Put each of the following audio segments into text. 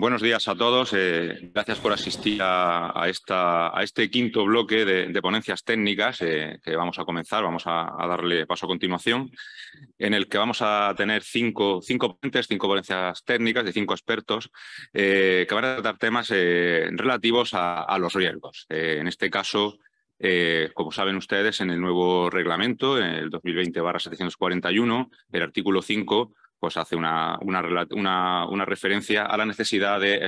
Buenos días a todos. Gracias por asistir a este quinto bloque de ponencias técnicas que vamos a comenzar. Vamos a darle paso a continuación, en el que vamos a tener cinco ponencias técnicas de 5 expertos que van a tratar temas relativos a los riesgos. En este caso, como saben ustedes, en el nuevo reglamento, en el 2020/741, el artículo 5, pues hace una referencia a la necesidad de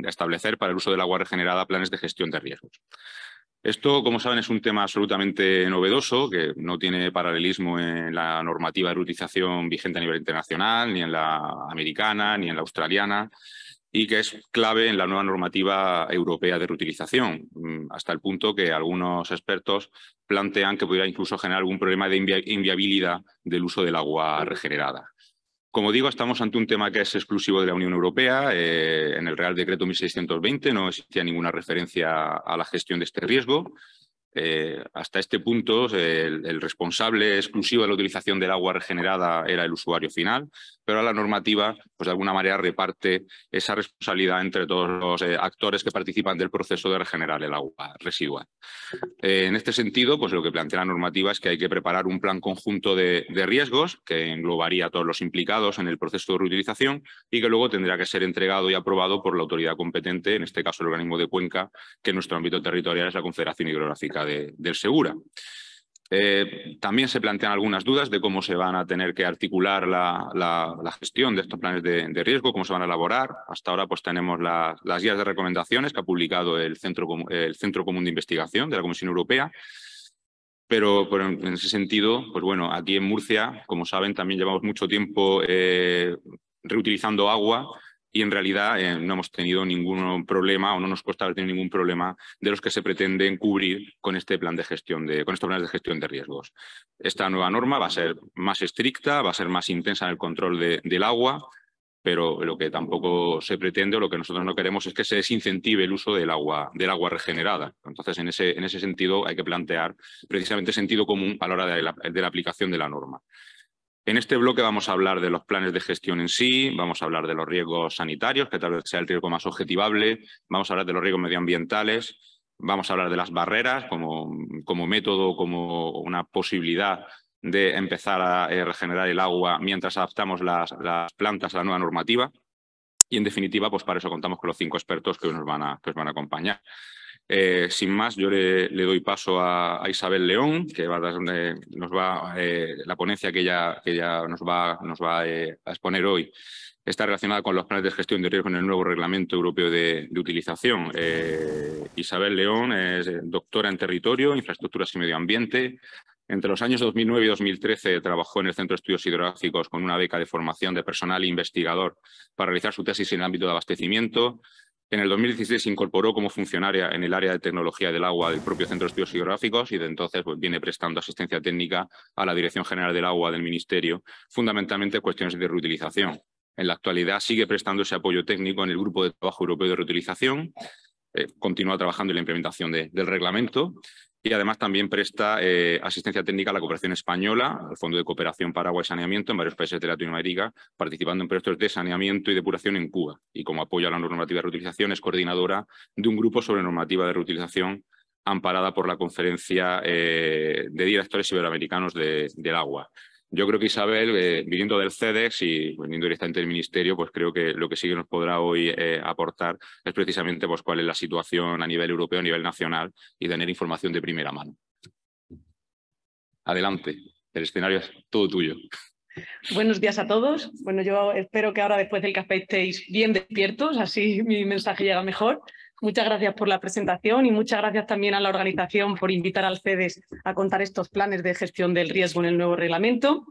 establecer para el uso del agua regenerada planes de gestión de riesgos. Esto, como saben, es un tema absolutamente novedoso, que no tiene paralelismo en la normativa de reutilización vigente a nivel internacional, ni en la americana, ni en la australiana, y que es clave en la nueva normativa europea de reutilización, hasta el punto que algunos expertos plantean que pudiera incluso generar algún problema de inviabilidad del uso del agua regenerada. Como digo, estamos ante un tema que es exclusivo de la Unión Europea. En el Real Decreto 1620 no existía ninguna referencia a la gestión de este riesgo. Hasta este punto, el responsable exclusivo de la utilización del agua regenerada era el usuario final, pero la normativa, pues de alguna manera, reparte esa responsabilidad entre todos los actores que participan del proceso de regenerar el agua residual. En este sentido, pues lo que plantea la normativa es que hay que preparar un plan conjunto de riesgos que englobaría a todos los implicados en el proceso de reutilización y que luego tendrá que ser entregado y aprobado por la autoridad competente, en este caso el organismo de Cuenca, que en nuestro ámbito territorial es la Confederación Hidrográfica del Segura. También se plantean algunas dudas de cómo se van a tener que articular la gestión de estos planes de riesgo, cómo se van a elaborar. Hasta ahora pues tenemos las guías de recomendaciones que ha publicado el Centro Común de Investigación de la Comisión Europea, pero en ese sentido, pues bueno, aquí en Murcia, como saben, también llevamos mucho tiempo reutilizando agua, y en realidad no hemos tenido ningún problema o no nos cuesta haber tenido ningún problema de los que se pretenden cubrir con este plan de gestión con estos planes de gestión de riesgos. Esta nueva norma va a ser más estricta, va a ser más intensa en el control del agua, pero lo que tampoco se pretende o lo que nosotros no queremos es que se desincentive el uso del agua regenerada. Entonces, en ese sentido hay que plantear precisamente sentido común a la hora de la aplicación de la norma. En este bloque vamos a hablar de los planes de gestión en sí, vamos a hablar de los riesgos sanitarios, que tal vez sea el riesgo más objetivable, vamos a hablar de los riesgos medioambientales, vamos a hablar de las barreras como método, como una posibilidad de empezar a regenerar el agua mientras adaptamos las plantas a la nueva normativa. Y, en definitiva, pues para eso contamos con los 5 expertos que nos van a acompañar. Sin más, yo le doy paso a Isabel León, que nos va la ponencia que ella nos va a exponer hoy. Está relacionada con los planes de gestión de riesgo en el nuevo Reglamento Europeo de Utilización. Isabel León es doctora en Territorio, Infraestructuras y Medio Ambiente. Entre los años 2009 y 2013 trabajó en el Centro de Estudios Hidrográficos con una beca de formación de personal e investigador para realizar su tesis en el ámbito de abastecimiento. En el 2016 se incorporó como funcionaria en el área de tecnología del agua del propio Centro de Estudios Hidrográficos y de entonces pues, viene prestando asistencia técnica a la Dirección General del Agua del Ministerio, fundamentalmente cuestiones de reutilización. En la actualidad sigue prestando ese apoyo técnico en el Grupo de Trabajo Europeo de Reutilización, continúa trabajando en la implementación del reglamento y además también presta asistencia técnica a la cooperación española, al Fondo de Cooperación para Agua y Saneamiento en varios países de Latinoamérica, participando en proyectos de saneamiento y depuración en Cuba. Y como apoyo a la normativa de reutilización es coordinadora de un grupo sobre normativa de reutilización amparada por la Conferencia de Directores Iberoamericanos del Agua. Yo creo que Isabel, viniendo del CEDEX y viniendo directamente del Ministerio, pues creo que lo que sí que nos podrá hoy aportar es precisamente pues, cuál es la situación a nivel europeo, a nivel nacional y tener información de primera mano. Adelante, el escenario es todo tuyo. Buenos días a todos. Bueno, yo espero que ahora después del café estéis bien despiertos, así mi mensaje llega mejor. Muchas gracias por la presentación y muchas gracias también a la organización por invitar al CEDEX a contar estos planes de gestión del riesgo en el nuevo reglamento.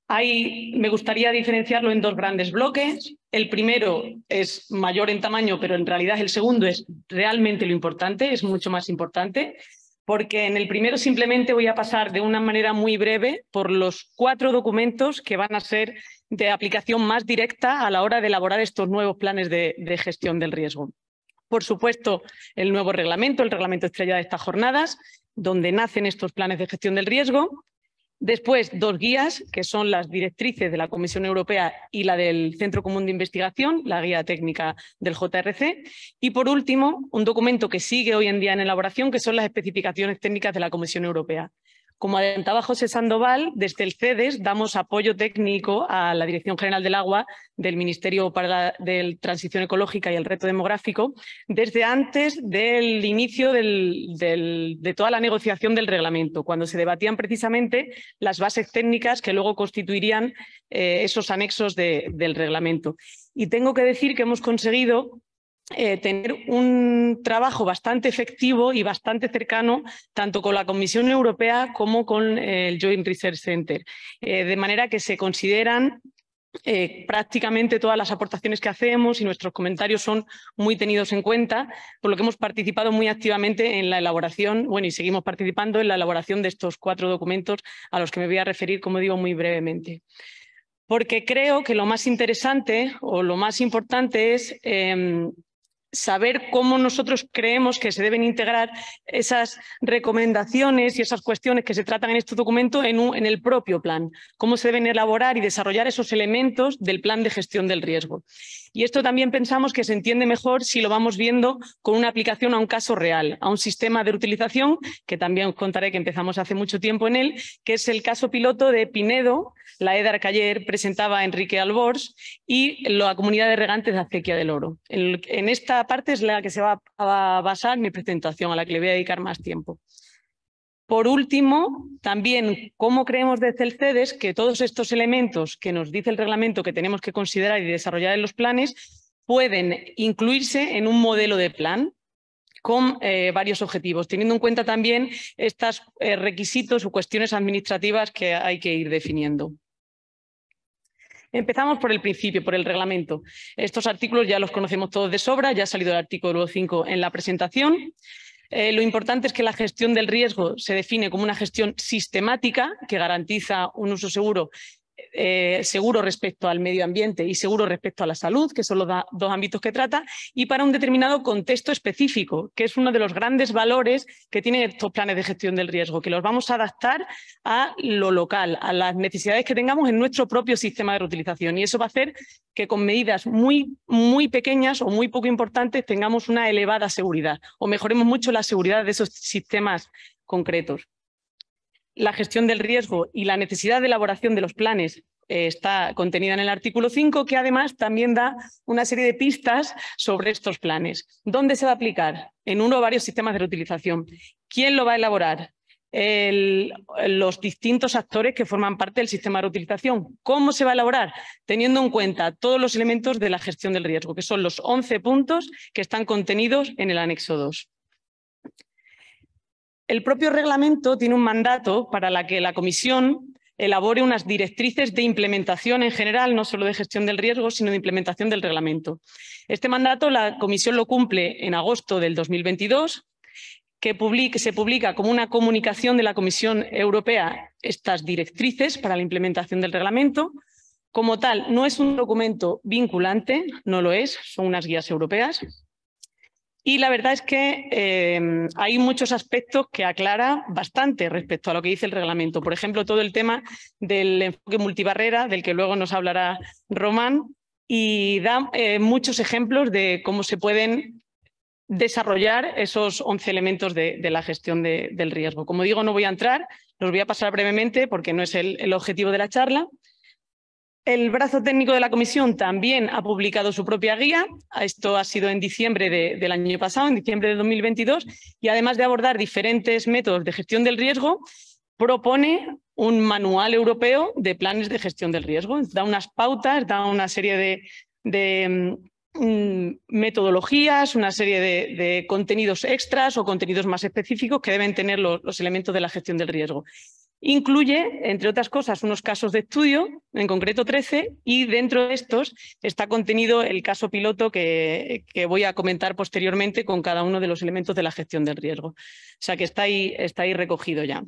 Me gustaría diferenciarlo en 2 grandes bloques. El primero es mayor en tamaño, pero en realidad el segundo es realmente lo importante, es mucho más importante, porque en el primero simplemente voy a pasar de una manera muy breve por los 4 documentos que van a ser de aplicación más directa a la hora de elaborar estos nuevos planes de gestión del riesgo. Por supuesto, el nuevo reglamento, el reglamento estrella de estas jornadas, donde nacen estos planes de gestión del riesgo. Después, 2 guías, que son las directrices de la Comisión Europea y la del Centro Común de Investigación, la guía técnica del JRC. Y, por último, un documento que sigue hoy en día en elaboración, que son las especificaciones técnicas de la Comisión Europea. Como adelantaba José Sandoval, desde el CEDES damos apoyo técnico a la Dirección General del Agua del Ministerio para la Transición Ecológica y el Reto Demográfico desde antes del inicio de toda la negociación del reglamento, cuando se debatían precisamente las bases técnicas que luego constituirían esos anexos del reglamento. Y tengo que decir que hemos conseguido tener un trabajo bastante efectivo y bastante cercano tanto con la Comisión Europea como con el Joint Research Center, de manera que se consideran prácticamente todas las aportaciones que hacemos y nuestros comentarios son muy tenidos en cuenta, por lo que hemos participado muy activamente en la elaboración, bueno, y seguimos participando en la elaboración de estos 4 documentos a los que me voy a referir, como digo, muy brevemente. Porque creo que lo más interesante o lo más importante es saber cómo nosotros creemos que se deben integrar esas recomendaciones y esas cuestiones que se tratan en este documento en el propio plan, cómo se deben elaborar y desarrollar esos elementos del plan de gestión del riesgo. Y esto también pensamos que se entiende mejor si lo vamos viendo con una aplicación a un caso real, a un sistema de reutilización, que también os contaré que empezamos hace mucho tiempo en él, que es el caso piloto de Pinedo, la EDAR que ayer presentaba Enrique Albors, y la comunidad de regantes de Acequia del Oro. En esta parte es la que se va a basar mi presentación, a la que le voy a dedicar más tiempo. Por último, también, ¿cómo creemos desde el CEDES que todos estos elementos que nos dice el reglamento que tenemos que considerar y desarrollar en los planes pueden incluirse en un modelo de plan con varios objetivos, teniendo en cuenta también estos requisitos o cuestiones administrativas que hay que ir definiendo? Empezamos por el principio, por el reglamento. Estos artículos ya los conocemos todos de sobra, ya ha salido el artículo 5 en la presentación. Lo importante es que la gestión del riesgo se define como una gestión sistemática que garantiza un uso seguro respecto al medio ambiente y seguro respecto a la salud, que son los 2 ámbitos que trata, y para un determinado contexto específico, que es uno de los grandes valores que tienen estos planes de gestión del riesgo, que los vamos a adaptar a lo local, a las necesidades que tengamos en nuestro propio sistema de reutilización. Y eso va a hacer que con medidas muy pequeñas o muy poco importantes tengamos una elevada seguridad o mejoremos mucho la seguridad de esos sistemas concretos. La gestión del riesgo y la necesidad de elaboración de los planes está contenida en el artículo 5, que además también da una serie de pistas sobre estos planes. ¿Dónde se va a aplicar? En uno o varios sistemas de reutilización. ¿Quién lo va a elaborar? Los distintos actores que forman parte del sistema de reutilización. ¿Cómo se va a elaborar? Teniendo en cuenta todos los elementos de la gestión del riesgo, que son los 11 puntos que están contenidos en el anexo 2. El propio reglamento tiene un mandato para que la Comisión elabore unas directrices de implementación en general, no solo de gestión del riesgo, sino de implementación del reglamento. Este mandato la Comisión lo cumple en agosto del 2022, que se publica como una comunicación de la Comisión Europea estas directrices para la implementación del reglamento. Como tal, no es un documento vinculante, no lo es, son unas guías europeas. Y la verdad es que hay muchos aspectos que aclara bastante respecto a lo que dice el reglamento. Por ejemplo, todo el tema del enfoque multibarrera, del que luego nos hablará Román, y da muchos ejemplos de cómo se pueden desarrollar esos 11 elementos de la gestión del riesgo. Como digo, no voy a entrar, los voy a pasar brevemente porque no es el objetivo de la charla. El brazo técnico de la Comisión también ha publicado su propia guía. Esto ha sido en diciembre del año pasado, en diciembre de 2022, y además de abordar diferentes métodos de gestión del riesgo, propone un manual europeo de planes de gestión del riesgo. Da unas pautas, da una serie de metodologías, una serie de contenidos extras o contenidos más específicos que deben tener los elementos de la gestión del riesgo. Incluye, entre otras cosas, unos casos de estudio, en concreto 13, y dentro de estos está contenido el caso piloto que voy a comentar posteriormente con cada uno de los elementos de la gestión del riesgo. O sea que está ahí recogido ya.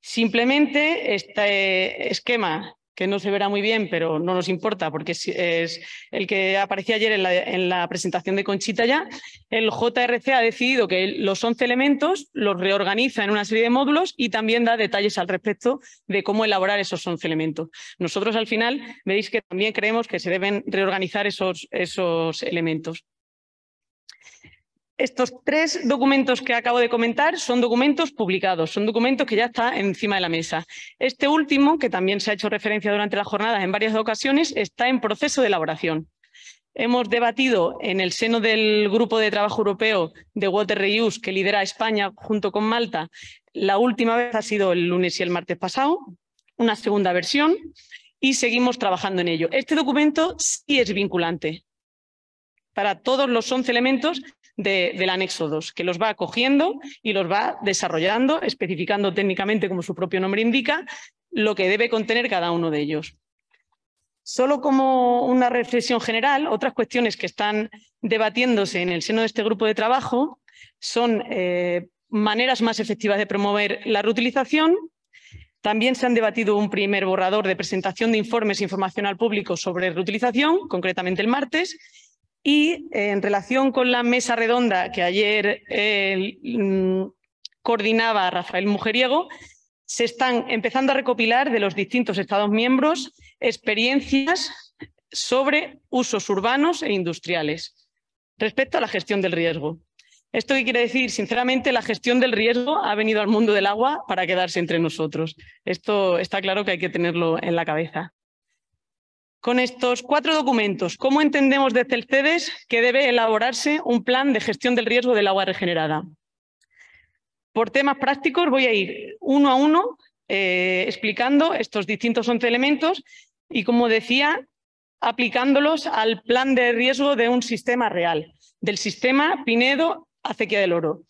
Simplemente este esquema que no se verá muy bien, pero no nos importa porque es el que aparecía ayer en la presentación de Conchita ya. El JRC ha decidido que los 11 elementos los reorganiza en una serie de módulos y también da detalles al respecto de cómo elaborar esos 11 elementos. Nosotros al final veis que también creemos que se deben reorganizar esos elementos. Estos 3 documentos que acabo de comentar son documentos publicados, son documentos que ya están encima de la mesa. Este último, que también se ha hecho referencia durante las jornadas en varias ocasiones, está en proceso de elaboración. Hemos debatido en el seno del Grupo de Trabajo Europeo de Water Reuse, que lidera España junto con Malta. La última vez ha sido el lunes y el martes pasado, una segunda versión, y seguimos trabajando en ello. Este documento sí es vinculante para todos los 11 elementos del anexo 2, que los va acogiendo y los va desarrollando, especificando técnicamente, como su propio nombre indica, lo que debe contener cada uno de ellos. Solo como una reflexión general, otras cuestiones que están debatiéndose en el seno de este grupo de trabajo son maneras más efectivas de promover la reutilización. También se han debatido un primer borrador de presentación de informes e información al público sobre reutilización, concretamente el martes. Y en relación con la mesa redonda que ayer coordinaba Rafael Mujeriego, se están empezando a recopilar de los distintos Estados miembros experiencias sobre usos urbanos e industriales respecto a la gestión del riesgo. ¿Esto qué quiere decir? Sinceramente, la gestión del riesgo ha venido al mundo del agua para quedarse entre nosotros. Esto está claro que hay que tenerlo en la cabeza. Con estos 4 documentos, ¿cómo entendemos desde el CEDES que debe elaborarse un plan de gestión del riesgo del agua regenerada? Por temas prácticos voy a ir uno a uno explicando estos distintos 11 elementos y, como decía, aplicándolos al plan de riesgo de un sistema real, del sistema Pinedo-Acequia del Oro.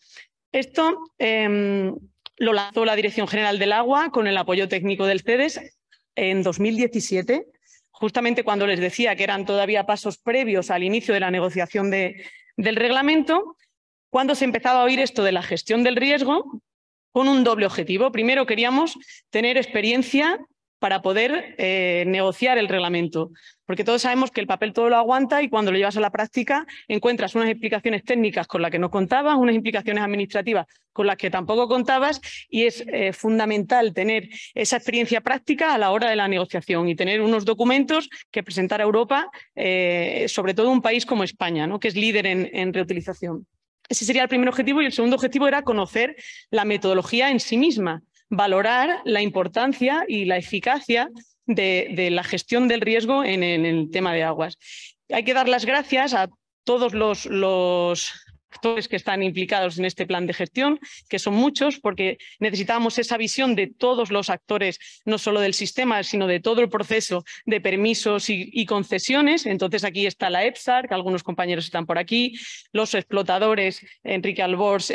Esto lo lanzó la Dirección General del Agua con el apoyo técnico del CEDES en 2017, justamente cuando les decía que eran todavía pasos previos al inicio de la negociación del reglamento, cuando se empezaba a oír esto de la gestión del riesgo con un doble objetivo. Primero, queríamos tener experiencia para poder negociar el reglamento, porque todos sabemos que el papel todo lo aguanta y cuando lo llevas a la práctica encuentras unas explicaciones técnicas con las que no contabas, unas implicaciones administrativas con las que tampoco contabas y es fundamental tener esa experiencia práctica a la hora de la negociación y tener unos documentos que presentar a Europa, sobre todo un país como España, ¿no?, que es líder en reutilización. Ese sería el primer objetivo y el segundo objetivo era conocer la metodología en sí misma, valorar la importancia y la eficacia de la gestión del riesgo en el tema de aguas. Hay que dar las gracias a todos los actores que están implicados en este plan de gestión, que son muchos, porque necesitábamos esa visión de todos los actores, no solo del sistema, sino de todo el proceso de permisos y concesiones. Entonces aquí está la EPSAR, que algunos compañeros están por aquí, los explotadores, Enrique Albors,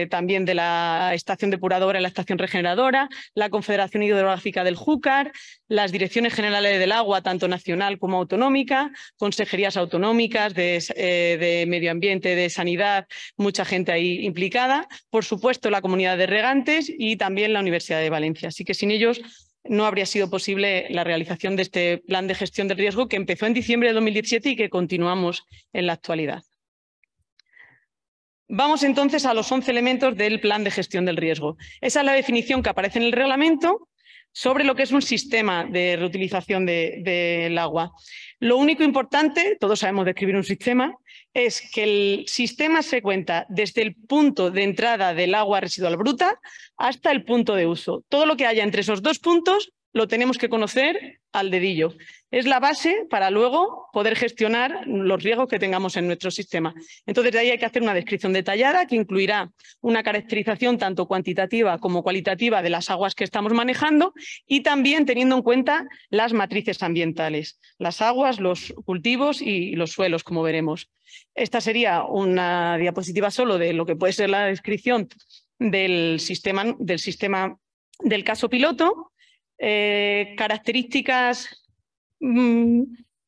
también de la estación depuradora y la estación regeneradora, la Confederación Hidrográfica del Júcar, las direcciones generales del agua, tanto nacional como autonómica, consejerías autonómicas de medio ambiente, de sanidad, mucha gente ahí implicada, por supuesto la comunidad de regantes y también la Universidad de Valencia. Así que sin ellos no habría sido posible la realización de este plan de gestión del riesgo que empezó en diciembre de 2017 y que continuamos en la actualidad. Vamos entonces a los 11 elementos del plan de gestión del riesgo. Esa es la definición que aparece en el reglamento sobre lo que es un sistema de reutilización del agua. Lo único importante, todos sabemos describir un sistema, es que el sistema se cuenta desde el punto de entrada del agua residual bruta hasta el punto de uso. Todo lo que haya entre esos 2 puntos lo tenemos que conocer al dedillo. Es la base para luego poder gestionar los riesgos que tengamos en nuestro sistema. Entonces, de ahí hay que hacer una descripción detallada que incluirá una caracterización tanto cuantitativa como cualitativa de las aguas que estamos manejando y también teniendo en cuenta las matrices ambientales, las aguas, los cultivos y los suelos, como veremos. Esta sería una diapositiva solo de lo que puede ser la descripción del sistema del caso piloto. Características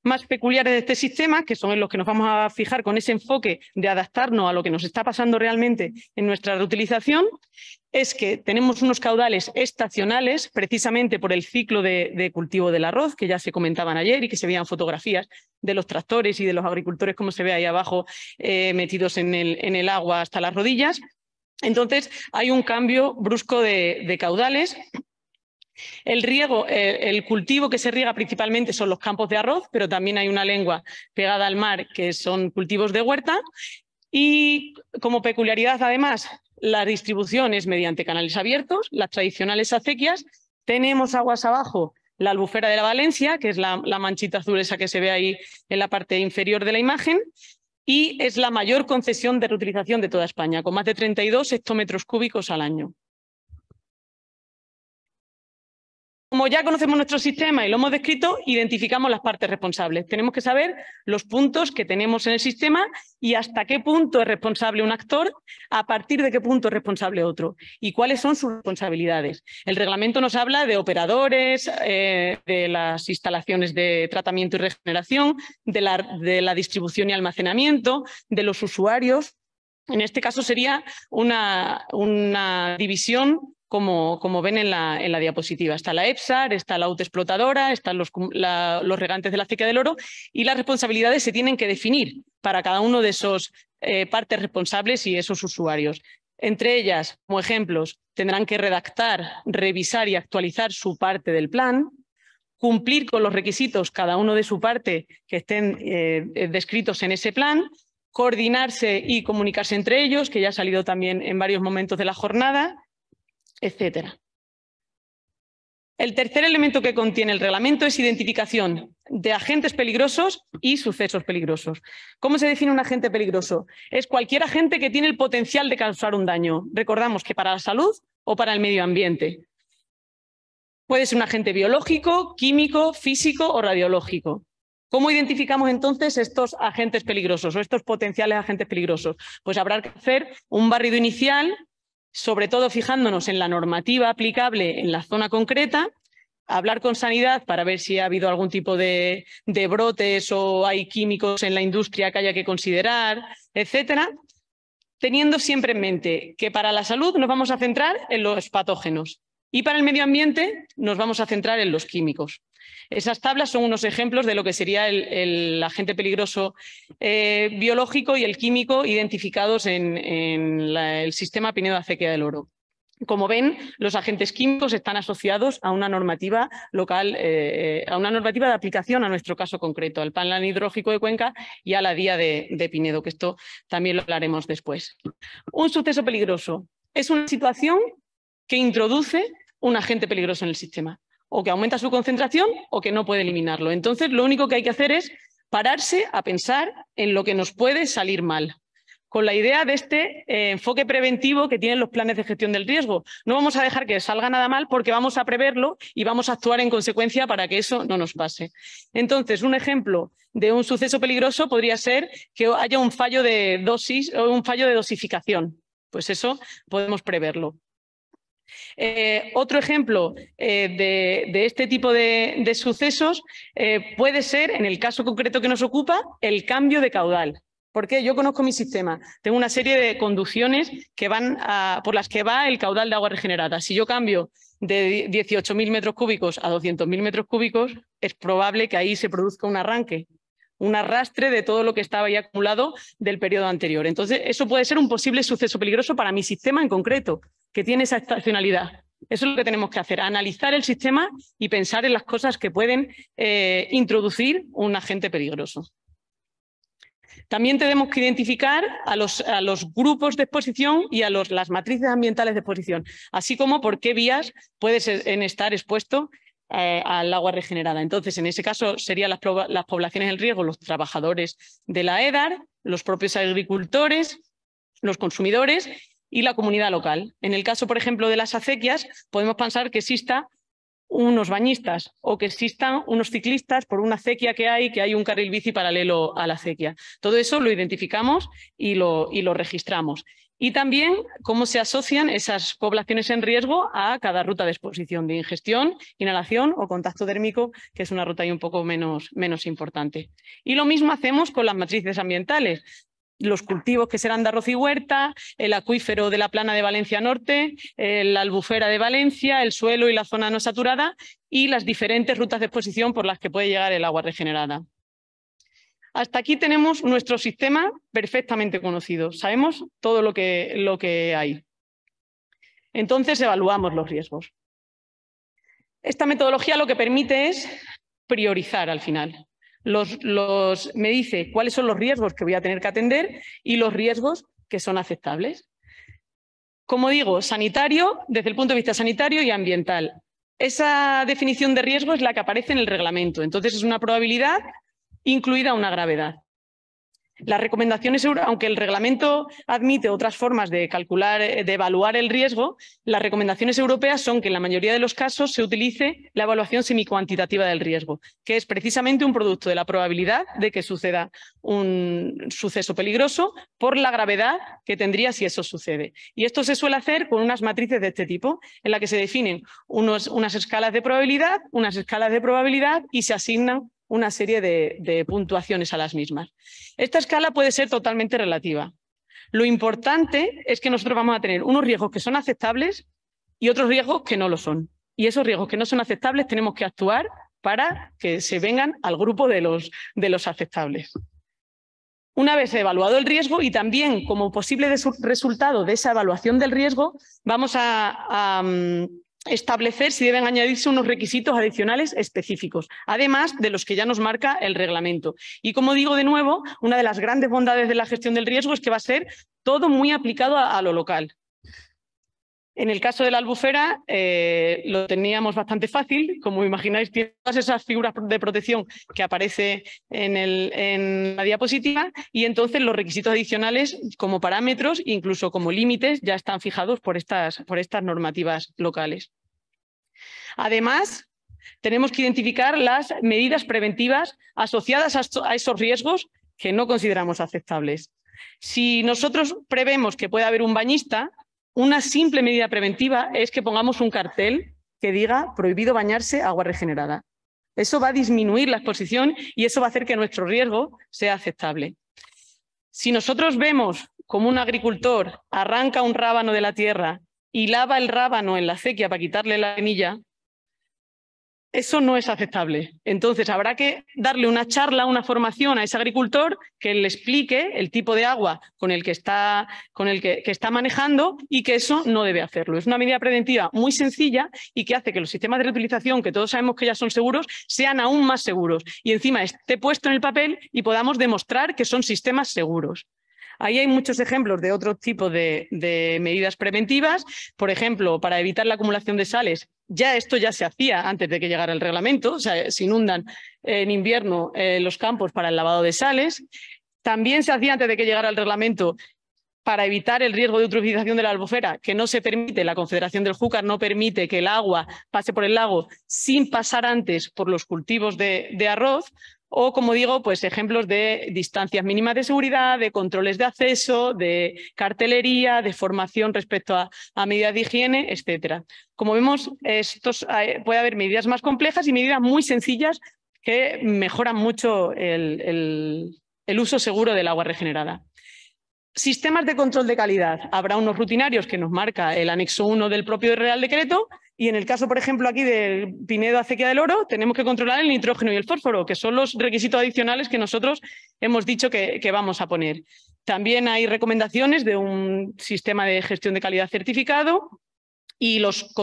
más peculiares de este sistema, que son en los que nos vamos a fijar con ese enfoque de adaptarnos a lo que nos está pasando realmente en nuestra reutilización, es que tenemos unos caudales estacionales, precisamente por el ciclo de cultivo del arroz, que ya se comentaban ayer y que se veían fotografías de los tractores y de los agricultores, como se ve ahí abajo, metidos en el agua hasta las rodillas. Entonces, hay un cambio brusco de caudales. El riego, el cultivo que se riega principalmente son los campos de arroz, pero también hay una lengua pegada al mar que son cultivos de huerta. Y como peculiaridad, además, la distribución es mediante canales abiertos, las tradicionales acequias. Tenemos aguas abajo la albufera de la Valencia, que es la manchita azul esa que se ve ahí en la parte inferior de la imagen, y es la mayor concesión de reutilización de toda España, con más de 32 hectómetros cúbicos al año. Como ya conocemos nuestro sistema y lo hemos descrito, identificamos las partes responsables. Tenemos que saber los puntos que tenemos en el sistema y hasta qué punto es responsable un actor, a partir de qué punto es responsable otro y cuáles son sus responsabilidades. El reglamento nos habla de operadores, de las instalaciones de tratamiento y regeneración, de la distribución y almacenamiento, de los usuarios. En este caso sería una división como ven en la diapositiva. Está la EPSAR, está la autoexplotadora, están los regantes de la acequia del Oro y las responsabilidades se tienen que definir para cada uno de esos partes responsables y esos usuarios. Entre ellas, como ejemplos, tendrán que redactar, revisar y actualizar su parte del plan, cumplir con los requisitos cada uno de su parte que estén descritos en ese plan, coordinarse y comunicarse entre ellos, que ya ha salido también en varios momentos de la jornada, etcétera. El tercer elemento que contiene el reglamento es identificación de agentes peligrosos y sucesos peligrosos. ¿Cómo se define un agente peligroso? Es cualquier agente que tiene el potencial de causar un daño. Recordamos que para la salud o para el medio ambiente. Puede ser un agente biológico, químico, físico o radiológico. ¿Cómo identificamos entonces estos agentes peligrosos o estos potenciales agentes peligrosos? Pues habrá que hacer un barrido inicial, sobre todo fijándonos en la normativa aplicable en la zona concreta, hablar con Sanidad para ver si ha habido algún tipo de brotes o hay químicos en la industria que haya que considerar, etcétera, teniendo siempre en mente que para la salud nos vamos a centrar en los patógenos y para el medio ambiente nos vamos a centrar en los químicos. Esas tablas son unos ejemplos de lo que sería el agente peligroso biológico y el químico identificados en el sistema Pinedo-Acequia del Oro. Como ven, los agentes químicos están asociados a una normativa local, a una normativa de aplicación a nuestro caso concreto, al Plan Hidrológico de Cuenca y a la DIA de Pinedo, que esto también lo hablaremos después. Un suceso peligroso es una situación que introduce un agente peligroso en el sistema, o que aumenta su concentración o que no puede eliminarlo. Entonces, lo único que hay que hacer es pararse a pensar en lo que nos puede salir mal, con la idea de este enfoque preventivo que tienen los planes de gestión del riesgo. No vamos a dejar que salga nada mal porque vamos a preverlo y vamos a actuar en consecuencia para que eso no nos pase. Entonces, un ejemplo de un suceso peligroso podría ser que haya un fallo de dosis o un fallo de dosificación. Pues eso podemos preverlo. Otro ejemplo de este tipo de sucesos puede ser, en el caso concreto que nos ocupa, el cambio de caudal. Porque yo conozco mi sistema, tengo una serie de conducciones que van por las que va el caudal de agua regenerada. Si yo cambio de 18.000 metros cúbicos a 200.000 metros cúbicos, es probable que ahí se produzca un arranque, un arrastre de todo lo que estaba ahí acumulado del periodo anterior. Entonces, eso puede ser un posible suceso peligroso para mi sistema en concreto, que tiene esa estacionalidad. Eso es lo que tenemos que hacer, analizar el sistema y pensar en las cosas que pueden introducir un agente peligroso. También tenemos que identificar a los grupos de exposición y a las matrices ambientales de exposición, así como por qué vías puedes estar expuesto al agua regenerada. Entonces, en ese caso, serían las poblaciones en riesgo, los trabajadores de la EDAR, los propios agricultores, los consumidores y la comunidad local. En el caso, por ejemplo, de las acequias, podemos pensar que exista unos bañistas o que existan unos ciclistas por una acequia que hay un carril bici paralelo a la acequia. Todo eso lo identificamos y lo registramos. Y también cómo se asocian esas poblaciones en riesgo a cada ruta de exposición, de ingestión, inhalación o contacto térmico, que es una ruta ahí un poco menos importante. Y lo mismo hacemos con las matrices ambientales. Los cultivos que serán de arroz y huerta, el acuífero de la Plana de Valencia Norte, la albufera de Valencia, el suelo y la zona no saturada y las diferentes rutas de exposición por las que puede llegar el agua regenerada. Hasta aquí tenemos nuestro sistema perfectamente conocido. Sabemos todo lo que hay. Entonces evaluamos los riesgos. Esta metodología lo que permite es priorizar al final. Me dice cuáles son los riesgos que voy a tener que atender y los riesgos que son aceptables. Como digo, sanitario, desde el punto de vista sanitario y ambiental. Esa definición de riesgo es la que aparece en el reglamento. Entonces es una probabilidad incluida una gravedad. Las recomendaciones, aunque el reglamento admite otras formas de calcular, de evaluar el riesgo, las recomendaciones europeas son que en la mayoría de los casos se utilice la evaluación semicuantitativa del riesgo, que es precisamente un producto de la probabilidad de que suceda un suceso peligroso por la gravedad que tendría si eso sucede. Y esto se suele hacer con unas matrices de este tipo, en la que se definen unas escalas de probabilidad, y se asignan una serie de puntuaciones a las mismas. Esta escala puede ser totalmente relativa. Lo importante es que nosotros vamos a tener unos riesgos que son aceptables y otros riesgos que no lo son. Y esos riesgos que no son aceptables tenemos que actuar para que se vengan al grupo de los aceptables. Una vez evaluado el riesgo y también como posible resultado de esa evaluación del riesgo, vamos a establecer si deben añadirse unos requisitos adicionales específicos, además de los que ya nos marca el reglamento. Y como digo de nuevo, una de las grandes bondades de la gestión del riesgo es que va a ser todo muy aplicado a lo local. En el caso de la albufera lo teníamos bastante fácil, como imagináis, tiene todas esas figuras de protección que aparece en la diapositiva y entonces los requisitos adicionales como parámetros, incluso como límites, ya están fijados por estas normativas locales. Además, tenemos que identificar las medidas preventivas asociadas a esos riesgos que no consideramos aceptables. Si nosotros prevemos que puede haber un bañista, una simple medida preventiva es que pongamos un cartel que diga prohibido bañarse, agua regenerada. Eso va a disminuir la exposición y eso va a hacer que nuestro riesgo sea aceptable. Si nosotros vemos como un agricultor arranca un rábano de la tierra y lava el rábano en la acequia para quitarle la arenilla, eso no es aceptable. Entonces habrá que darle una charla, una formación a ese agricultor que le explique el tipo de agua con el que está manejando y que eso no debe hacerlo. Es una medida preventiva muy sencilla y que hace que los sistemas de reutilización, que todos sabemos que ya son seguros, sean aún más seguros y encima esté puesto en el papel y podamos demostrar que son sistemas seguros. Ahí hay muchos ejemplos de otro tipo de medidas preventivas. Por ejemplo, para evitar la acumulación de sales, esto ya se hacía antes de que llegara el reglamento. O sea, se inundan en invierno los campos para el lavado de sales. También se hacía antes de que llegara el reglamento para evitar el riesgo de eutrofización de la albufera, que no se permite, la Confederación del Júcar no permite que el agua pase por el lago sin pasar antes por los cultivos de arroz. O, como digo, pues ejemplos de distancias mínimas de seguridad, de controles de acceso, de cartelería, de formación respecto a medidas de higiene, etcétera. Como vemos, puede haber medidas más complejas y medidas muy sencillas que mejoran mucho el uso seguro del agua regenerada. Sistemas de control de calidad. Habrá unos rutinarios que nos marca el anexo 1 del propio Real Decreto y en el caso, por ejemplo, aquí del Pinedo Acequia del Oro, tenemos que controlar el nitrógeno y el fósforo, que son los requisitos adicionales que nosotros hemos dicho que vamos a poner. También hay recomendaciones de un sistema de gestión de calidad certificado y los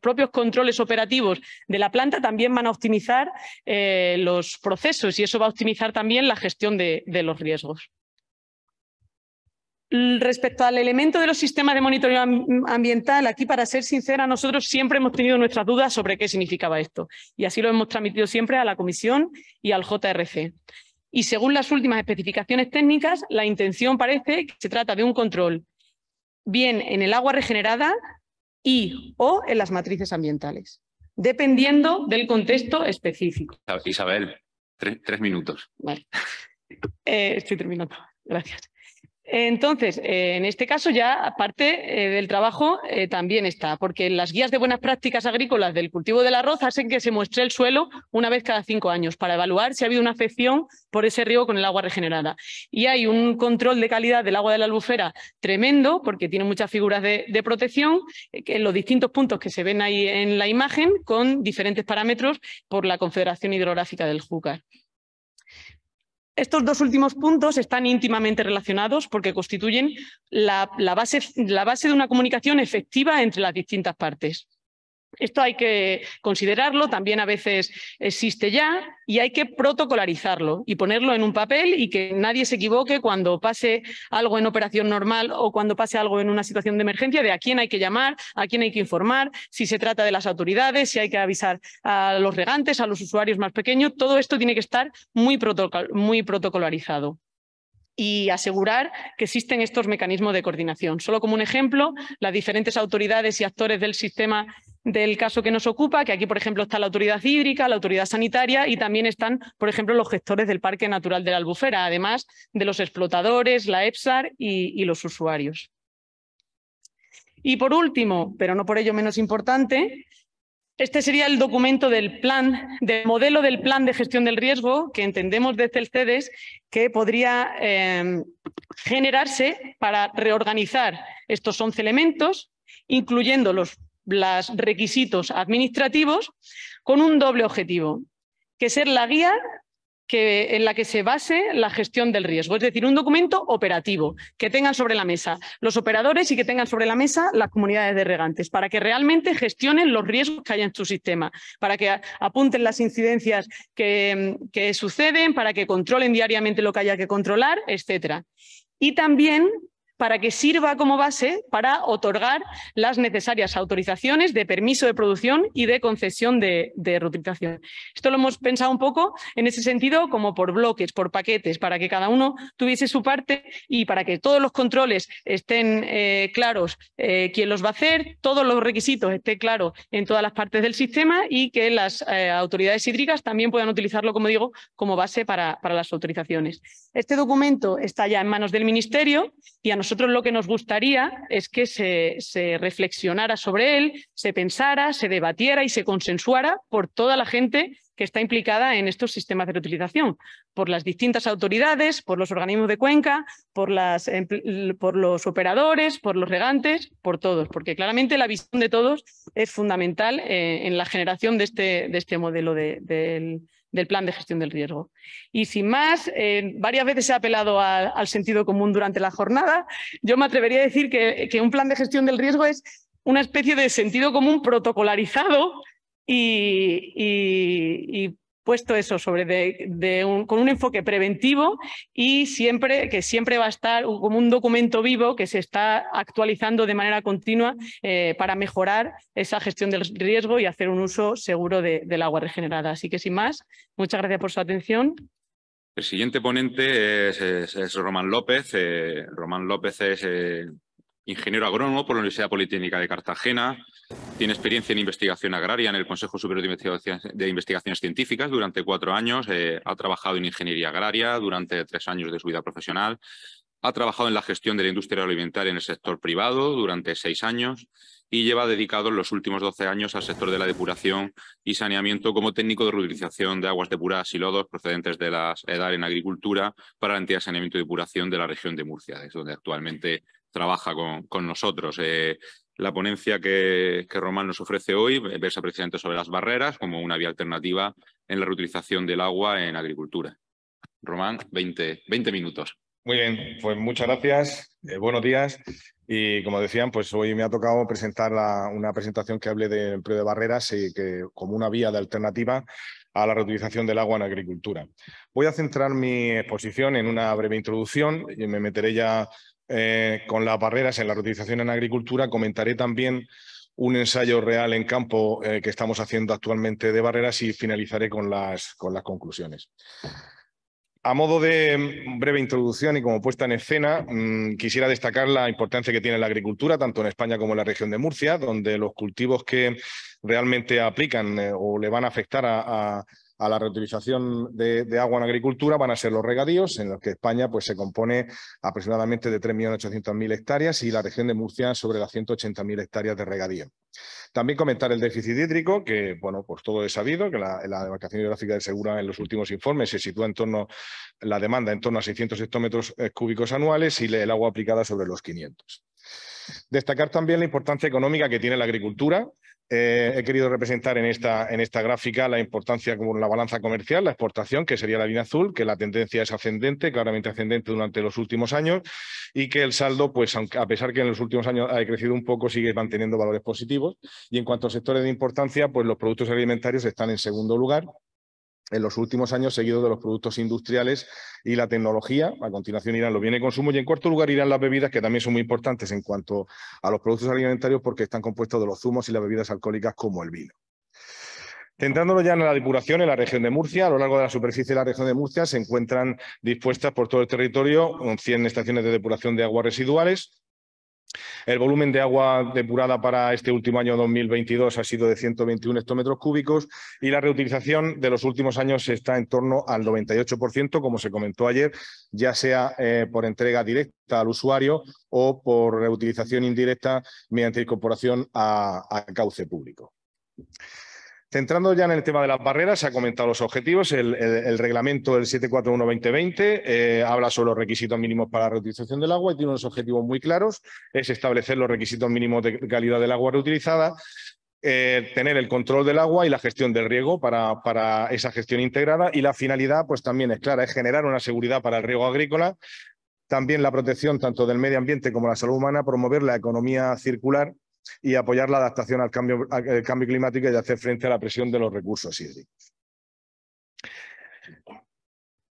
propios controles operativos de la planta también van a optimizar los procesos y eso va a optimizar también la gestión de los riesgos. Respecto al elemento de los sistemas de monitoreo ambiental, aquí, para ser sincera, nosotros siempre hemos tenido nuestras dudas sobre qué significaba esto y así lo hemos transmitido siempre a la Comisión y al JRC. Y según las últimas especificaciones técnicas, la intención parece que se trata de un control bien en el agua regenerada o en las matrices ambientales, dependiendo del contexto específico. Isabel, 3 minutos. Vale. Estoy terminando. Gracias. Entonces, en este caso ya parte del trabajo también está, porque las guías de buenas prácticas agrícolas del cultivo del arroz hacen que se muestre el suelo una vez cada 5 años para evaluar si ha habido una afección por ese riego con el agua regenerada. Y hay un control de calidad del agua de la albufera tremendo, porque tiene muchas figuras de protección en los distintos puntos que se ven ahí en la imagen, con diferentes parámetros por la Confederación Hidrográfica del Júcar. Estos dos últimos puntos están íntimamente relacionados porque constituyen la base de una comunicación efectiva entre las distintas partes. Esto hay que considerarlo, también a veces existe ya, y hay que protocolarizarlo y ponerlo en un papel y que nadie se equivoque cuando pase algo en operación normal o cuando pase algo en una situación de emergencia, de a quién hay que llamar, a quién hay que informar, si se trata de las autoridades, si hay que avisar a los regantes, a los usuarios más pequeños. Todo esto tiene que estar muy protocolarizado y asegurar que existen estos mecanismos de coordinación. Solo como un ejemplo, las diferentes autoridades y actores del sistema del caso que nos ocupa, que aquí, por ejemplo, está la autoridad hídrica, la autoridad sanitaria y también están, por ejemplo, los gestores del Parque Natural de la Albufera, además de los explotadores, la EPSAR y los usuarios. Y por último, pero no por ello menos importante, este sería el documento del modelo del plan de gestión del riesgo que entendemos desde el CEDES que podría generarse para reorganizar estos 11 elementos, incluyendo los requisitos administrativos, con un doble objetivo, que es ser la guía en la que se base la gestión del riesgo, es decir, un documento operativo que tengan sobre la mesa los operadores y que tengan sobre la mesa las comunidades de regantes, para que realmente gestionen los riesgos que haya en su sistema, para que apunten las incidencias que suceden, para que controlen diariamente lo que haya que controlar, etcétera. Y también para que sirva como base para otorgar las necesarias autorizaciones de permiso de producción y de concesión de reutilización. Esto lo hemos pensado un poco en ese sentido como por bloques, por paquetes, para que cada uno tuviese su parte y para que todos los controles estén claros quién los va a hacer, todos los requisitos estén claros en todas las partes del sistema y que las autoridades hídricas también puedan utilizarlo, como digo, como base para las autorizaciones. Este documento está ya en manos del Ministerio y a nosotros lo que nos gustaría es que se reflexionara sobre él, se pensara, se debatiera y se consensuara por toda la gente que está implicada en estos sistemas de reutilización, por las distintas autoridades, por los organismos de cuenca, por los operadores, por los regantes, por todos, porque claramente la visión de todos es fundamental en la generación de este modelo del plan de gestión del riesgo. Y sin más, varias veces se ha apelado al sentido común durante la jornada. Yo me atrevería a decir que un plan de gestión del riesgo es una especie de sentido común protocolarizado y puesto eso con un enfoque preventivo y que siempre va a estar como un documento vivo que se está actualizando de manera continua para mejorar esa gestión del riesgo y hacer un uso seguro del agua regenerada. Así que sin más, muchas gracias por su atención. El siguiente ponente es Román López. Román López es ingeniero agrónomo por la Universidad Politécnica de Cartagena. Tiene experiencia en investigación agraria en el Consejo Superior de Investigaciones Científicas durante 4 años. Ha trabajado en ingeniería agraria durante 3 años de su vida profesional. Ha trabajado en la gestión de la industria agroalimentaria en el sector privado durante 6 años y lleva dedicado los últimos 12 años al sector de la depuración y saneamiento como técnico de reutilización de aguas depuradas y lodos procedentes de las EDAR en agricultura para la entidad de saneamiento y depuración de la región de Murcia, es donde actualmente trabaja con nosotros. La ponencia que Román nos ofrece hoy versa precisamente sobre las barreras como una vía alternativa en la reutilización del agua en agricultura. Román, 20 minutos. Muy bien, pues muchas gracias, buenos días. Y como decían, pues hoy me ha tocado presentar una presentación que hable del empleo de barreras como una vía de alternativa a la reutilización del agua en agricultura. Voy a centrar mi exposición en una breve introducción y me meteré ya con las barreras en la reutilización en agricultura. Comentaré también un ensayo real en campo que estamos haciendo actualmente de barreras y finalizaré con las conclusiones. A modo de breve introducción y como puesta en escena, quisiera destacar la importancia que tiene la agricultura, tanto en España como en la región de Murcia, donde los cultivos que realmente aplican o le van a afectar a la reutilización de agua en agricultura van a ser los regadíos, en los que España pues, se compone aproximadamente de 3.800.000 hectáreas y la región de Murcia sobre las 180.000 hectáreas de regadío. También comentar el déficit hídrico, que bueno, pues todo es sabido, que la demarcación hidrográfica del Segura en los últimos informes se sitúa en torno, la demanda en torno a 600 hectómetros cúbicos anuales y el agua aplicada sobre los 500. Destacar también la importancia económica que tiene la agricultura. He querido representar en esta gráfica la importancia como la balanza comercial, la exportación, que sería la línea azul, que la tendencia es ascendente, claramente ascendente durante los últimos años, y que el saldo, pues aunque, a pesar que en los últimos años ha crecido un poco, sigue manteniendo valores positivos. Y en cuanto a sectores de importancia, pues los productos alimentarios están en segundo lugar en los últimos años, seguido de los productos industriales y la tecnología. A continuación irán los bienes de consumo y en cuarto lugar irán las bebidas, que también son muy importantes en cuanto a los productos alimentarios porque están compuestos de los zumos y las bebidas alcohólicas como el vino. Centrándonos ya en la depuración en la región de Murcia, a lo largo de la superficie de la región de Murcia se encuentran dispuestas por todo el territorio 100 estaciones de depuración de aguas residuales. El volumen de agua depurada para este último año 2022 ha sido de 121 hectómetros cúbicos y la reutilización de los últimos años está en torno al 98%, como se comentó ayer, ya sea por entrega directa al usuario o por reutilización indirecta mediante incorporación a cauce público. Centrando ya en el tema de las barreras, se ha comentado los objetivos. El reglamento del 741-2020 habla sobre los requisitos mínimos para la reutilización del agua y tiene unos objetivos muy claros. Es establecer los requisitos mínimos de calidad del agua reutilizada, tener el control del agua y la gestión del riego para esa gestión integrada. Y la finalidad pues también es clara, es generar una seguridad para el riego agrícola, también la protección tanto del medio ambiente como la salud humana, promover la economía circular y apoyar la adaptación al cambio climático y hacer frente a la presión de los recursos hídricos.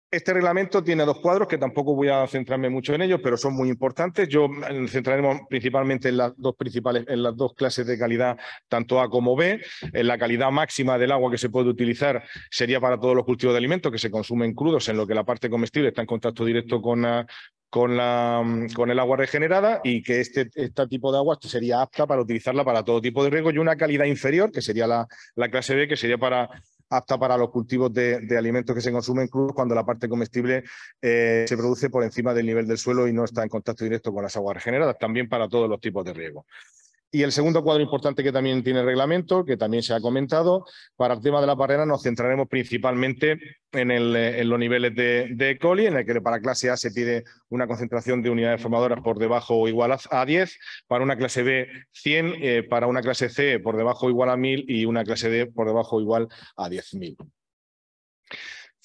Este reglamento tiene dos cuadros que tampoco voy a centrarme mucho en ellos, pero son muy importantes. Yo me centraremos principalmente en las dos clases de calidad, tanto A como B. En la calidad máxima del agua que se puede utilizar sería para todos los cultivos de alimentos que se consumen crudos, en lo que la parte comestible está en contacto directo con el agua regenerada y que este tipo de agua sería apta para utilizarla para todo tipo de riego, y una calidad inferior, que sería la clase B, que sería apta para los cultivos de alimentos que se consumen crudos cuando la parte comestible se produce por encima del nivel del suelo y no está en contacto directo con las aguas regeneradas, también para todos los tipos de riego. Y el segundo cuadro importante que también tiene el reglamento, que también se ha comentado, para el tema de las barreras nos centraremos principalmente en los niveles de E. coli, en el que para clase A se pide una concentración de unidades formadoras por debajo o igual a 10, para una clase B 100, para una clase C por debajo o igual a 1000 y una clase D por debajo o igual a 10.000.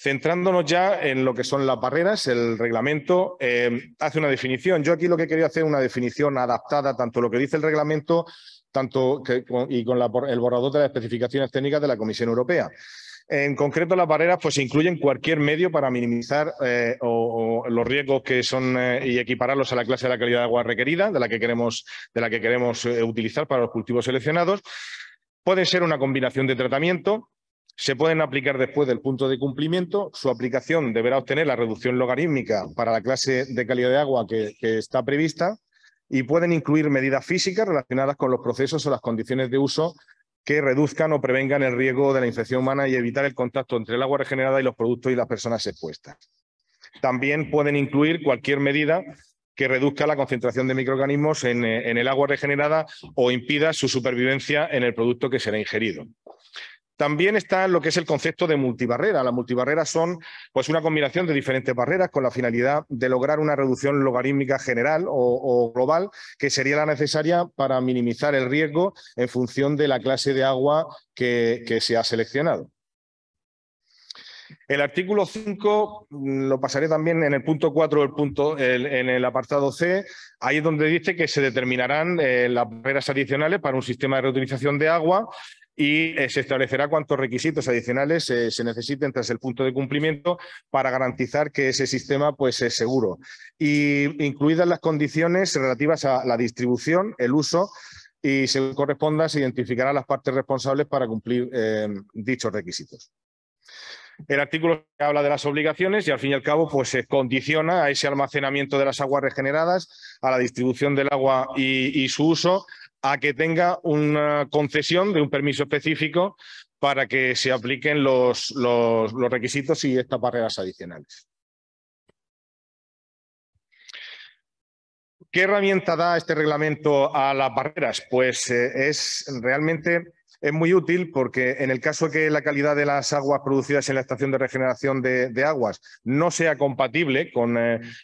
Centrándonos ya en lo que son las barreras, el reglamento hace una definición. Yo aquí lo que quería hacer es una definición adaptada, tanto lo que dice el reglamento y con el borrador de las especificaciones técnicas de la Comisión Europea. En concreto, las barreras pues, incluyen cualquier medio para minimizar los riesgos que son y equipararlos a la clase de la calidad de agua requerida, de la que queremos utilizar para los cultivos seleccionados. Pueden ser una combinación de tratamiento. Se pueden aplicar después del punto de cumplimiento. Su aplicación deberá obtener la reducción logarítmica para la clase de calidad de agua que está prevista y pueden incluir medidas físicas relacionadas con los procesos o las condiciones de uso que reduzcan o prevengan el riesgo de la infección humana y evitar el contacto entre el agua regenerada y los productos y las personas expuestas. También pueden incluir cualquier medida que reduzca la concentración de microorganismos en el agua regenerada o impida su supervivencia en el producto que será ingerido. También está lo que es el concepto de multibarrera. Las multibarreras son pues, una combinación de diferentes barreras con la finalidad de lograr una reducción logarítmica general o global que sería la necesaria para minimizar el riesgo en función de la clase de agua que se ha seleccionado. El artículo 5 lo pasaré también en el punto 4, en el apartado C. Ahí es donde dice que se determinarán las barreras adicionales para un sistema de reutilización de agua y se establecerá cuántos requisitos adicionales se necesiten tras el punto de cumplimiento para garantizar que ese sistema pues, es seguro. Y incluidas las condiciones relativas a la distribución, el uso y, según corresponda, se identificarán las partes responsables para cumplir dichos requisitos. el artículo habla de las obligaciones y al fin y al cabo pues se condiciona a ese almacenamiento de las aguas regeneradas, a la distribución del agua y su uso, a que tenga una concesión de un permiso específico para que se apliquen los requisitos y estas barreras adicionales. ¿Qué herramienta da este reglamento a las barreras? Pues es muy útil porque en el caso que la calidad de las aguas producidas en la estación de regeneración de aguas no sea compatible con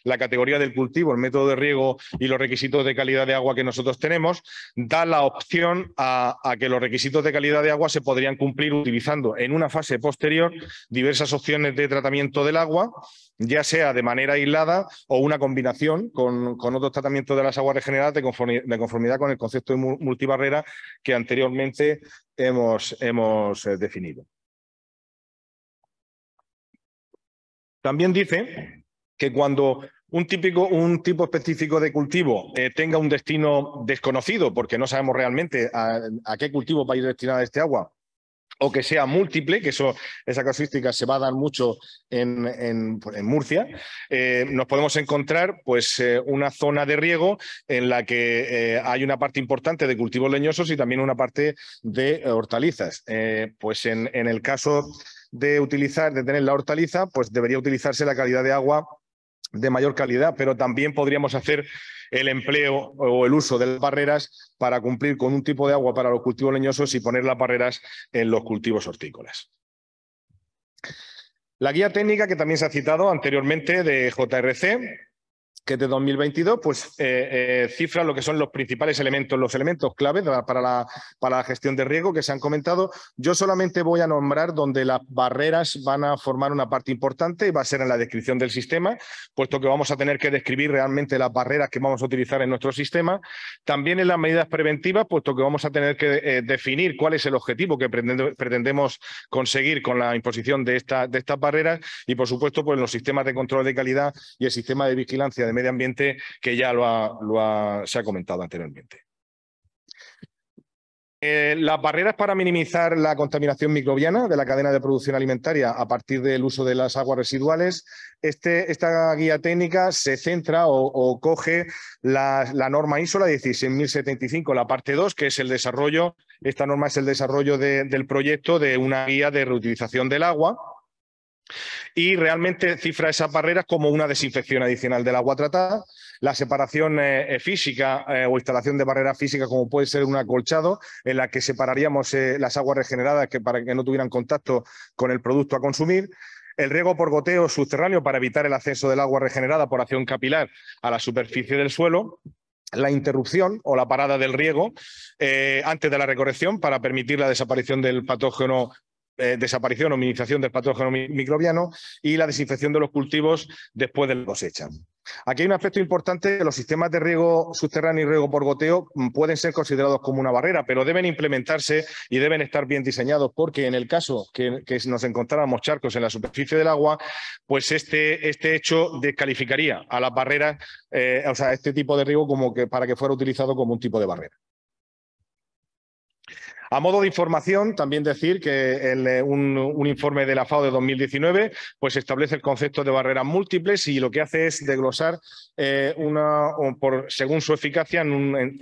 la categoría del cultivo, el método de riego y los requisitos de calidad de agua que nosotros tenemos, da la opción a que los requisitos de calidad de agua se podrían cumplir utilizando en una fase posterior diversas opciones de tratamiento del agua, ya sea de manera aislada o una combinación con otros tratamientos de las aguas regeneradas de conformidad con el concepto de multibarrera que anteriormente hemos definido. También dice que cuando un tipo específico de cultivo tenga un destino desconocido, porque no sabemos realmente a qué cultivo va a ir destinada este agua, o que sea múltiple, que esa casuística se va a dar mucho en Murcia, nos podemos encontrar pues, una zona de riego en la que hay una parte importante de cultivos leñosos y también una parte de hortalizas. Pues en el caso de tener la hortaliza, pues debería utilizarse la calidad de agua de mayor calidad, pero también podríamos hacer el empleo o el uso de las barreras para cumplir con un tipo de agua para los cultivos leñosos y poner las barreras en los cultivos hortícolas. La guía técnica que también se ha citado anteriormente de JRC, que es de 2022, pues cifra lo que son los principales elementos, los elementos clave para la gestión de riego que se han comentado. Yo solamente voy a nombrar donde las barreras van a formar una parte importante y va a ser en la descripción del sistema, puesto que vamos a tener que describir realmente las barreras que vamos a utilizar en nuestro sistema. También en las medidas preventivas, puesto que vamos a tener que definir cuál es el objetivo que pretendemos conseguir con la imposición de estas barreras y, por supuesto, pues los sistemas de control de calidad y el sistema de vigilancia de medio ambiente que ya se ha comentado anteriormente. Las barreras para minimizar la contaminación microbiana de la cadena de producción alimentaria a partir del uso de las aguas residuales. Esta guía técnica se centra o coge la norma ISO, la 16075, la parte 2, que es el desarrollo. Esta norma es el desarrollo del proyecto de una guía de reutilización del agua. Y realmente cifra esas barreras como una desinfección adicional del agua tratada, la separación física o instalación de barreras físicas como puede ser un acolchado en la que separaríamos las aguas regeneradas para que no tuvieran contacto con el producto a consumir, el riego por goteo subterráneo para evitar el acceso del agua regenerada por acción capilar a la superficie del suelo, la interrupción o la parada del riego antes de la recorrección para permitir la desaparición del patógeno desaparición o minimización del patógeno microbiano y la desinfección de los cultivos después de la cosecha. Aquí hay un aspecto importante: que los sistemas de riego subterráneo y riego por goteo pueden ser considerados como una barrera, pero deben implementarse y deben estar bien diseñados, porque en el caso que nos encontráramos charcos en la superficie del agua, pues este hecho descalificaría a las barreras, o sea, este tipo de riego para que fuera utilizado como un tipo de barrera. A modo de información, también decir que un informe de la FAO de 2019 pues establece el concepto de barreras múltiples y lo que hace es desglosar según su eficacia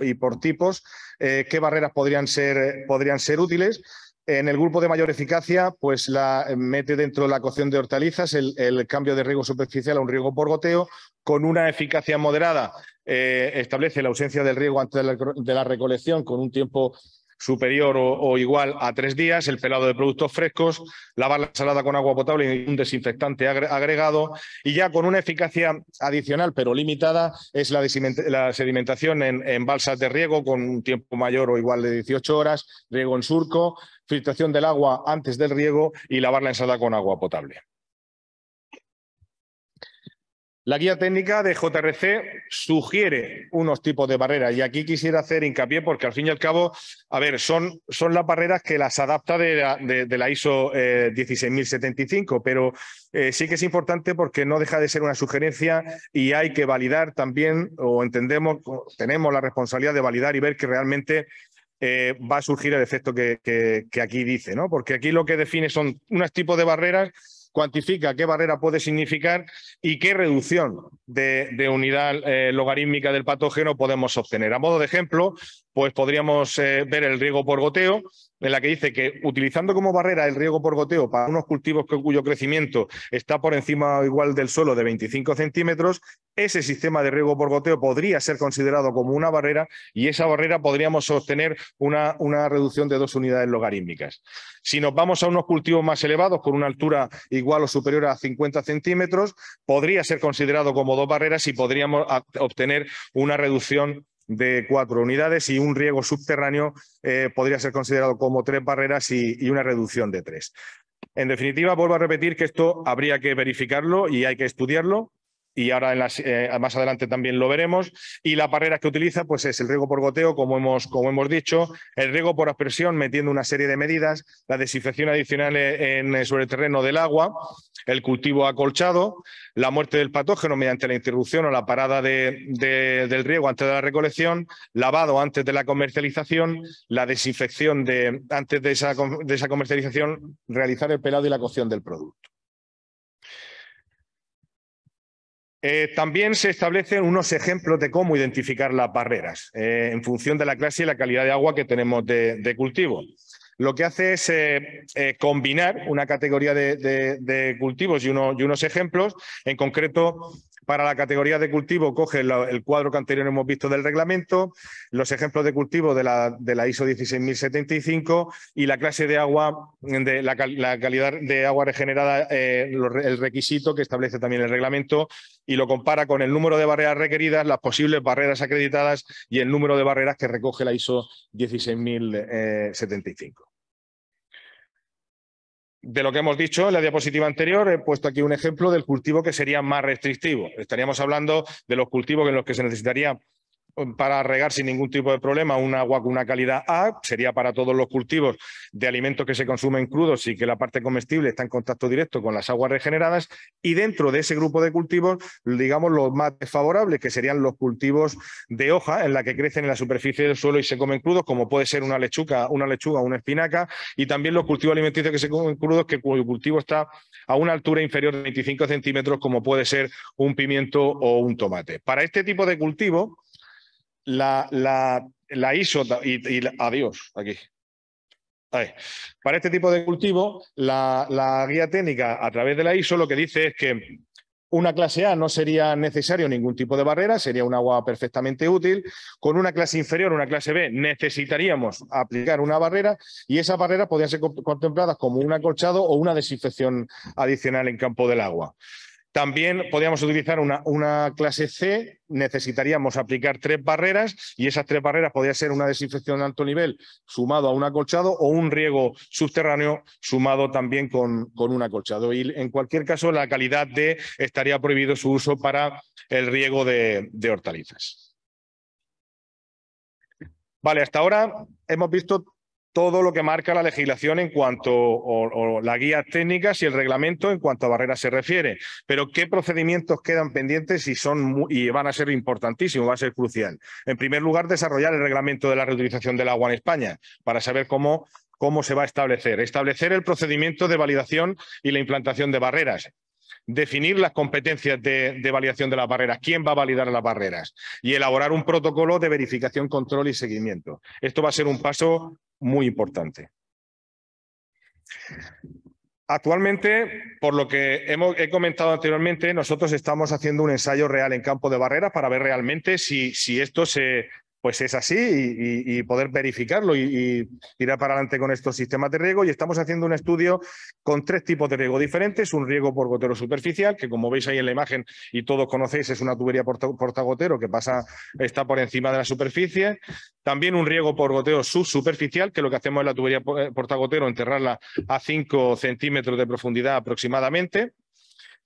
y por tipos qué barreras podrían ser útiles. En el grupo de mayor eficacia, pues la mete dentro de la cocción de hortalizas el cambio de riego superficial a un riego por goteo. Con una eficacia moderada establece la ausencia del riego antes de la recolección con un tiempo superior o igual a 3 días, el pelado de productos frescos, lavar la ensalada con agua potable y un desinfectante agregado, y ya con una eficacia adicional pero limitada es la sedimentación en balsas de riego con un tiempo mayor o igual de 18 horas, riego en surco, filtración del agua antes del riego y lavar la ensalada con agua potable. La guía técnica de JRC sugiere unos tipos de barreras y aquí quisiera hacer hincapié porque al fin y al cabo, a ver, son las barreras que las adapta de la ISO 16075, pero sí que es importante porque no deja de ser una sugerencia y hay que validar también, tenemos la responsabilidad de validar y ver que realmente va a surgir el efecto que aquí dice, ¿no? Porque aquí lo que define son unos tipos de barreras cuantifica qué barrera puede significar y qué reducción de unidad logarítmica del patógeno podemos obtener. A modo de ejemplo, pues podríamos ver el riego por goteo, en la que dice que utilizando como barrera el riego por goteo para unos cultivos cuyo crecimiento está por encima o igual del suelo de 25 centímetros, ese sistema de riego por goteo podría ser considerado como una barrera y esa barrera podríamos obtener una reducción de 2 unidades logarítmicas. Si nos vamos a unos cultivos más elevados, con una altura igual o superior a 50 centímetros, podría ser considerado como 2 barreras y podríamos obtener una reducción de 4 unidades y un riego subterráneo podría ser considerado como 3 barreras y una reducción de 3. En definitiva, vuelvo a repetir que esto habría que verificarlo y hay que estudiarlo. Y ahora más adelante también lo veremos. Y la barrera que utiliza pues es el riego por goteo, como hemos dicho, el riego por aspersión metiendo una serie de medidas, la desinfección adicional sobre el terreno del agua, el cultivo acolchado, la muerte del patógeno mediante la interrupción o la parada del riego antes de la recolección, lavado antes de la comercialización, la desinfección antes de esa comercialización, realizar el pelado y la cocción del producto. También se establecen unos ejemplos de cómo identificar las barreras en función de la clase y la calidad de agua que tenemos de cultivo. Lo que hace es combinar una categoría de cultivos y unos ejemplos. En concreto, para la categoría de cultivo coge el cuadro que anteriormente hemos visto del reglamento, los ejemplos de cultivo de la ISO 16075 y la clase de agua, la calidad de agua regenerada, el requisito que establece también el reglamento, y lo compara con el número de barreras requeridas, las posibles barreras acreditadas y el número de barreras que recoge la ISO 16075. De lo que hemos dicho en la diapositiva anterior, he puesto aquí un ejemplo del cultivo que sería más restrictivo. Estaríamos hablando de los cultivos en los que se necesitaría para regar sin ningún tipo de problema un agua con una calidad A, sería para todos los cultivos de alimentos que se consumen crudos y que la parte comestible está en contacto directo con las aguas regeneradas, y dentro de ese grupo de cultivos, digamos, los más desfavorables, que serían los cultivos de hoja en la que crecen en la superficie del suelo y se comen crudos, como puede ser una lechuga o una espinaca, y también los cultivos alimenticios que se comen crudos, cuyo cultivo está a una altura inferior de 25 centímetros, como puede ser un pimiento o un tomate. Para este tipo de cultivo, la ISO adiós, aquí. Para este tipo de cultivo, la guía técnica a través de la ISO lo que dice es que una clase A no sería necesario ningún tipo de barrera, sería un agua perfectamente útil. Con una clase inferior, una clase B, necesitaríamos aplicar una barrera y esas barreras podrían ser contempladas como un acolchado o una desinfección adicional en campo del agua. También podríamos utilizar una clase C, necesitaríamos aplicar 3 barreras y esas 3 barreras podrían ser una desinfección de alto nivel sumado a un acolchado o un riego subterráneo sumado también con un acolchado. Y en cualquier caso, la calidad D estaría prohibido su uso para el riego de hortalizas. Vale, hasta ahora hemos visto todo lo que marca la legislación en cuanto o las guías técnicas y el reglamento en cuanto a barreras se refiere. Pero ¿qué procedimientos quedan pendientes y van a ser importantísimos, va a ser crucial? En primer lugar, desarrollar el reglamento de la reutilización del agua en España para saber cómo se va a establecer. Establecer el procedimiento de validación y la implantación de barreras. Definir las competencias de validación de las barreras, quién va a validar las barreras y elaborar un protocolo de verificación, control y seguimiento. Esto va a ser un paso muy importante. Actualmente, por lo que he comentado anteriormente, nosotros estamos haciendo un ensayo real en campo de barreras para ver realmente si esto pues es así y poder verificarlo y tirar para adelante con estos sistemas de riego. Y estamos haciendo un estudio con 3 tipos de riego diferentes. Un riego por gotero superficial, que como veis ahí en la imagen y todos conocéis, es una tubería portagotero que está por encima de la superficie. También un riego por goteo subsuperficial, que lo que hacemos es la tubería portagotero enterrarla a 5 centímetros de profundidad aproximadamente.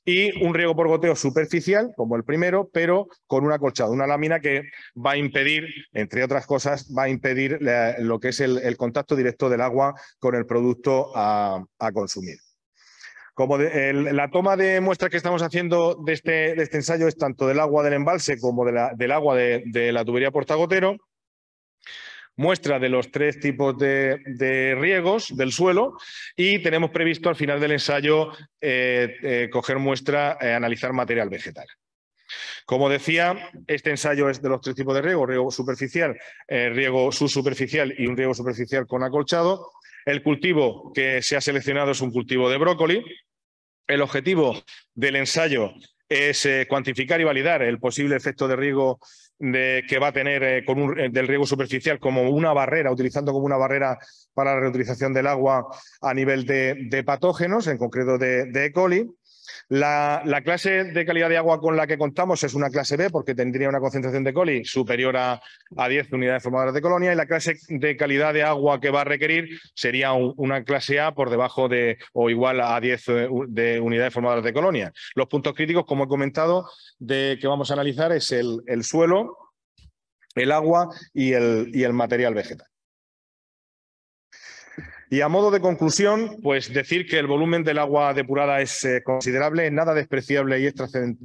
Y un riego por goteo superficial, como el primero, pero con un acolchado, una lámina que va a impedir, entre otras cosas, va a impedir lo que es el contacto directo del agua con el producto a consumir. Como la toma de muestras que estamos haciendo de este ensayo es tanto del agua del embalse como del agua de la tubería portagotero. muestra de los 3 tipos de riegos del suelo y tenemos previsto al final del ensayo coger muestra, analizar material vegetal. Como decía, este ensayo es de los 3 tipos de riego superficial, riego subsuperficial y un riego superficial con acolchado. El cultivo que se ha seleccionado es un cultivo de brócoli. El objetivo del ensayo es cuantificar y validar el posible efecto de riego que va a tener del riego superficial como una barrera, utilizando como una barrera para la reutilización del agua a nivel de patógenos, en concreto de E. coli. La clase de calidad de agua con la que contamos es una clase B porque tendría una concentración de E. coli superior a 10 unidades formadoras de colonia, y la clase de calidad de agua que va a requerir sería una clase A por debajo de o igual a 10 de unidades formadoras de colonia. Los puntos críticos, como he comentado, que vamos a analizar es el suelo, el agua y el material vegetal. Y a modo de conclusión, pues decir que el volumen del agua depurada es considerable, nada despreciable y es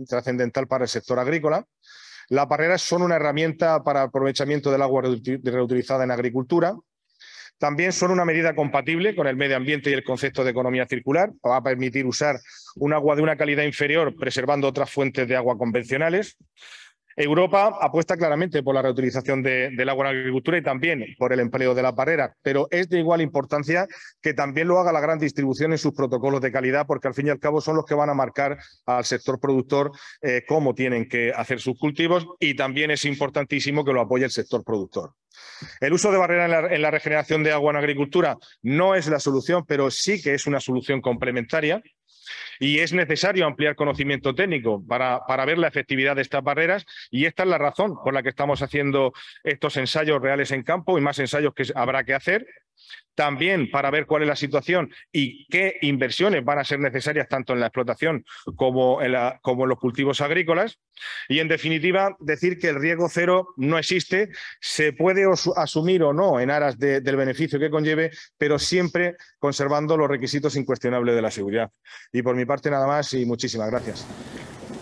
trascendental para el sector agrícola. Las barreras son una herramienta para aprovechamiento del agua reutilizada en agricultura. También son una medida compatible con el medio ambiente y el concepto de economía circular. Va a permitir usar un agua de una calidad inferior, preservando otras fuentes de agua convencionales. Europa apuesta claramente por la reutilización del agua en la agricultura y también por el empleo de las barreras, pero es de igual importancia que también lo haga la gran distribución en sus protocolos de calidad, porque al fin y al cabo son los que van a marcar al sector productor cómo tienen que hacer sus cultivos, y también es importantísimo que lo apoye el sector productor. El uso de barreras en la regeneración de agua en agricultura no es la solución, pero sí que es una solución complementaria. Y es necesario ampliar conocimiento técnico para ver la efectividad de estas barreras, y esta es la razón por la que estamos haciendo estos ensayos reales en campo y más ensayos que habrá que hacer. También para ver cuál es la situación y qué inversiones van a ser necesarias tanto en la explotación como en los cultivos agrícolas. Y, en definitiva, decir que el riego cero no existe, se puede asumir o no en aras del beneficio que conlleve, pero siempre conservando los requisitos incuestionables de la seguridad. Y por mi parte nada más y muchísimas gracias.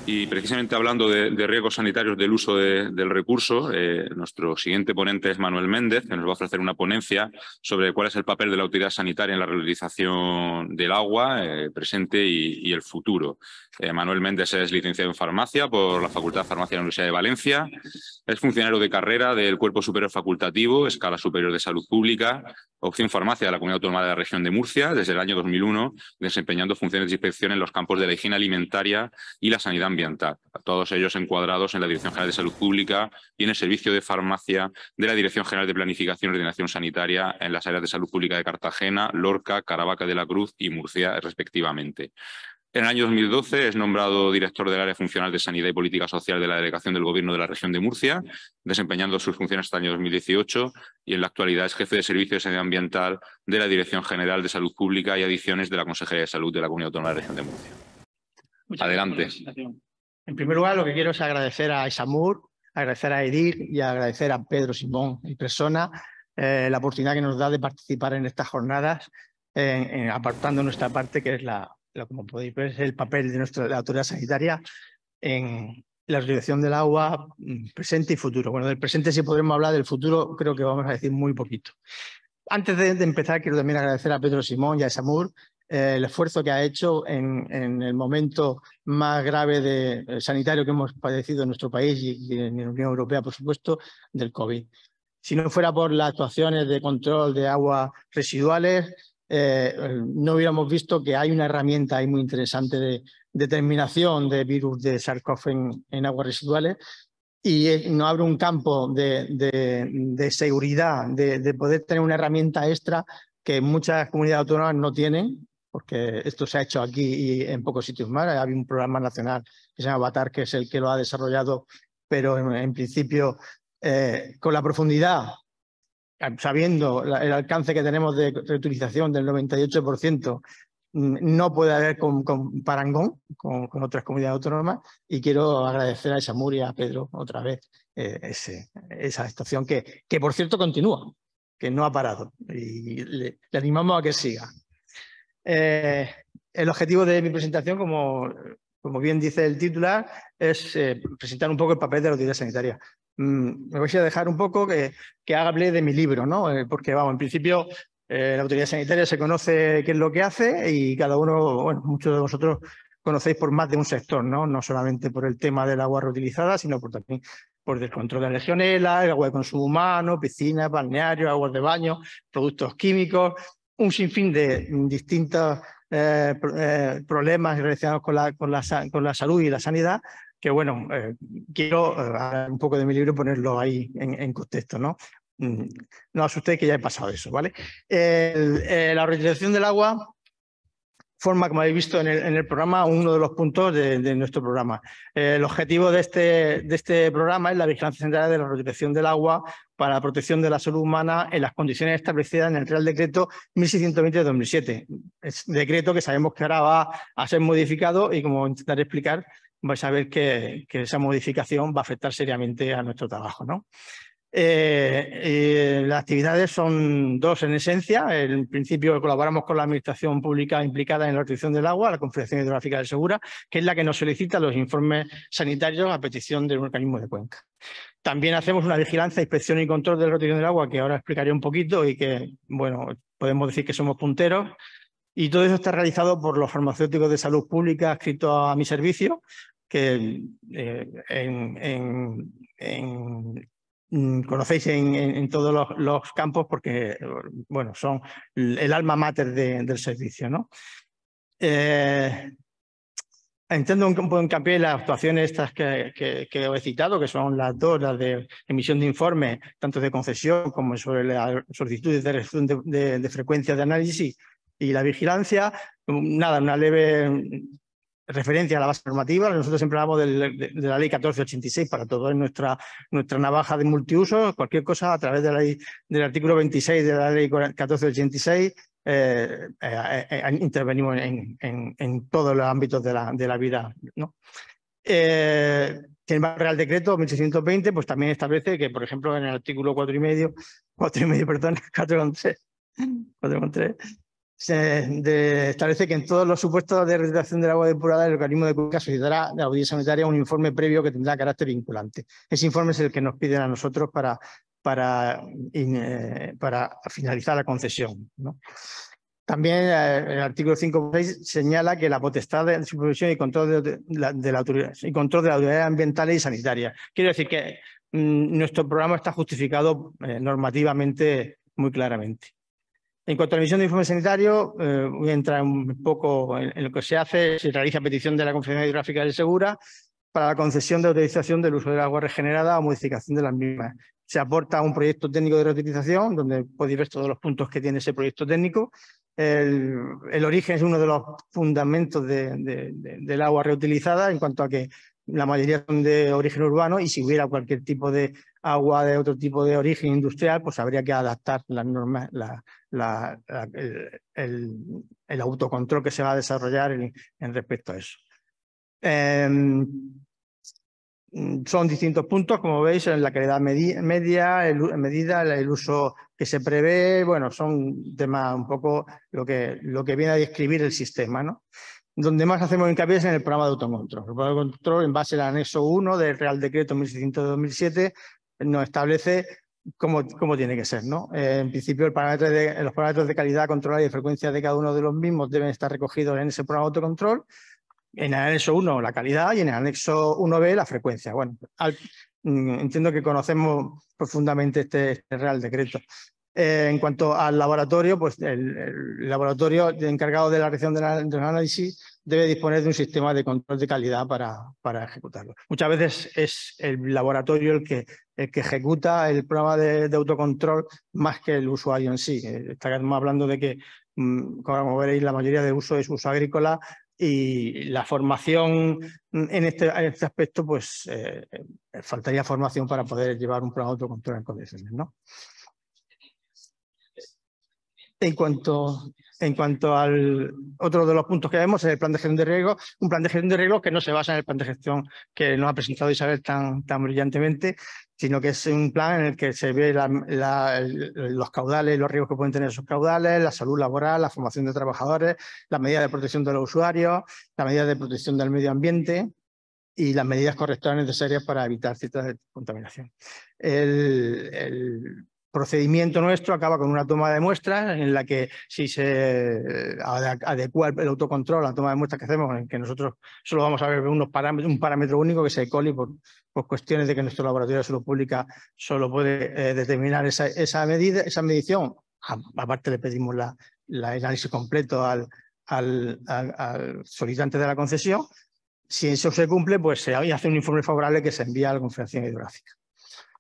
Y precisamente hablando de riesgos sanitarios del uso del recurso, nuestro siguiente ponente es Manuel Méndez, que nos va a ofrecer una ponencia sobre cuál es el papel de la autoridad sanitaria en la reutilización del agua presente y el futuro. Manuel Méndez es licenciado en farmacia por la Facultad de Farmacia de la Universidad de Valencia, es funcionario de carrera del Cuerpo Superior Facultativo, Escala Superior de Salud Pública, opción farmacia de la Comunidad Autónoma de la Región de Murcia desde el año 2001, desempeñando funciones de inspección en los campos de la higiene alimentaria y la sanidad ambiental, todos ellos encuadrados en la Dirección General de Salud Pública y en el Servicio de Farmacia de la Dirección General de Planificación y Ordenación Sanitaria en las áreas de salud pública de Cartagena, Lorca, Caravaca de la Cruz y Murcia, respectivamente. En el año 2012 es nombrado director del Área Funcional de Sanidad y Política Social de la Delegación del Gobierno de la Región de Murcia, desempeñando sus funciones hasta el año 2018, y en la actualidad es jefe de Servicio de Sanidad Ambiental de la Dirección General de Salud Pública y Adicciones de la Consejería de Salud de la Comunidad Autónoma de la Región de Murcia. Adelante. En primer lugar, lo que quiero es agradecer a Isamur, agradecer a Edir y agradecer a Pedro Simón y persona la oportunidad que nos da de participar en estas jornadas, apartando nuestra parte, que es como podéis ver, es el papel de la autoridad sanitaria en la reutilización del agua presente y futuro. Bueno, del presente sí podremos hablar, del futuro creo que vamos a decir muy poquito. Antes de empezar, quiero también agradecer a Pedro Simón y a Isamur el esfuerzo que ha hecho en el momento más grave sanitario que hemos padecido en nuestro país y en la Unión Europea, por supuesto, del COVID. Si no fuera por las actuaciones de control de aguas residuales, no hubiéramos visto que hay una herramienta ahí muy interesante de determinación de virus de SARS-CoV en aguas residuales, y nos abre un campo de seguridad, de poder tener una herramienta extra que muchas comunidades autónomas no tienen, porque esto se ha hecho aquí y en pocos sitios más. Hay un programa nacional que se llama Avatar, que es el que lo ha desarrollado, pero en principio con la profundidad, sabiendo el alcance que tenemos de reutilización del 98%, no puede haber parangón con otras comunidades autónomas, y quiero agradecer a Isamur y a Pedro otra vez esa estación que por cierto continúa, que no ha parado, y le animamos a que siga. El objetivo de mi presentación, como bien dice el titular, es presentar un poco el papel de la autoridad sanitaria. me voy a dejar un poco que hable de mi libro, ¿no? Porque, vamos, en principio la autoridad sanitaria se conoce qué es lo que hace y cada uno, bueno, muchos de vosotros conocéis por más de un sector, ¿no? No solamente por el tema del agua reutilizada, sino también por el control de la legionela, el agua de consumo humano, piscinas, balnearios, aguas de baño, productos químicos, un sinfín de distintos problemas relacionados con la salud y la sanidad, que bueno, quiero un poco de mi libro ponerlo ahí en contexto, ¿no? No os asustéis que ya he pasado eso, ¿vale? La reutilización del agua forma, como habéis visto en el programa, uno de los puntos de nuestro programa. El objetivo de este programa es la vigilancia central de la reutilización del agua para la protección de la salud humana en las condiciones establecidas en el Real Decreto 1620 de 2007. Es decreto que sabemos que ahora va a ser modificado y, como intentaré explicar, vais a ver que esa modificación va a afectar seriamente a nuestro trabajo, ¿no? Las actividades son dos en esencia. En principio colaboramos con la administración pública implicada en la reutilización del agua, la Confederación Hidrográfica del Segura, que es la que nos solicita los informes sanitarios a petición del organismo de cuenca. También hacemos una vigilancia, inspección y control de la reutilización del agua, que ahora explicaré un poquito y que, bueno, podemos decir que somos punteros. Y todo eso está realizado por los farmacéuticos de salud pública adscritos a mi servicio, que conocéis en todos los campos porque, bueno, son el alma mater del servicio, ¿no? Entiendo un poco hincapié en las actuaciones estas que os he citado, que son las dos, las de emisión de informes, tanto de concesión como sobre las solicitudes de reducción de frecuencia de análisis y la vigilancia. Nada, una leve referencia a la base normativa. Nosotros siempre hablamos de la ley 1486 para todo, es nuestra navaja de multiuso. Cualquier cosa a través del artículo 26 de la ley 1486 intervenimos en todos los ámbitos de la vida, ¿no? El Real Decreto 1620 pues también establece que, por ejemplo, en el artículo 4,3 establece que en todos los supuestos de reutilización del agua depurada el organismo de cuenca solicitará a la audiencia sanitaria un informe previo que tendrá carácter vinculante. Ese informe es el que nos piden a nosotros para finalizar la concesión, ¿no? También el artículo 5.6 señala que la potestad de supervisión y control de la autoridad y control de las autoridades ambientales y sanitarias. Quiero decir que nuestro programa está justificado normativamente muy claramente. En cuanto a la emisión de informe sanitario, voy a entrar un poco en lo que se hace. Se realiza petición de la Confederación Hidrográfica del Segura para la concesión de autorización del uso del agua regenerada o modificación de las mismas. Se aporta un proyecto técnico de reutilización, donde podéis ver todos los puntos que tiene ese proyecto técnico. El origen es uno de los fundamentos del agua reutilizada, en cuanto a que la mayoría son de origen urbano, y si hubiera cualquier tipo de agua de otro tipo de origen industrial, pues habría que adaptar las normas, el autocontrol que se va a desarrollar en respecto a eso. Son distintos puntos, como veis, en la calidad medida, el uso que se prevé. Bueno, son temas un poco lo que viene a describir el sistema, ¿no? Donde más hacemos hincapié es en el programa de autocontrol. El programa de autocontrol, en base al anexo 1 del Real Decreto 1600 de 2007, nos establece cómo tiene que ser, ¿no? En principio, los parámetros de calidad, control y de frecuencia de cada uno de los mismos deben estar recogidos en ese programa de autocontrol. En el anexo 1 la calidad y en el anexo 1b la frecuencia. Bueno, entiendo que conocemos profundamente este Real Decreto. En cuanto al laboratorio, pues el laboratorio encargado de la realización de los análisis debe disponer de un sistema de control de calidad para ejecutarlo. Muchas veces es el laboratorio el que ejecuta el programa de autocontrol más que el usuario en sí. Estamos hablando de que, como veréis, la mayoría de uso es uso agrícola, y la formación en este aspecto, pues faltaría formación para poder llevar un programa de autocontrol en condiciones, ¿no? En cuanto al otro de los puntos que vemos, es el plan de gestión de riesgo, un plan de gestión de riesgo que no se basa en el plan de gestión que nos ha presentado Isabel tan brillantemente, sino que es un plan en el que se ve los caudales, los riesgos que pueden tener esos caudales, la salud laboral, la formación de trabajadores, las medidas de protección de los usuarios, las medidas de protección del medio ambiente. y las medidas correctoras necesarias para evitar cierta contaminación. El procedimiento nuestro acaba con una toma de muestras en la que si se adecua el autocontrol a la toma de muestras que hacemos, en que nosotros solo vamos a ver un parámetro único que es E. coli por cuestiones de que nuestro laboratorio de salud pública solo puede determinar esa medición. Aparte le pedimos el análisis completo al solicitante de la concesión. Si eso se cumple, pues se hace un informe favorable que se envía a la Confederación Hidrográfica.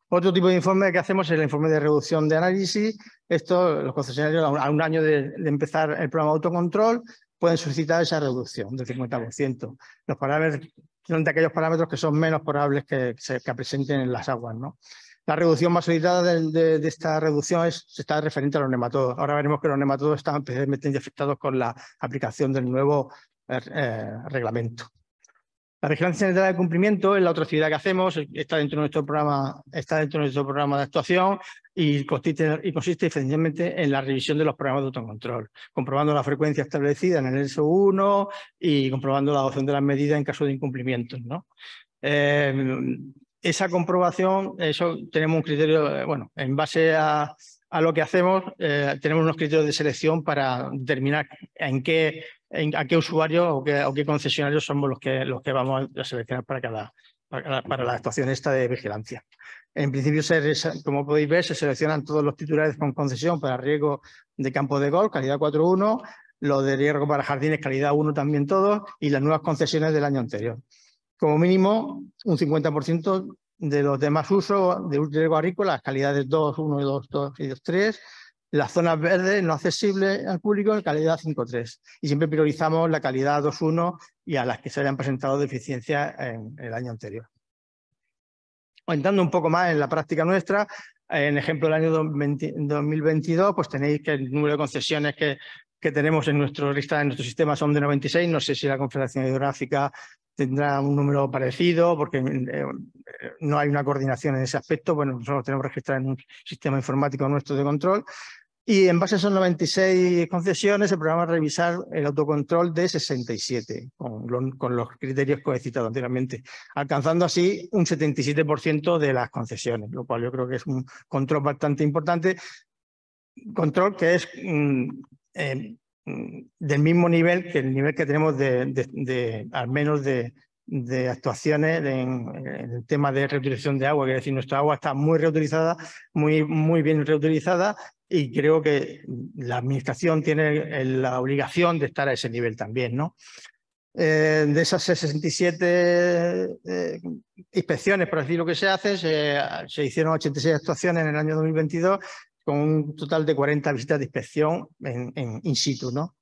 Otro tipo de informe que hacemos es el informe de reducción de análisis. Esto, los concesionarios, a un año de empezar el programa de autocontrol, pueden solicitar esa reducción del 50%. Los parámetros son de aquellos parámetros que son menos probables que presenten en las aguas, ¿no? La reducción más solicitada de esta reducción está referente a los nematodos. Ahora veremos que los nematodos están especialmente afectados con la aplicación del nuevo reglamento. La vigilancia sanitaria de cumplimiento es la otra actividad que hacemos, está dentro de nuestro programa de actuación y consiste esencialmente en la revisión de los programas de autocontrol, comprobando la frecuencia establecida en el SO1 y comprobando la adopción de las medidas en caso de incumplimientos, ¿no? Esa comprobación, tenemos un criterio, bueno, en base a lo que hacemos, tenemos unos criterios de selección para determinar a qué usuarios o qué concesionarios somos los que vamos a seleccionar para la actuación esta de vigilancia. En principio, como podéis ver, se seleccionan todos los titulares con concesión para riego de campo de golf, calidad 4.1, los de riego para jardines, calidad 1 también todos, y las nuevas concesiones del año anterior. Como mínimo, un 50% de los demás usos de riego agrícola, las calidades 2, 1, 2, 2 y 2, 3, las zonas verdes no accesibles al público en calidad 5.3. Y siempre priorizamos la calidad 2.1 y a las que se hayan presentado deficiencias en el año anterior. Entrando un poco más en la práctica nuestra, en ejemplo del año 2022, pues tenéis que el número de concesiones que tenemos en nuestro sistema son de 96. No sé si la Confederación Hidrográfica tendrá un número parecido, porque no hay una coordinación en ese aspecto. Bueno, nosotros tenemos registrado en un sistema informático nuestro de control. Y en base a esos 96 concesiones, el programa va a revisar el autocontrol de 67, con los criterios que he citado anteriormente, alcanzando así un 77% de las concesiones, lo cual yo creo que es un control bastante importante. Control que es del mismo nivel que el nivel que tenemos al menos de actuaciones en el tema de reutilización de agua, que es decir, nuestra agua está muy reutilizada, muy bien reutilizada, y creo que la Administración tiene la obligación de estar a ese nivel también, ¿no? De esas 67 inspecciones, por decir lo que se hace, se hicieron 86 actuaciones en el año 2022, con un total de 40 visitas de inspección in situ, ¿no?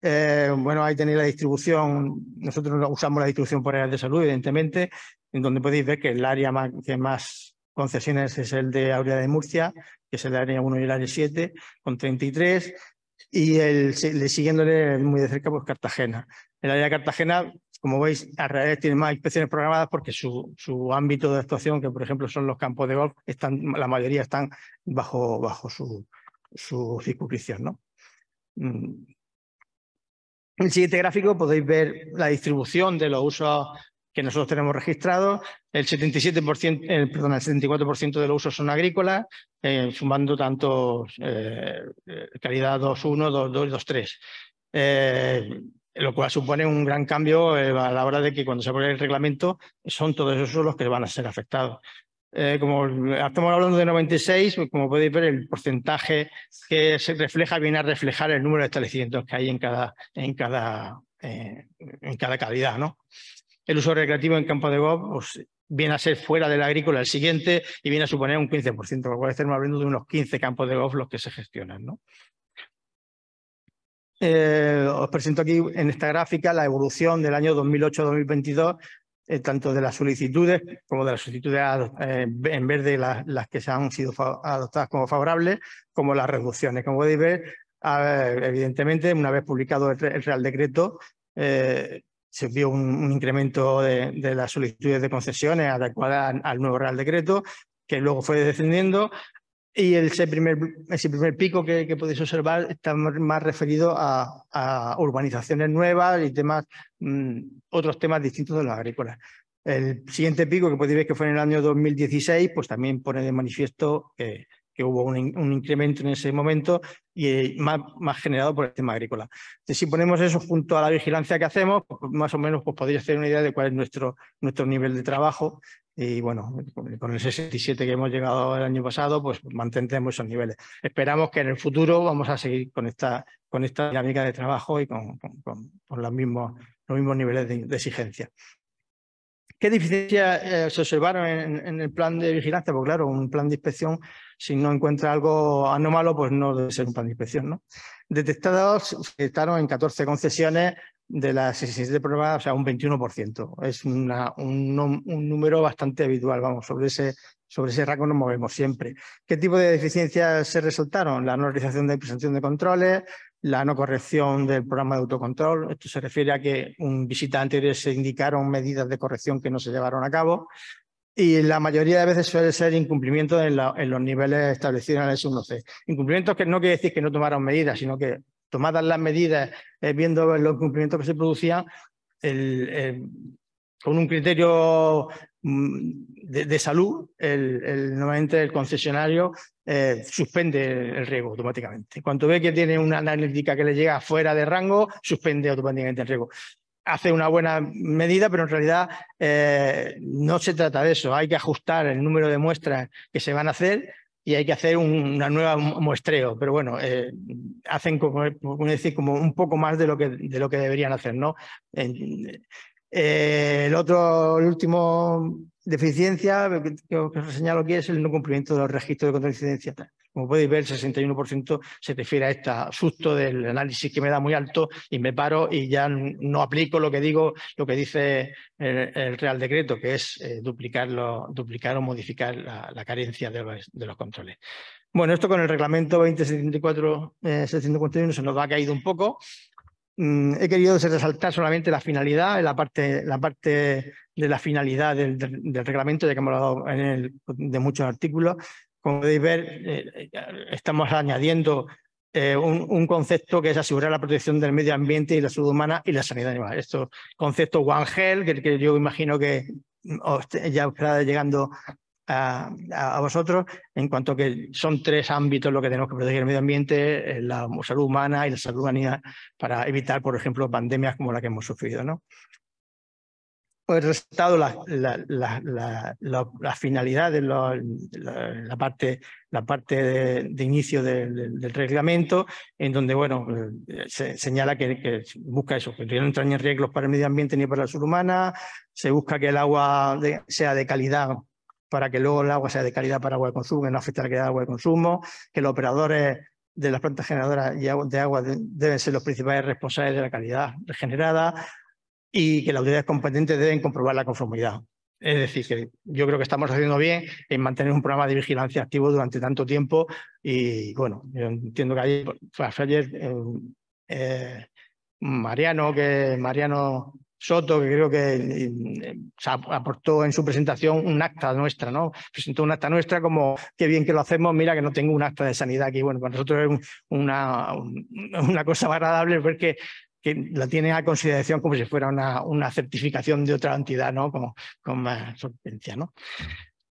Bueno, ahí tenéis la distribución. Nosotros usamos la distribución por áreas de salud, evidentemente, en donde podéis ver que el área que más concesiones es el de área de Murcia, que es el área 1 y el área 7, con 33, y siguiéndole muy de cerca, pues Cartagena. El área de Cartagena, como veis, a realidad tiene más inspecciones programadas porque su ámbito de actuación, que por ejemplo son los campos de golf, la mayoría están bajo su circunscripción, ¿no? En el siguiente gráfico podéis ver la distribución de los usos que nosotros tenemos registrados. El 74% de los usos son agrícolas, sumando tanto calidad 2.1, 2.2 y 2.3. Lo cual supone un gran cambio a la hora de que cuando se apruebe el reglamento son todos esos los que van a ser afectados. Como estamos hablando de 96, pues como podéis ver, el porcentaje que se refleja viene a reflejar el número de establecimientos que hay en cada calidad, ¿no? El uso recreativo en campo de golf pues, viene a ser fuera del agrícola el siguiente y viene a suponer un 15%, por lo cual estamos hablando de unos 15 campos de golf los que se gestionan, ¿no? Os presento aquí en esta gráfica la evolución del año 2008-2022, tanto de las solicitudes como de las solicitudes en verde, las que se han sido adoptadas como favorables, como las reducciones. Como podéis ver, evidentemente, una vez publicado el Real Decreto, se vio un incremento de las solicitudes de concesiones adecuadas al nuevo Real Decreto, que luego fue descendiendo. Y ese primer pico que podéis observar está más referido a urbanizaciones nuevas y otros temas distintos de los agrícolas. El siguiente pico, que podéis ver que fue en el año 2016, pues también pone de manifiesto que hubo un incremento en ese momento y más generado por el tema agrícola. Entonces, si ponemos eso junto a la vigilancia que hacemos, pues más o menos pues podéis hacer una idea de cuál es nuestro nivel de trabajo. Y bueno, con el 67 que hemos llegado el año pasado, pues mantendremos esos niveles. Esperamos que en el futuro vamos a seguir con esta dinámica de trabajo y con los mismos niveles de exigencia. ¿Qué deficiencias se observaron en el plan de vigilancia? Pues claro, un plan de inspección, si no encuentra algo anómalo, pues no debe ser un plan de inspección, ¿no? Detectados, se detectaron en 14 concesiones de las 67 pruebas, o sea, un 21%. Es un número bastante habitual, vamos, sobre ese rango nos movemos siempre. ¿Qué tipo de deficiencias se resaltaron? La no realización de presentación de controles, la no corrección del programa de autocontrol. Esto se refiere a que visitas anteriores se indicaron medidas de corrección que no se llevaron a cabo. Y la mayoría de veces suele ser incumplimiento en los niveles establecidos en el S1C. Incumplimientos que no quiere decir que no tomaron medidas, sino que tomadas las medidas, viendo los incumplimientos que se producían, con un criterio de salud, normalmente el concesionario suspende el riego automáticamente. Cuando ve que tiene una analítica que le llega fuera de rango, suspende automáticamente el riego. Hace una buena medida, pero en realidad no se trata de eso. Hay que ajustar el número de muestras que se van a hacer y hay que hacer una nueva muestreo. Pero bueno, hacen como un poco más de lo que deberían hacer, ¿no? El último deficiencia que os señalo aquí es el no cumplimiento de los registros de control de incidencia. Como podéis ver, el 61% se refiere a este susto del análisis que me da muy alto y me paro y ya no aplico lo que dice el Real Decreto, que es duplicar o modificar la carencia de los controles. Bueno, esto con el reglamento 2074-751 se nos ha caído un poco. He querido resaltar solamente la finalidad, la parte de la finalidad del reglamento, ya que hemos hablado de muchos artículos. Como podéis ver, estamos añadiendo un concepto que es asegurar la protección del medio ambiente y la salud humana y la sanidad animal. Estos conceptos One Health, que yo imagino que ya os estará llegando a vosotros, en cuanto a que son 3 ámbitos lo que tenemos que proteger: el medio ambiente, la salud humana y la salud animal, para evitar, por ejemplo, pandemias como la que hemos sufrido, ¿no? Pues he resaltado la finalidad de la parte de inicio del reglamento, en donde bueno, se señala que busca eso, que no entrañen riesgos para el medio ambiente ni para la salud humana. Se busca que el agua sea de calidad, para que luego el agua sea de calidad para agua de consumo, que no afecte a la calidad de agua de consumo, que los operadores de las plantas generadoras de agua deben ser los principales responsables de la calidad regenerada, y que las autoridades competentes deben comprobar la conformidad. Es decir, que yo creo que estamos haciendo bien en mantener un programa de vigilancia activo durante tanto tiempo. Y bueno, yo entiendo que ayer Mariano Soto, que creo que aportó en su presentación un acta nuestra, ¿no? Presentó un acta nuestra como: qué bien que lo hacemos, mira que no tengo un acta de sanidad aquí. Bueno, para nosotros es una cosa agradable ver que la tienen a consideración como si fuera una certificación de otra entidad, ¿no? Con más solvencia, ¿no?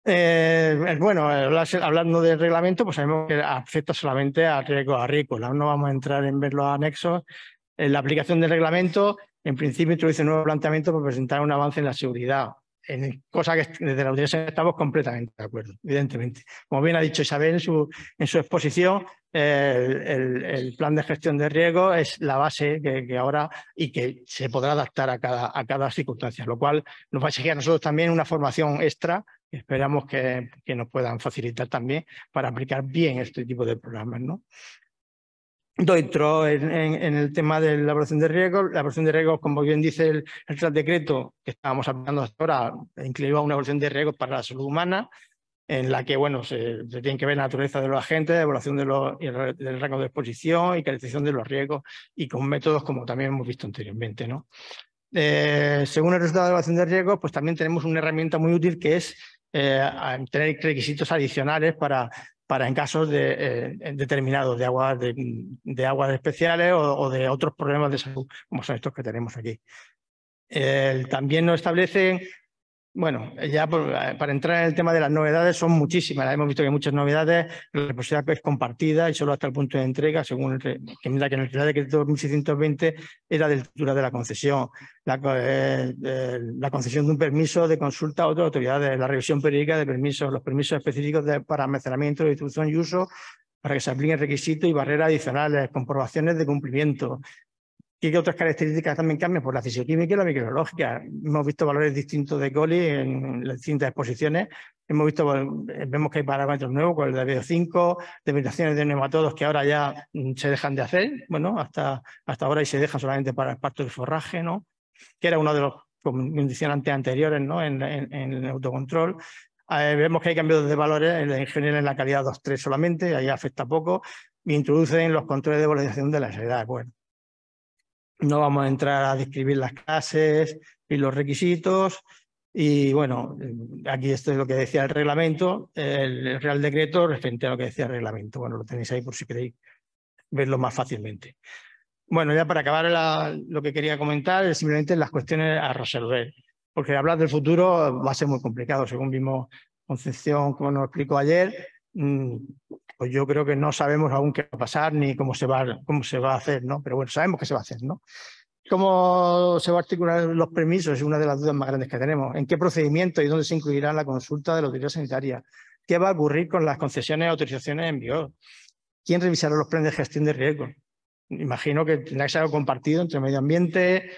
Bueno, hablando del reglamento, pues sabemos que afecta solamente a riesgos agrícolas. No vamos a entrar en ver los anexos. En la aplicación del reglamento, en principio, introduce un nuevo planteamiento para presentar un avance en la seguridad, cosa que desde la audiencia estamos completamente de acuerdo, evidentemente. Como bien ha dicho Isabel en su exposición, el plan de gestión de riesgo es la base que ahora, y que se podrá adaptar a cada circunstancia, lo cual nos va a exigir a nosotros también una formación extra que esperamos que nos puedan facilitar también para aplicar bien este tipo de programas, ¿no? Entro en el tema de la evaluación de riesgos. La evaluación de riesgos, como bien dice el Real Decreto que estábamos hablando hasta ahora, incluía una evaluación de riesgos para la salud humana, en la que bueno, se tiene que ver la naturaleza de los agentes, evaluación del rango de exposición y caracterización de los riesgos, y con métodos como también hemos visto anteriormente, ¿no? Según el resultado de la evaluación de riesgos, pues también tenemos una herramienta muy útil, que es tener requisitos adicionales para en casos determinados de aguas especiales o de otros problemas de salud, como son estos que tenemos aquí. También nos establece Bueno, ya para entrar en el tema de las novedades, son muchísimas. Hemos visto que hay muchas novedades, la responsabilidad es compartida y solo hasta el punto de entrega, según que en el Real Decreto 1620 era del titular de la concesión, la concesión de un permiso de consulta a otras autoridades, la revisión periódica de permisos, los permisos específicos para almacenamiento, distribución y uso, para que se apliquen requisitos y barreras adicionales, comprobaciones de cumplimiento. ¿Qué otras características también cambian? Pues la fisioquímica y la microbiológica. Hemos visto valores distintos de coli en las distintas exposiciones. Vemos que hay parámetros nuevos, con el de BO5, determinaciones de nematodos que ahora ya se dejan de hacer, bueno, hasta ahora y se dejan solamente para el parto del forraje, ¿no? Que era uno de los condicionantes anteriores, ¿no? en el autocontrol. Vemos que hay cambios de valores en general en la calidad 2-3 solamente, ahí afecta poco, e introducen los controles de valorización de la edad. Bueno, no vamos a entrar a describir las clases y los requisitos. Y bueno, aquí esto es lo que decía el reglamento, el Real Decreto referente a lo que decía el reglamento. Bueno, lo tenéis ahí por si queréis verlo más fácilmente. Bueno, ya para acabar lo que quería comentar es simplemente las cuestiones a resolver, porque hablar del futuro va a ser muy complicado, según vimos Concepción, como nos explicó ayer. Pues yo creo que no sabemos aún qué va a pasar ni cómo se va a hacer, ¿no? Pero bueno, sabemos que se va a hacer, ¿no? ¿Cómo se va a articular los permisos? Es una de las dudas más grandes que tenemos. ¿En qué procedimiento y dónde se incluirá la consulta de la autoridad sanitaria? ¿Qué va a ocurrir con las concesiones y autorizaciones en vigor? ¿Quién revisará los planes de gestión de riesgo? Imagino que tendrá que ser algo compartido entre medio ambiente,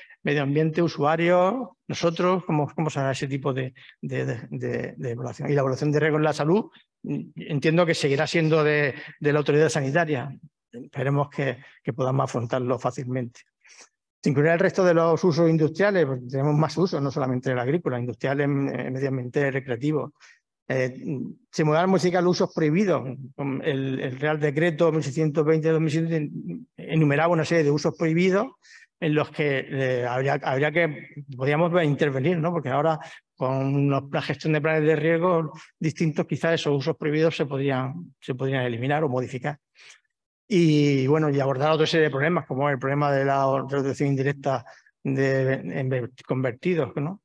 usuarios, nosotros. ¿Cómo será ese tipo de evaluación? Y la evaluación de riesgo en la salud, entiendo que seguirá siendo de la autoridad sanitaria. Esperemos que podamos afrontarlo fácilmente. Se incluirá el resto de los usos industriales, porque tenemos más usos, no solamente el agrícola, industriales, medioambientales, recreativos. Se podrán modificar los usos prohibidos. El Real Decreto 1620-2007 enumeraba una serie de usos prohibidos en los que podríamos intervenir, ¿no? Porque ahora con la gestión de planes de riesgo distintos, quizás esos usos prohibidos se podrían eliminar o modificar. Y bueno, y abordar otra serie de problemas, como el problema de la reducción indirecta en convertidos, ¿no?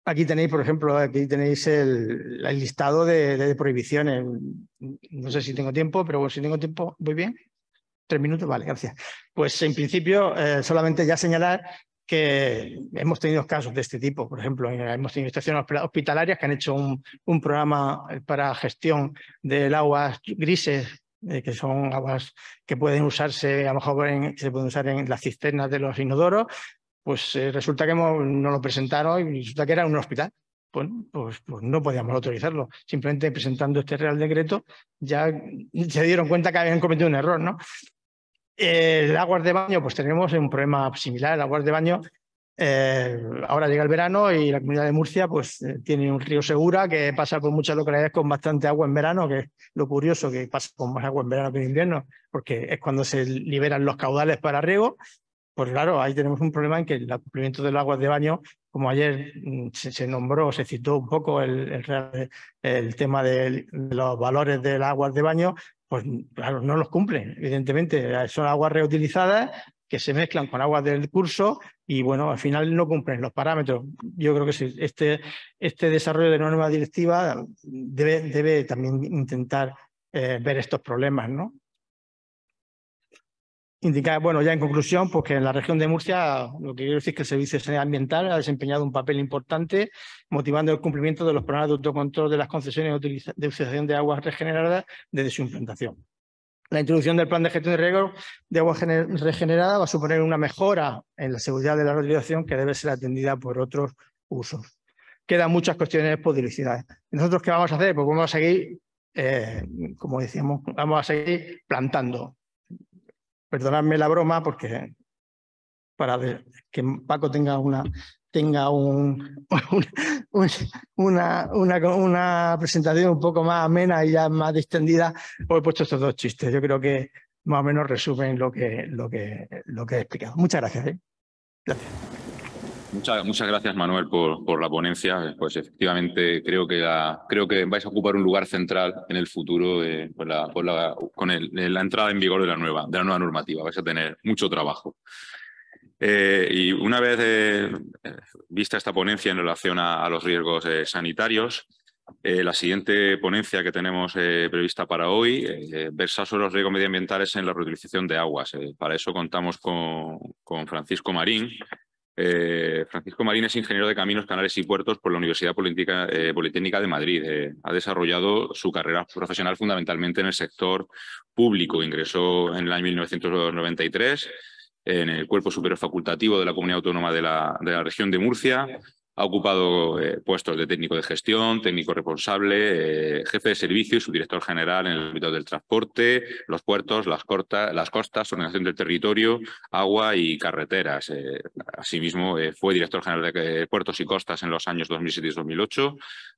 Aquí tenéis, por ejemplo, el listado de prohibiciones. No sé si tengo tiempo, pero bueno, si tengo tiempo, ¿voy bien? 3 minutos, vale, gracias. Pues en principio, solamente ya señalar que hemos tenido casos de este tipo. Por ejemplo, hemos tenido estaciones hospitalarias que han hecho un programa para gestión del aguas grises, que son aguas que pueden usarse, a lo mejor se pueden usar en las cisternas de los inodoros. Pues resulta que nos lo presentaron y resulta que era un hospital. Bueno, pues no podíamos autorizarlo. Simplemente presentando este Real Decreto ya se dieron cuenta que habían cometido un error, ¿no? El aguas de baño, pues tenemos un problema similar. El aguas de baño, ahora llega el verano y la Comunidad de Murcia pues tiene un río Segura que pasa por muchas localidades con bastante agua en verano, que es lo curioso, que pasa con más agua en verano que en invierno, porque es cuando se liberan los caudales para riego. Pues claro, ahí tenemos un problema en que el cumplimiento de las aguas de baño, como ayer se nombró, se citó un poco el tema de los valores de las aguas de baño, pues claro, no los cumplen, evidentemente. Son aguas reutilizadas que se mezclan con aguas del curso y bueno, al final no cumplen los parámetros. Yo creo que sí, este desarrollo de norma directiva debe también intentar ver estos problemas, ¿no? Indicar, bueno, ya en conclusión, pues que en la región de Murcia, lo que quiero decir es que el Servicio de Sanidad Ambiental ha desempeñado un papel importante motivando el cumplimiento de los programas de autocontrol de las concesiones de utilización de aguas regeneradas desde su implantación. La introducción del plan de gestión de riesgos de aguas regeneradas va a suponer una mejora en la seguridad de la reutilización que debe ser atendida por otros usos. Quedan muchas cuestiones por dilucidar. ¿Nosotros qué vamos a hacer? Pues vamos a seguir, como decíamos, vamos a seguir plantando. Perdonadme la broma, porque para que Paco tenga una presentación un poco más amena y ya más distendida, os he puesto estos 2 chistes. Yo creo que más o menos resumen lo que he explicado. Muchas gracias. Gracias. Muchas gracias, Manuel, por la ponencia. Pues efectivamente creo que vais a ocupar un lugar central en el futuro con la entrada en vigor de la nueva normativa. Vais a tener mucho trabajo. Y una vez vista esta ponencia en relación a los riesgos sanitarios, la siguiente ponencia que tenemos prevista para hoy versa sobre los riesgos medioambientales en la reutilización de aguas. Para eso contamos con Francisco Marín. Francisco Marín es ingeniero de Caminos, Canales y Puertos por la Universidad Politécnica de Madrid. Ha desarrollado su carrera profesional fundamentalmente en el sector público. Ingresó en el año 1993 en el Cuerpo Superior Facultativo de la Comunidad Autónoma de la Región de Murcia. Ha ocupado puestos de técnico de gestión, técnico responsable, jefe de servicio y subdirector general en el ámbito del transporte, los puertos, las costas, ordenación del territorio, agua y carreteras. Asimismo, fue director general de puertos y costas en los años 2007 y 2008.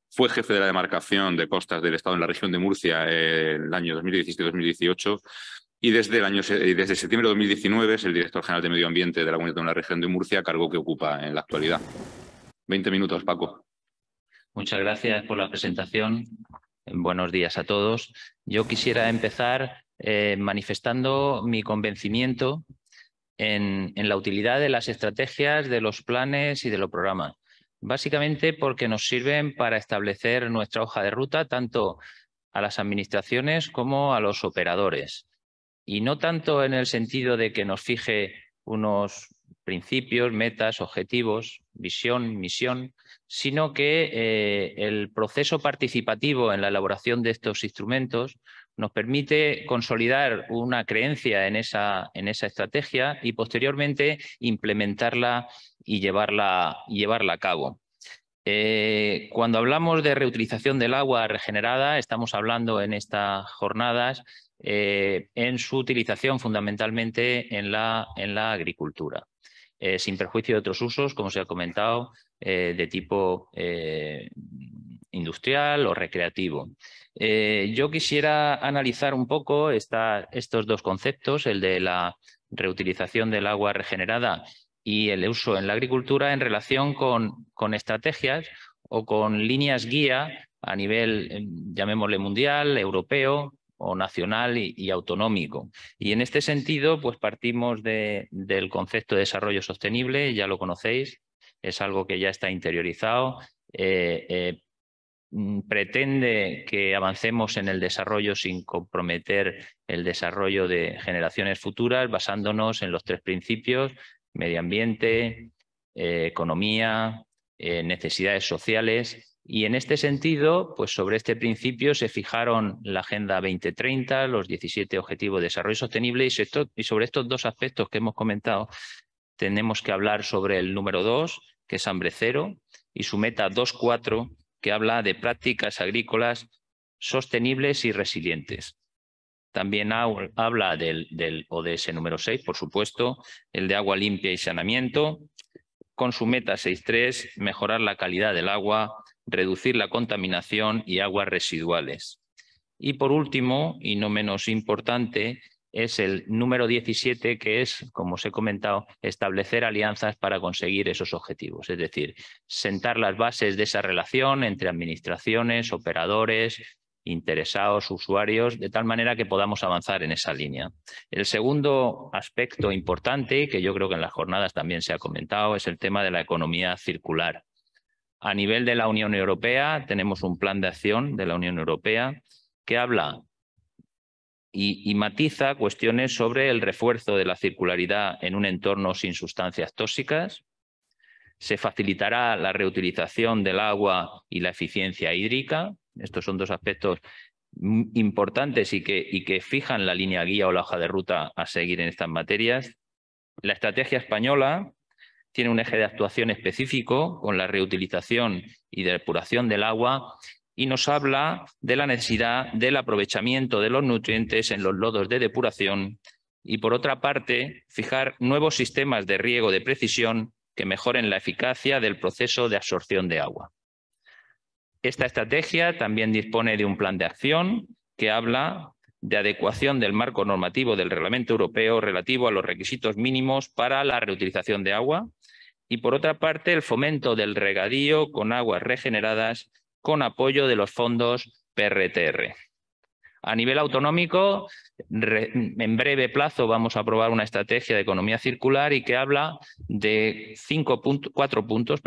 Fue jefe de la demarcación de costas del Estado en la región de Murcia en el año 2017 y 2018. Y desde septiembre de 2019 es el director general de Medio Ambiente de la Comunidad Autónoma de la Región de Murcia, cargo que ocupa en la actualidad. 20 minutos, Paco. Muchas gracias por la presentación. Buenos días a todos. Yo quisiera empezar manifestando mi convencimiento en la utilidad de las estrategias, de los planes y de los programas. Básicamente porque nos sirven para establecer nuestra hoja de ruta tanto a las administraciones como a los operadores. Y no tanto en el sentido de que nos fije unos principios, metas, objetivos, visión, misión, sino que el proceso participativo en la elaboración de estos instrumentos nos permite consolidar una creencia en esa estrategia y posteriormente implementarla y llevarla a cabo. Cuando hablamos de reutilización del agua regenerada, estamos hablando en estas jornadas en su utilización fundamentalmente en la agricultura. Sin perjuicio de otros usos, como se ha comentado, de tipo industrial o recreativo. Yo quisiera analizar un poco estos dos conceptos, el de la reutilización del agua regenerada y el uso en la agricultura en relación con estrategias o con líneas guía a nivel, llamémosle mundial, europeo, o nacional y autonómico. Y en este sentido, pues partimos del concepto de desarrollo sostenible, ya lo conocéis, es algo que ya está interiorizado. Pretende que avancemos en el desarrollo sin comprometer el desarrollo de generaciones futuras, basándonos en los tres principios: medio ambiente, economía, necesidades sociales. Y en este sentido, pues sobre este principio se fijaron la Agenda 2030, los 17 Objetivos de Desarrollo Sostenible y sobre estos dos aspectos que hemos comentado tenemos que hablar sobre el número 2, que es hambre cero, y su meta 2.4, que habla de prácticas agrícolas sostenibles y resilientes. También habla del ODS número 6, por supuesto, el de agua limpia y saneamiento, con su meta 6.3, mejorar la calidad del agua, reducir la contaminación y aguas residuales. Y por último, y no menos importante, es el número 17, que es, como os he comentado, establecer alianzas para conseguir esos objetivos. Es decir, sentar las bases de esa relación entre administraciones, operadores, interesados, usuarios, de tal manera que podamos avanzar en esa línea. El segundo aspecto importante, que yo creo que en las jornadas también se ha comentado, es el tema de la economía circular. A nivel de la Unión Europea tenemos un plan de acción de la Unión Europea que habla y matiza cuestiones sobre el refuerzo de la circularidad en un entorno sin sustancias tóxicas. Se facilitará la reutilización del agua y la eficiencia hídrica. Estos son dos aspectos importantes y que fijan la línea guía o la hoja de ruta a seguir en estas materias. La estrategia española tiene un eje de actuación específico con la reutilización y depuración del agua y nos habla de la necesidad del aprovechamiento de los nutrientes en los lodos de depuración y, por otra parte, fijar nuevos sistemas de riego de precisión que mejoren la eficacia del proceso de absorción de agua. Esta estrategia también dispone de un plan de acción que habla de adecuación del marco normativo del Reglamento Europeo relativo a los requisitos mínimos para la reutilización de agua y, por otra parte, el fomento del regadío con aguas regeneradas con apoyo de los fondos PRTR. A nivel autonómico, en breve plazo vamos a aprobar una estrategia de economía circular y que habla de 4 puntos.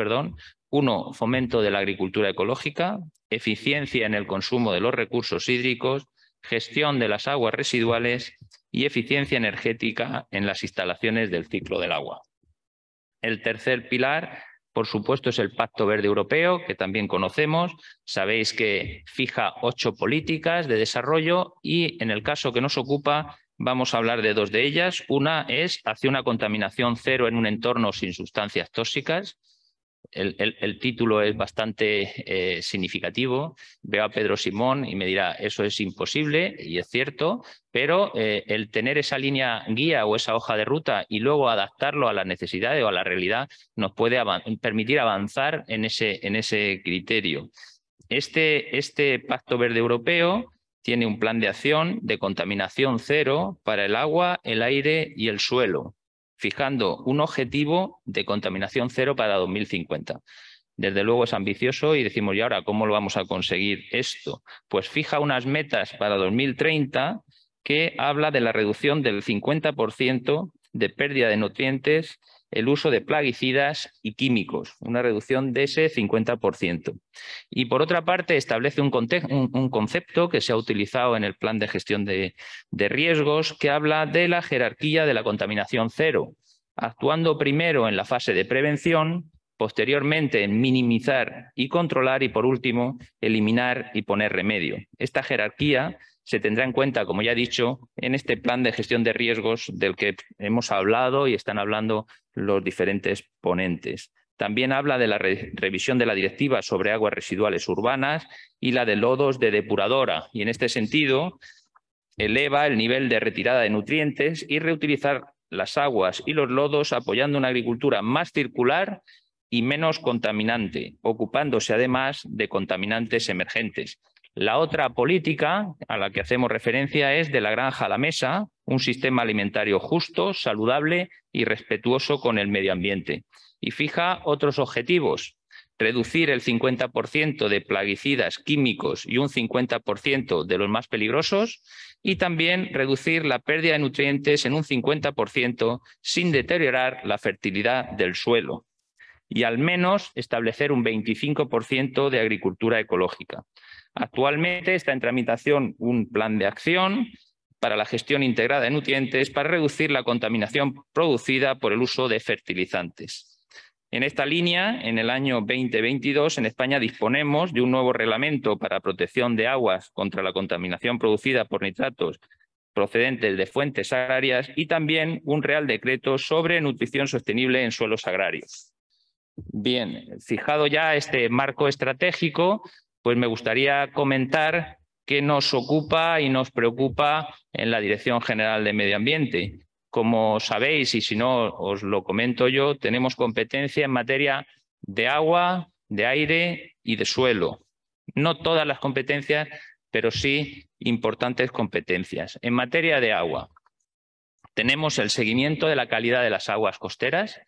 Uno, fomento de la agricultura ecológica, eficiencia en el consumo de los recursos hídricos, gestión de las aguas residuales y eficiencia energética en las instalaciones del ciclo del agua. El tercer pilar, por supuesto, es el Pacto Verde Europeo, que también conocemos. Sabéis que fija 8 políticas de desarrollo y, en el caso que nos ocupa, vamos a hablar de 2 de ellas. Una es hacia una contaminación cero en un entorno sin sustancias tóxicas. El título es bastante significativo. Veo a Pedro Simón y me dirá, eso es imposible, y es cierto, pero el tener esa línea guía o esa hoja de ruta y luego adaptarlo a las necesidades o a la realidad nos puede permitir avanzar en ese criterio. Este Pacto Verde Europeo tiene un plan de acción de contaminación cero para el agua, el aire y el suelo, fijando un objetivo de contaminación cero para 2050. Desde luego es ambicioso y decimos, ¿y ahora cómo lo vamos a conseguir esto? Pues fija unas metas para 2030 que habla de la reducción del 50% de pérdida de nutrientes, el uso de plaguicidas y químicos, una reducción de ese 50%. Y por otra parte establece un concepto que se ha utilizado en el plan de gestión de riesgos que habla de la jerarquía de la contaminación cero, actuando primero en la fase de prevención, posteriormente en minimizar y controlar y por último eliminar y poner remedio. Esta jerarquía se tendrá en cuenta, como ya he dicho, en este plan de gestión de riesgos del que hemos hablado y están hablando los diferentes ponentes. También habla de la revisión de la directiva sobre aguas residuales urbanas y la de lodos de depuradora. Y en este sentido, eleva el nivel de retirada de nutrientes y reutilizar las aguas y los lodos apoyando una agricultura más circular y menos contaminante, ocupándose además de contaminantes emergentes. La otra política a la que hacemos referencia es de la granja a la mesa, un sistema alimentario justo, saludable y respetuoso con el medio ambiente. Y fija otros objetivos: reducir el 50% de plaguicidas químicos y un 50% de los más peligrosos, y también reducir la pérdida de nutrientes en un 50% sin deteriorar la fertilidad del suelo. Y al menos establecer un 25% de agricultura ecológica. Actualmente está en tramitación un plan de acción para la gestión integrada de nutrientes para reducir la contaminación producida por el uso de fertilizantes. En esta línea, en el año 2022, en España disponemos de un nuevo reglamento para protección de aguas contra la contaminación producida por nitratos procedentes de fuentes agrarias y también un Real Decreto sobre nutrición sostenible en suelos agrarios. Bien, fijado ya este marco estratégico, pues me gustaría comentar qué nos ocupa y nos preocupa en la Dirección General de Medio Ambiente. Como sabéis, y si no os lo comento yo, tenemos competencia en materia de agua, de aire y de suelo. No todas las competencias, pero sí importantes competencias. En materia de agua, tenemos el seguimiento de la calidad de las aguas costeras,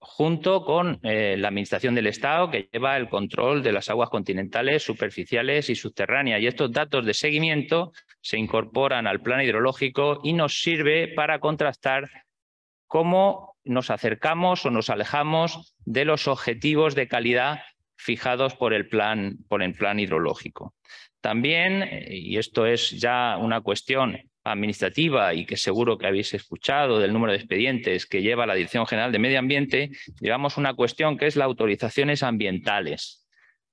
junto con la Administración del Estado, que lleva el control de las aguas continentales, superficiales y subterráneas. Y estos datos de seguimiento se incorporan al plan hidrológico y nos sirve para contrastar cómo nos acercamos o nos alejamos de los objetivos de calidad fijados por el plan hidrológico. También, y esto es ya una cuestión administrativa y que seguro que habéis escuchado del número de expedientes que lleva la Dirección General de Medio Ambiente, llevamos una cuestión que es las autorizaciones ambientales.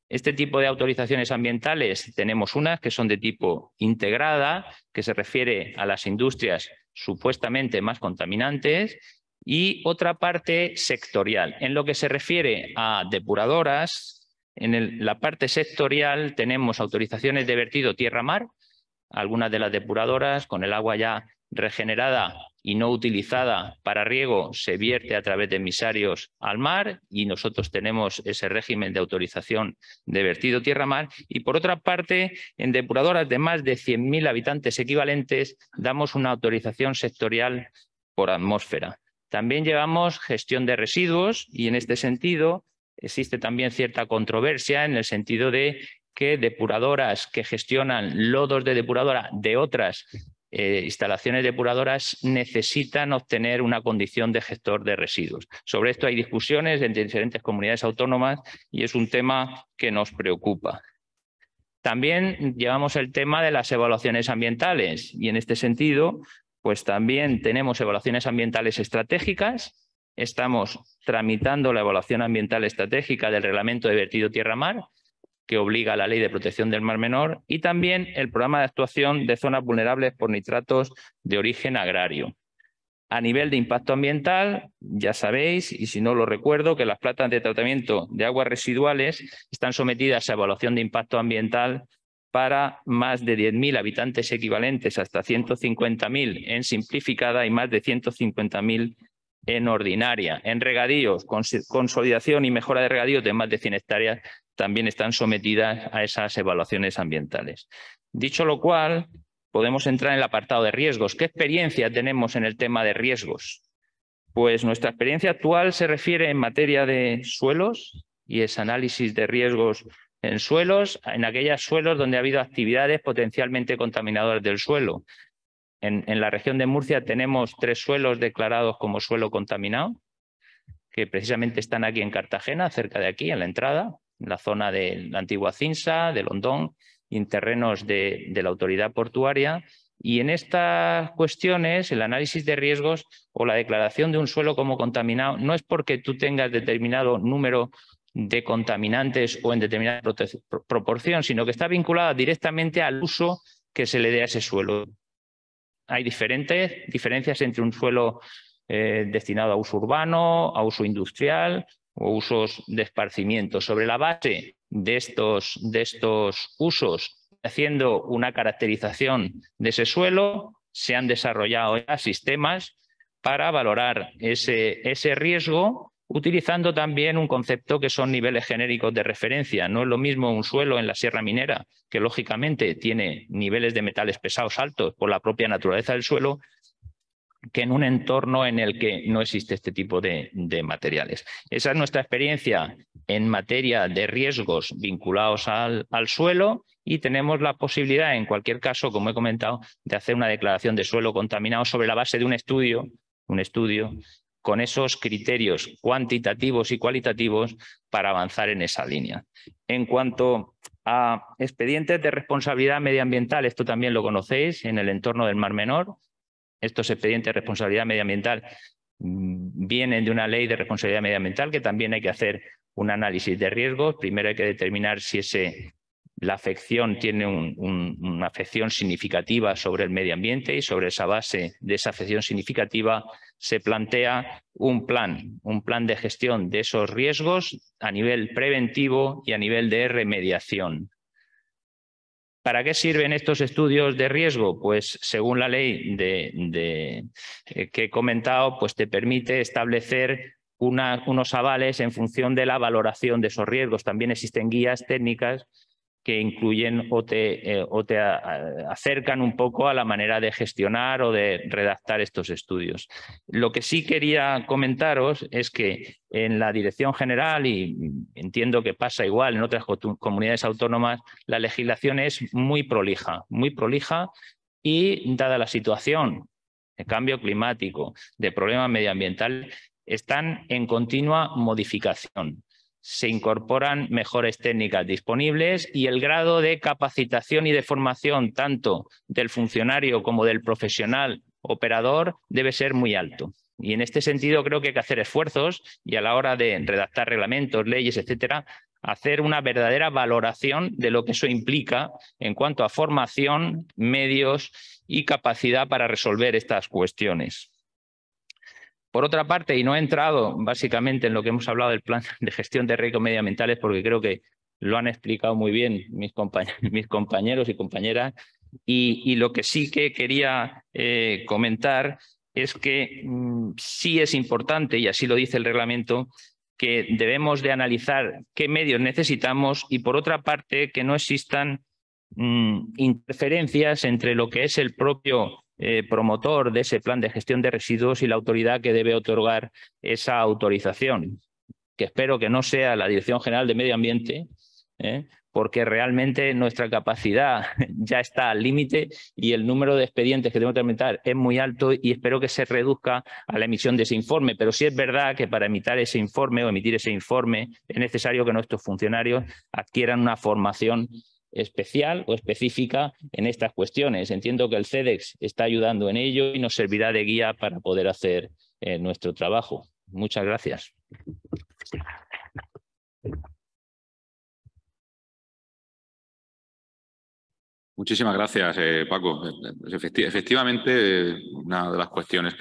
Este tipo de autorizaciones ambientales tenemos unas que son de tipo integrada, que se refiere a las industrias supuestamente más contaminantes, y otra parte sectorial. En lo que se refiere a depuradoras, en la parte sectorial tenemos autorizaciones de vertido tierra-mar. Algunas de las depuradoras, con el agua ya regenerada y no utilizada para riego, se vierte a través de emisarios al mar y nosotros tenemos ese régimen de autorización de vertido tierra-mar. Y por otra parte, en depuradoras de más de 100.000 habitantes equivalentes, damos una autorización sectorial por atmósfera. También llevamos gestión de residuos y en este sentido existe también cierta controversia en el sentido de que depuradoras que gestionan lodos de depuradora de otras instalaciones depuradoras necesitan obtener una condición de gestor de residuos. Sobre esto hay discusiones entre diferentes comunidades autónomas y es un tema que nos preocupa. También llevamos el tema de las evaluaciones ambientales y en este sentido, pues también tenemos evaluaciones ambientales estratégicas. Estamos tramitando la evaluación ambiental estratégica del Reglamento de Vertido Tierra-Mar, que obliga a la Ley de Protección del Mar Menor, y también el Programa de Actuación de Zonas Vulnerables por Nitratos de Origen Agrario. A nivel de impacto ambiental, ya sabéis, y si no lo recuerdo, que las plantas de tratamiento de aguas residuales están sometidas a evaluación de impacto ambiental para más de 10.000 habitantes equivalentes, hasta 150.000 en simplificada y más de 150.000 en ordinaria. En regadíos, consolidación y mejora de regadíos de más de 100 hectáreas también están sometidas a esas evaluaciones ambientales. Dicho lo cual, podemos entrar en el apartado de riesgos. ¿Qué experiencia tenemos en el tema de riesgos? Pues nuestra experiencia actual se refiere en materia de suelos y es análisis de riesgos en suelos, en aquellos suelos donde ha habido actividades potencialmente contaminadoras del suelo. En la región de Murcia tenemos 3 suelos declarados como suelo contaminado, que precisamente están aquí en Cartagena, cerca de aquí, en la entrada, en la zona de la antigua Cinsa, de Londón, y en terrenos de la autoridad portuaria. Y en estas cuestiones, el análisis de riesgos o la declaración de un suelo como contaminado no es porque tú tengas determinado número de contaminantes o en determinada proporción, sino que está vinculada directamente al uso que se le dé a ese suelo. Hay diferencias entre un suelo destinado a uso urbano, a uso industrial o usos de esparcimiento. Sobre la base de estos usos, haciendo una caracterización de ese suelo, se han desarrollado ya sistemas para valorar ese riesgo, utilizando también un concepto que son niveles genéricos de referencia. No es lo mismo un suelo en la Sierra Minera, que lógicamente tiene niveles de metales pesados altos por la propia naturaleza del suelo, que en un entorno en el que no existe este tipo de materiales. Esa es nuestra experiencia en materia de riesgos vinculados al suelo y tenemos la posibilidad, en cualquier caso, como he comentado, de hacer una declaración de suelo contaminado sobre la base de un estudio con esos criterios cuantitativos y cualitativos para avanzar en esa línea. En cuanto a expedientes de responsabilidad medioambiental, esto también lo conocéis en el entorno del Mar Menor. Estos expedientes de responsabilidad medioambiental vienen de una ley de responsabilidad medioambiental que también hay que hacer un análisis de riesgos. Primero hay que determinar si la afección tiene una afección significativa sobre el medio ambiente y sobre esa base de esa afección significativa se plantea un plan de gestión de esos riesgos a nivel preventivo y a nivel de remediación. ¿Para qué sirven estos estudios de riesgo? Pues según la ley que he comentado, pues te permite establecer unos avales en función de la valoración de esos riesgos. También existen guías técnicas que incluyen o te acercan un poco a la manera de gestionar o de redactar estos estudios. Lo que sí quería comentaros es que en la Dirección General, y entiendo que pasa igual en otras comunidades autónomas, la legislación es muy prolija y dada la situación de cambio climático, de problemas medioambientales, están en continua modificación. Se incorporan mejores técnicas disponibles y el grado de capacitación y de formación tanto del funcionario como del profesional operador debe ser muy alto. Y en este sentido creo que hay que hacer esfuerzos y a la hora de redactar reglamentos, leyes, etcétera, hacer una verdadera valoración de lo que eso implica en cuanto a formación, medios y capacidad para resolver estas cuestiones. Por otra parte, y no he entrado básicamente en lo que hemos hablado del plan de gestión de riesgos medioambientales, porque creo que lo han explicado muy bien mis compañeros y compañeras, y lo que sí que quería comentar es que sí es importante, y así lo dice el reglamento, que debemos de analizar qué medios necesitamos y, por otra parte, que no existan interferencias entre lo que es el propio promotor de ese plan de gestión de residuos y la autoridad que debe otorgar esa autorización, que espero que no sea la Dirección General de Medio Ambiente, porque realmente nuestra capacidad ya está al límite y el número de expedientes que tenemos que tramitar es muy alto y espero que se reduzca a la emisión de ese informe. Pero sí es verdad que para emitir ese informe es necesario que nuestros funcionarios adquieran una formación especial o específica en estas cuestiones. Entiendo que el CEDEX está ayudando en ello y nos servirá de guía para poder hacer nuestro trabajo. Muchas gracias. Muchísimas gracias, Paco. Efectivamente, una de las cuestiones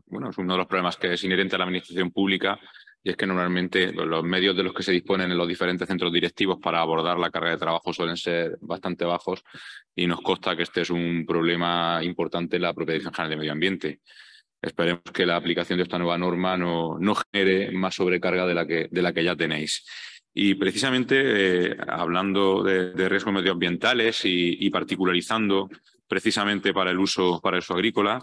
bueno, es uno de los problemas que es inherente a la administración pública, y es que normalmente los medios de los que se disponen en los diferentes centros directivos para abordar la carga de trabajo suelen ser bastante bajos, y nos consta que este es un problema importante en la propia Dirección General de Medio Ambiente. Esperemos que la aplicación de esta nueva norma no genere más sobrecarga de la que ya tenéis. Y precisamente hablando de riesgos medioambientales y particularizando precisamente para el uso agrícola,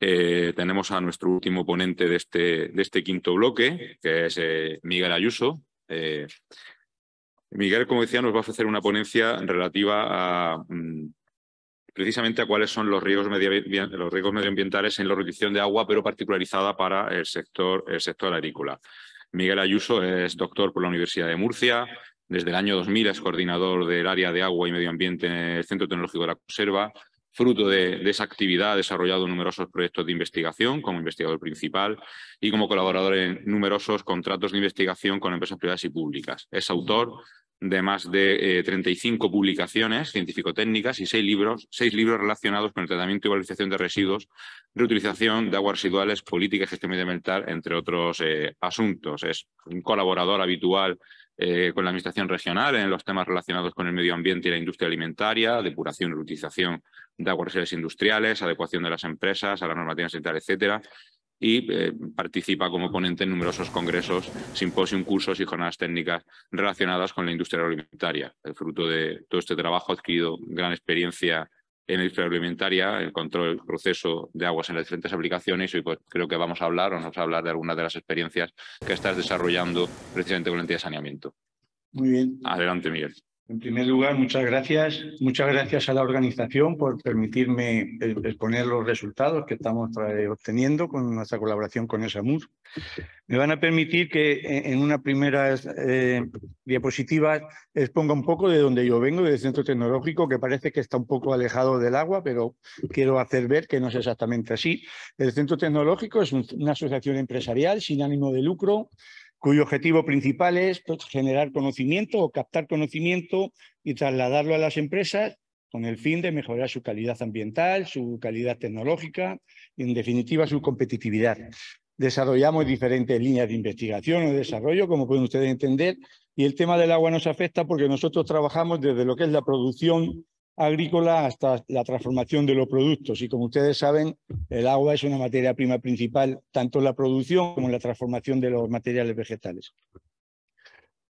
tenemos a nuestro último ponente de este quinto bloque, que es Miguel Ayuso. Miguel, como decía, nos va a ofrecer una ponencia relativa precisamente a cuáles son los riesgos medioambientales en la reutilización de agua, pero particularizada para el sector agrícola. Miguel Ayuso es doctor por la Universidad de Murcia. Desde el año 2000 es coordinador del área de agua y medio ambiente en el Centro Tecnológico de la Conserva. Fruto de esa actividad ha desarrollado numerosos proyectos de investigación como investigador principal y como colaborador en numerosos contratos de investigación con empresas privadas y públicas. Es autor de más de 35 publicaciones científico-técnicas y 6 libros relacionados con el tratamiento y valorización de residuos, reutilización de aguas residuales, política y gestión medioambiental, entre otros asuntos. Es un colaborador habitual con la Administración regional en los temas relacionados con el medio ambiente y la industria alimentaria, depuración y reutilización de aguas residuales industriales, adecuación de las empresas a la normativa sanitaria, etcétera. Y participa como ponente en numerosos congresos, simposios, cursos y jornadas técnicas relacionadas con la industria agroalimentaria. El fruto de todo este trabajo ha adquirido gran experiencia en la industria agroalimentaria, el control del proceso de aguas en las diferentes aplicaciones, y pues creo que vamos a hablar de algunas de las experiencias que estás desarrollando precisamente con la entidad de saneamiento. Muy bien. Adelante, Miguel. En primer lugar, muchas gracias. Muchas gracias a la organización por permitirme exponer los resultados que estamos obteniendo con nuestra colaboración con ESAMUR. Me van a permitir que en una primera diapositiva exponga un poco de donde yo vengo, del centro tecnológico, que parece que está un poco alejado del agua, pero quiero hacer ver que no es exactamente así. El centro tecnológico es una asociación empresarial sin ánimo de lucro, cuyo objetivo principal es generar conocimiento o captar conocimiento y trasladarlo a las empresas con el fin de mejorar su calidad ambiental, su calidad tecnológica y, en definitiva, su competitividad. Desarrollamos diferentes líneas de investigación o de desarrollo, como pueden ustedes entender, y el tema del agua nos afecta porque nosotros trabajamos desde lo que es la producción agrícola hasta la transformación de los productos, y como ustedes saben, el agua es una materia prima principal tanto en la producción como en la transformación de los materiales vegetales.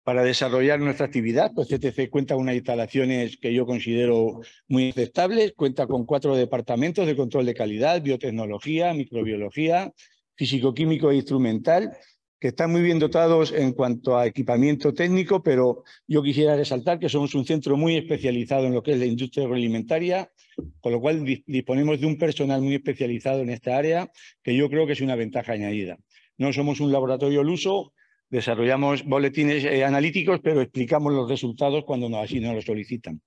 Para desarrollar nuestra actividad, pues CTC cuenta con unas instalaciones que yo considero muy aceptables. Cuenta con 4 departamentos de control de calidad, biotecnología, microbiología, físico-químico e instrumental, que están muy bien dotados en cuanto a equipamiento técnico, pero yo quisiera resaltar que somos un centro muy especializado en lo que es la industria agroalimentaria, con lo cual disponemos de un personal muy especializado en esta área, que yo creo que es una ventaja añadida. No somos un laboratorio al uso, desarrollamos boletines analíticos, pero explicamos los resultados cuando así nos lo solicitan.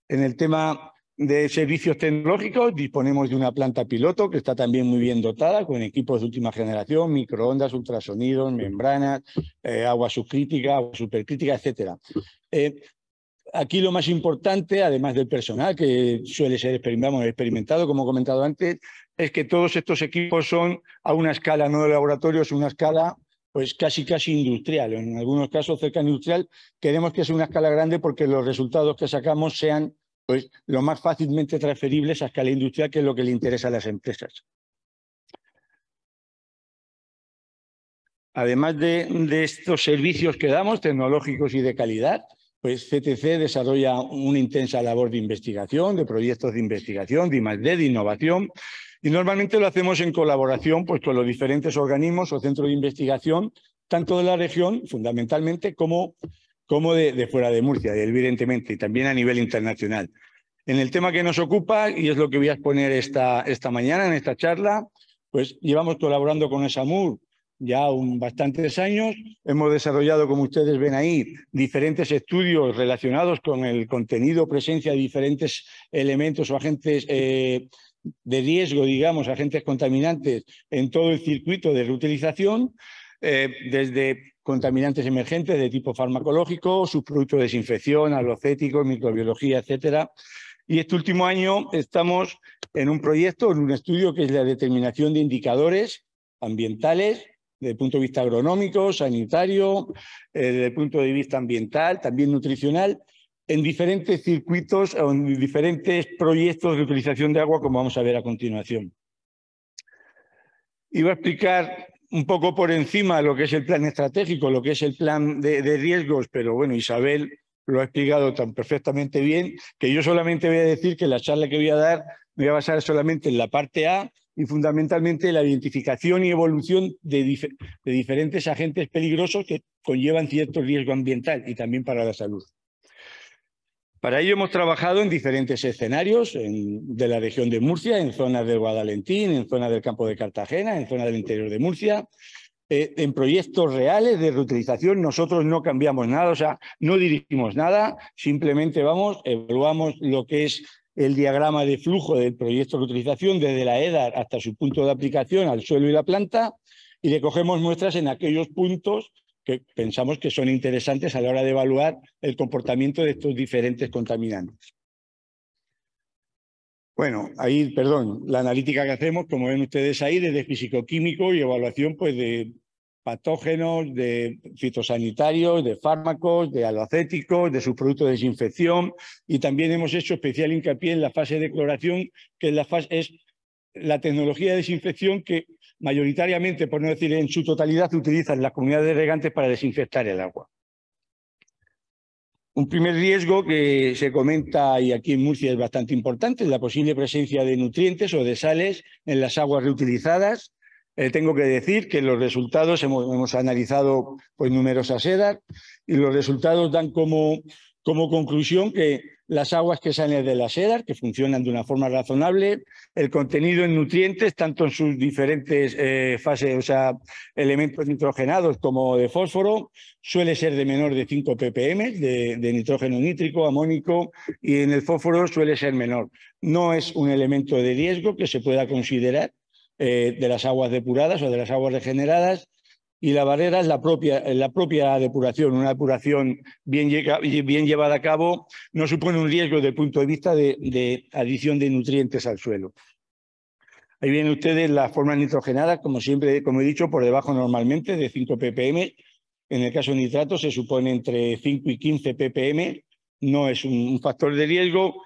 En el tema de servicios tecnológicos, disponemos de una planta piloto que está también muy bien dotada, con equipos de última generación, microondas, ultrasonidos, membranas, agua subcrítica, agua supercrítica, etcétera. Aquí lo más importante, además del personal, que suele ser experimentado, como he comentado antes, es que todos estos equipos son a una escala no de laboratorio, es una escala pues casi industrial, en algunos casos cerca industrial. Queremos que sea una escala grande porque los resultados que sacamos sean pues lo más fácilmente transferibles a escala industrial, que es lo que le interesa a las empresas. Además de estos servicios que damos, tecnológicos y de calidad, pues CTC desarrolla una intensa labor de investigación, de proyectos de investigación, de I+D, de innovación, y normalmente lo hacemos en colaboración pues, con los diferentes organismos o centros de investigación, tanto de la región, fundamentalmente, como como de fuera de Murcia, evidentemente, y también a nivel internacional. En el tema que nos ocupa, y es lo que voy a exponer esta mañana en esta charla, pues llevamos colaborando con ESAMUR ya bastantes años. Hemos desarrollado, como ustedes ven ahí, diferentes estudios relacionados con el contenido, presencia de diferentes elementos o agentes de riesgo, digamos, agentes contaminantes en todo el circuito de reutilización, desde contaminantes emergentes de tipo farmacológico, subproductos de desinfección, halocéticos, microbiología, etcétera. Y este último año estamos en un proyecto, en un estudio que es la determinación de indicadores ambientales desde el punto de vista agronómico, sanitario, desde el punto de vista ambiental, también nutricional, en diferentes circuitos o en diferentes proyectos de utilización de agua, como vamos a ver a continuación. Iba a explicar un poco por encima lo que es el plan estratégico, lo que es el plan de riesgos, pero bueno, Isabel lo ha explicado tan perfectamente bien que yo solamente voy a decir que la charla que voy a dar me voy a basar solamente en la parte A y fundamentalmente la identificación y evolución de diferentes agentes peligrosos que conllevan cierto riesgo ambiental y también para la salud. Para ello hemos trabajado en diferentes escenarios de la región de Murcia, en zonas del Guadalentín, en zonas del campo de Cartagena, en zonas del interior de Murcia, en proyectos reales de reutilización. Nosotros no cambiamos nada, o sea, no dirigimos nada, simplemente evaluamos lo que es el diagrama de flujo del proyecto de reutilización desde la EDAR hasta su punto de aplicación al suelo y la planta y le cogemos muestras en aquellos puntos que pensamos que son interesantes a la hora de evaluar el comportamiento de estos diferentes contaminantes. Bueno, ahí, perdón, la analítica que hacemos, como ven ustedes ahí, desde físico-químico y evaluación pues, de patógenos, de fitosanitarios, de fármacos, de halocéticos, de subproductos de desinfección, y también hemos hecho especial hincapié en la fase de cloración, que es la tecnología de desinfección que mayoritariamente, por no decir en su totalidad, se utiliza en las comunidades de regantes para desinfectar el agua. Un primer riesgo que se comenta, y aquí en Murcia es bastante importante, es la posible presencia de nutrientes o de sales en las aguas reutilizadas. Tengo que decir que los resultados, hemos analizado pues, numerosas EDAR, y los resultados dan como conclusión que las aguas que salen de las EDAR, que funcionan de una forma razonable, el contenido en nutrientes, tanto en sus diferentes fases, o sea, elementos nitrogenados como de fósforo, suele ser de menor de 5 ppm de nitrógeno nítrico, amónico, y en el fósforo suele ser menor. No es un elemento de riesgo que se pueda considerar de las aguas depuradas o de las aguas regeneradas, y la barrera es la propia depuración. Una depuración bien llevada a cabo no supone un riesgo desde el punto de vista de adición de nutrientes al suelo. Ahí ven ustedes las formas nitrogenadas, como siempre, como he dicho, por debajo normalmente de 5 ppm. En el caso de nitratos se supone entre 5 y 15 ppm. No es un factor de riesgo.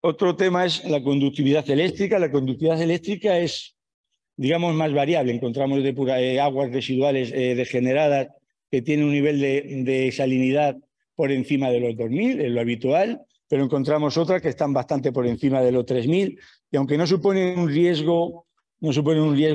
Otro tema es la conductividad eléctrica. La conductividad eléctrica es, digamos, más variable. Encontramos aguas residuales degeneradas que tienen un nivel de salinidad por encima de los 2000, es lo habitual, pero encontramos otras que están bastante por encima de los 3000, y aunque no suponen un riesgo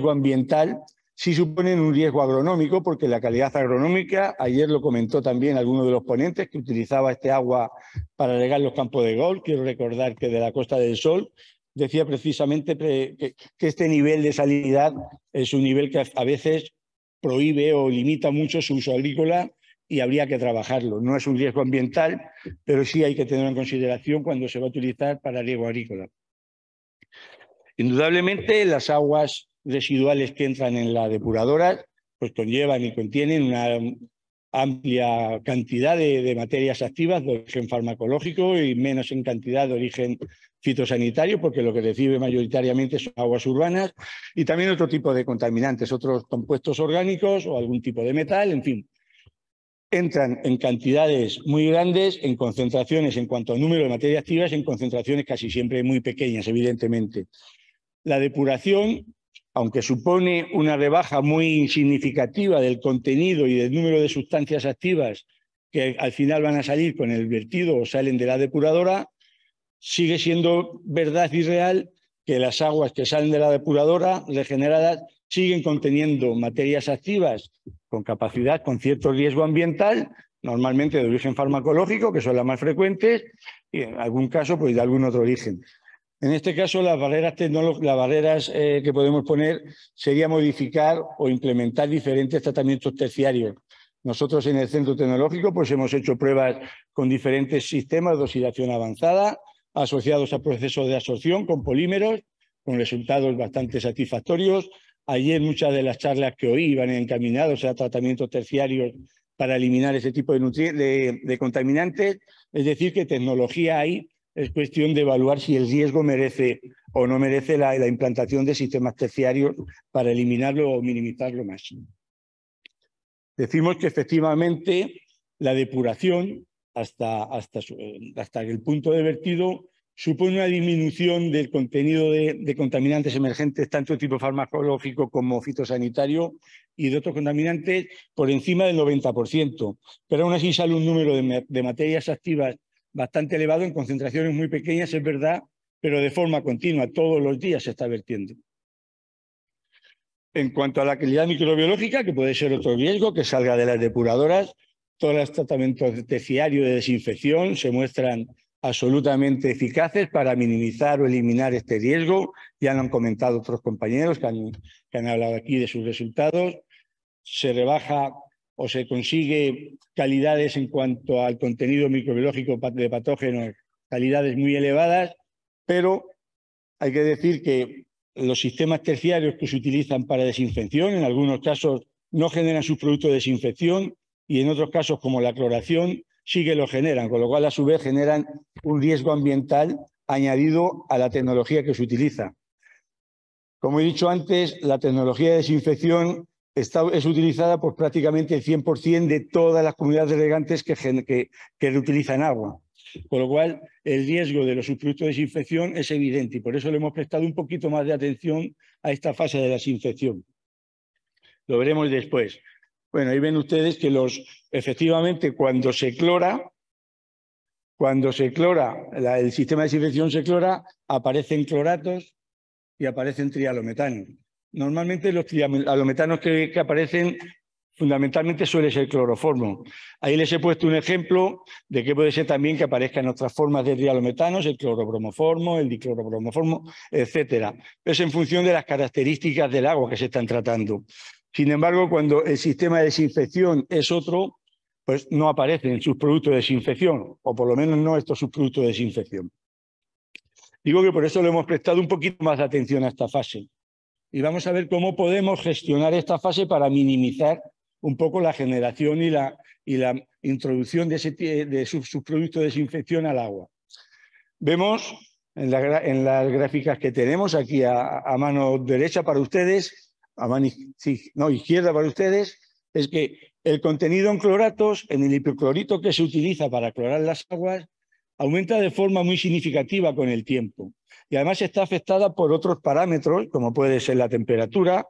ambiental, sí suponen un riesgo agronómico, porque la calidad agronómica, ayer lo comentó también alguno de los ponentes, que utilizaba este agua para regar los campos de golf. Quiero recordar que de la Costa del Sol decía precisamente que este nivel de salinidad es un nivel que a veces prohíbe o limita mucho su uso agrícola y habría que trabajarlo. No es un riesgo ambiental, pero sí hay que tenerlo en consideración cuando se va a utilizar para riego agrícola. Indudablemente, las aguas residuales que entran en la depuradora pues conllevan y contienen una amplia cantidad de materias activas de origen farmacológico y menos en cantidad de origen fitosanitario, porque lo que recibe mayoritariamente son aguas urbanas, y también otro tipo de contaminantes, otros compuestos orgánicos o algún tipo de metal, en fin. Entran en cantidades muy grandes, en concentraciones en cuanto al número de materias activas, en concentraciones casi siempre muy pequeñas, evidentemente. La depuración, aunque supone una rebaja muy significativa del contenido y del número de sustancias activas que al final van a salir con el vertido o salen de la depuradora, sigue siendo verdad y real que las aguas que salen de la depuradora regeneradas siguen conteniendo materias activas con capacidad, con cierto riesgo ambiental, normalmente de origen farmacológico, que son las más frecuentes, y en algún caso pues de algún otro origen. En este caso, las barreras que podemos poner sería modificar o implementar diferentes tratamientos terciarios. Nosotros en el Centro Tecnológico pues hemos hecho pruebas con diferentes sistemas de oxidación avanzada asociados a procesos de absorción con polímeros, con resultados bastante satisfactorios. Ayer muchas de las charlas que oí iban encaminados a tratamientos terciarios para eliminar ese tipo de contaminantes. Es decir, que tecnología hay, es cuestión de evaluar si el riesgo merece o no merece la implantación de sistemas terciarios para eliminarlo o minimizarlo máximo. Decimos que efectivamente la depuración hasta el punto de vertido supone una disminución del contenido de contaminantes emergentes, tanto de tipo farmacológico como fitosanitario, y de otros contaminantes por encima del 90%. Pero aún así sale un número de materias activas bastante elevado en concentraciones muy pequeñas, es verdad, pero de forma continua, todos los días se está vertiendo. En cuanto a la calidad microbiológica, que puede ser otro riesgo que salga de las depuradoras, todos los tratamientos terciarios de desinfección se muestran absolutamente eficaces para minimizar o eliminar este riesgo. Ya lo han comentado otros compañeros que han hablado aquí de sus resultados. Se rebaja o se consigue calidades en cuanto al contenido microbiológico de patógenos, calidades muy elevadas, pero hay que decir que los sistemas terciarios que se utilizan para desinfección, en algunos casos no generan sus productos de desinfección y en otros casos, como la cloración, sí que lo generan, con lo cual a su vez generan un riesgo ambiental añadido a la tecnología que se utiliza. Como he dicho antes, la tecnología de desinfección es utilizada por prácticamente el 100% de todas las comunidades de regantes que reutilizan agua. Con lo cual, el riesgo de los subproductos de desinfección es evidente y por eso le hemos prestado un poquito más de atención a esta fase de la desinfección. Lo veremos después. Bueno, ahí ven ustedes que efectivamente cuando se clora, el sistema de desinfección se clora, aparecen cloratos y aparecen trialometanos. Normalmente los trialometanos que aparecen fundamentalmente suele ser cloroformo. Ahí les he puesto un ejemplo de que puede ser también que aparezcan otras formas de trialometanos, el clorobromoformo, el diclorobromoformo, etcétera. Es en función de las características del agua que se están tratando. Sin embargo, cuando el sistema de desinfección es otro, pues no aparecen sus productos de desinfección, o por lo menos no estos subproductos de desinfección. Digo que por eso le hemos prestado un poquito más de atención a esta fase. Y vamos a ver cómo podemos gestionar esta fase para minimizar un poco la generación y la introducción de subproductos de desinfección al agua. Vemos en las gráficas que tenemos aquí a mano derecha para ustedes, izquierda para ustedes, es que el contenido en cloratos, en el hipoclorito que se utiliza para clorar las aguas, aumenta de forma muy significativa con el tiempo. Y además está afectada por otros parámetros, como puede ser la temperatura,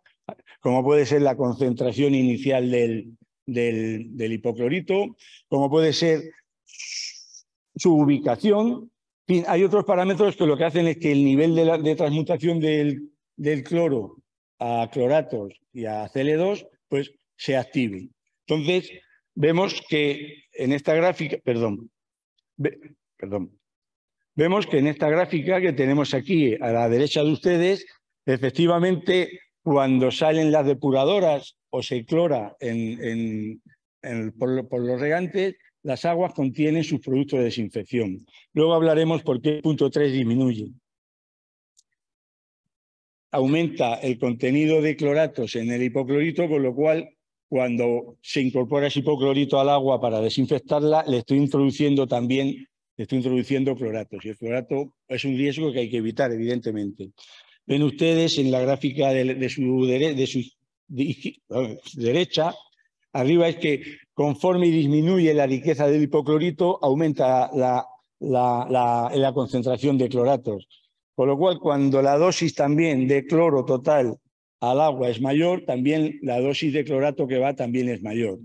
como puede ser la concentración inicial del hipoclorito, como puede ser su ubicación. En fin, hay otros parámetros que lo que hacen es que el nivel de transmutación del cloro a cloratos y a Cl2 pues, se active. Entonces, vemos que en esta gráfica, vemos que en esta gráfica que tenemos aquí a la derecha de ustedes, efectivamente, cuando salen las depuradoras o se clora por los regantes, las aguas contienen sus productos de desinfección. Luego hablaremos por qué el punto 3 disminuye. Aumenta el contenido de cloratos en el hipoclorito, con lo cual, cuando se incorpora ese hipoclorito al agua para desinfectarla, le estoy introduciendo cloratos. Y el clorato es un riesgo que hay que evitar, evidentemente. Ven ustedes en la gráfica de su derecha, arriba es que conforme disminuye la riqueza del hipoclorito, aumenta la concentración de cloratos. Con lo cual, cuando la dosis también de cloro total al agua es mayor, también la dosis de clorato que va también es mayor.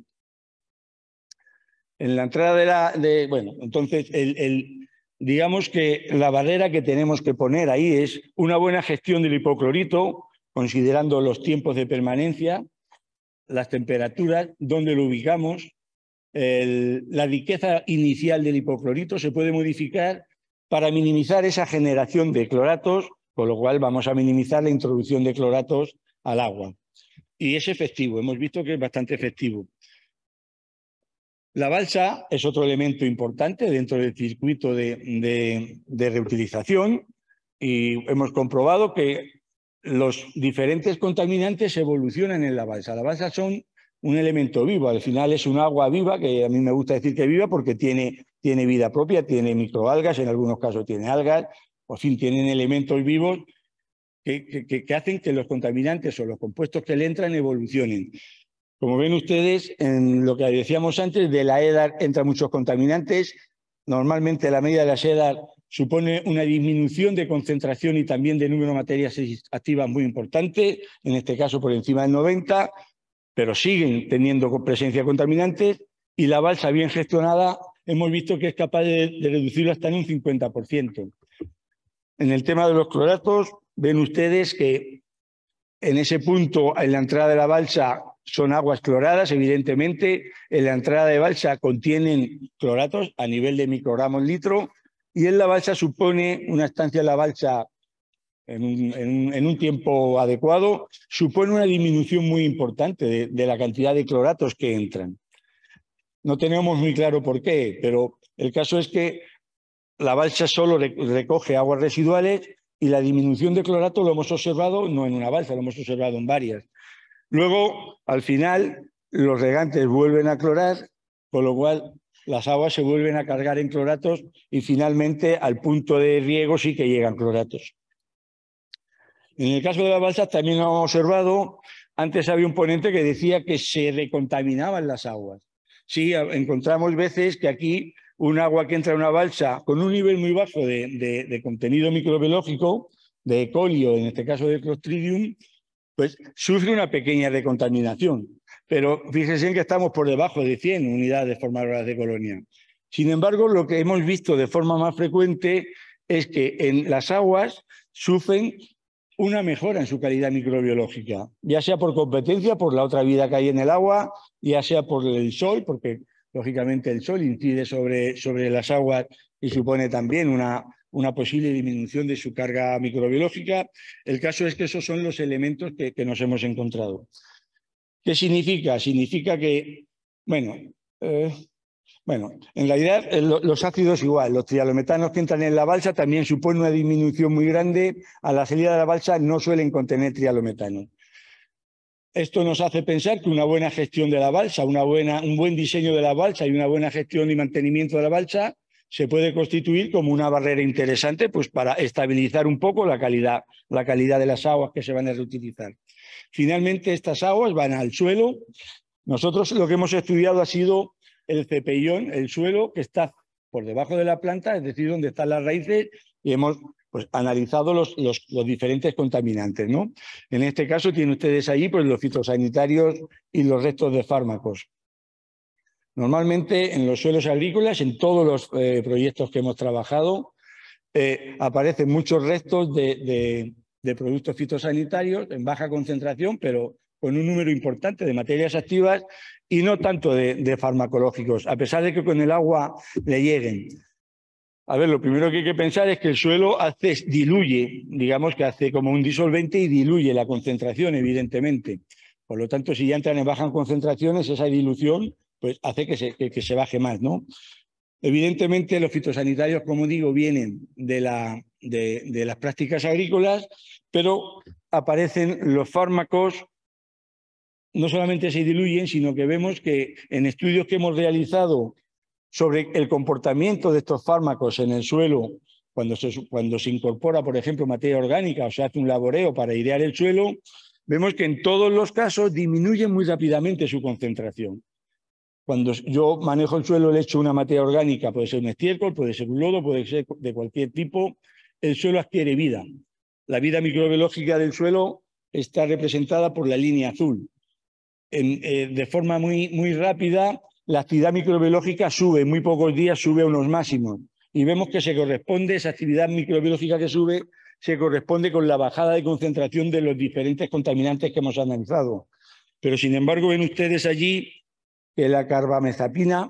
En la entrada entonces, digamos que la barrera que tenemos que poner ahí es una buena gestión del hipoclorito, considerando los tiempos de permanencia, las temperaturas, dónde lo ubicamos, la riqueza inicial del hipoclorito se puede modificar para minimizar esa generación de cloratos, con lo cual vamos a minimizar la introducción de cloratos al agua. Y es efectivo, hemos visto que es bastante efectivo. La balsa es otro elemento importante dentro del circuito de reutilización y hemos comprobado que los diferentes contaminantes evolucionan en la balsa. Las balsas son un elemento vivo, al final es un agua viva, que a mí me gusta decir que viva porque tiene vida propia, tiene microalgas, en algunos casos tiene algas, por fin tienen elementos vivos que hacen que los contaminantes o los compuestos que le entran evolucionen. Como ven ustedes, en lo que decíamos antes, de la EDAR entran muchos contaminantes. Normalmente la medida de las EDAR supone una disminución de concentración y también de número de materias activas muy importante, en este caso por encima del 90, pero siguen teniendo presencia de contaminantes y la balsa bien gestionada hemos visto que es capaz de reducirlo hasta en un 50%. En el tema de los cloratos, ven ustedes que en ese punto, en la entrada de la balsa, son aguas cloradas, evidentemente. En la entrada de balsa contienen cloratos a nivel de microgramos litro y en la balsa supone una estancia en la balsa en un tiempo adecuado, supone una disminución muy importante de la cantidad de cloratos que entran. No tenemos muy claro por qué, pero el caso es que la balsa solo recoge aguas residuales y la disminución de clorato lo hemos observado no en una balsa, lo hemos observado en varias. Luego, al final, los regantes vuelven a clorar, con lo cual las aguas se vuelven a cargar en cloratos y finalmente al punto de riego sí que llegan cloratos. En el caso de las balsas también lo hemos observado. Antes había un ponente que decía que se recontaminaban las aguas. Sí, encontramos veces que aquí un agua que entra en una balsa con un nivel muy bajo de contenido microbiológico, de E. coli o en este caso de Clostridium, pues sufre una pequeña recontaminación. Pero fíjense que estamos por debajo de 100 unidades formadoras de colonia. Sin embargo, lo que hemos visto de forma más frecuente es que en las aguas sufren una mejora en su calidad microbiológica, ya sea por competencia, por la otra vida que hay en el agua, ya sea por el sol, porque lógicamente el sol incide sobre las aguas y supone también una posible disminución de su carga microbiológica. El caso es que esos son los elementos que nos hemos encontrado. ¿Qué significa? Significa que, bueno, en realidad los ácidos igual, los trialometanos que entran en la balsa también suponen una disminución muy grande. A la salida de la balsa no suelen contener trialometano. Esto nos hace pensar que una buena gestión de la balsa, un buen diseño de la balsa y una buena gestión y mantenimiento de la balsa se puede constituir como una barrera interesante pues, para estabilizar un poco la calidad de las aguas que se van a reutilizar. Finalmente, estas aguas van al suelo. Nosotros lo que hemos estudiado ha sido el cepellón, el suelo que está por debajo de la planta, es decir, donde están las raíces, y hemos pues, analizado los diferentes contaminantes, ¿no? En este caso tienen ustedes allí pues, los fitosanitarios y los restos de fármacos. Normalmente en los suelos agrícolas, en todos los proyectos que hemos trabajado, aparecen muchos restos de productos fitosanitarios en baja concentración, pero con un número importante de materias activas y no tanto de farmacológicos, a pesar de que con el agua le lleguen. A ver, lo primero que hay que pensar es que el suelo diluye, digamos que hace como un disolvente y diluye la concentración, evidentemente. Por lo tanto, si ya entran en bajas concentraciones, esa dilución pues, hace que se baje más, ¿no? Evidentemente, los fitosanitarios, como digo, vienen de las prácticas agrícolas, pero aparecen los fármacos. No solamente se diluyen, sino que vemos que en estudios que hemos realizado sobre el comportamiento de estos fármacos en el suelo, cuando se incorpora, por ejemplo, materia orgánica o se hace un laboreo para airear el suelo, vemos que en todos los casos disminuye muy rápidamente su concentración. Cuando yo manejo el suelo, le echo una materia orgánica, puede ser un estiércol, puede ser un lodo, puede ser de cualquier tipo, el suelo adquiere vida. La vida microbiológica del suelo está representada por la línea azul. De forma muy rápida, la actividad microbiológica sube, en muy pocos días sube a unos máximos. Y vemos que esa actividad microbiológica que sube, se corresponde con la bajada de concentración de los diferentes contaminantes que hemos analizado. Pero, sin embargo, ven ustedes allí que la carbamazepina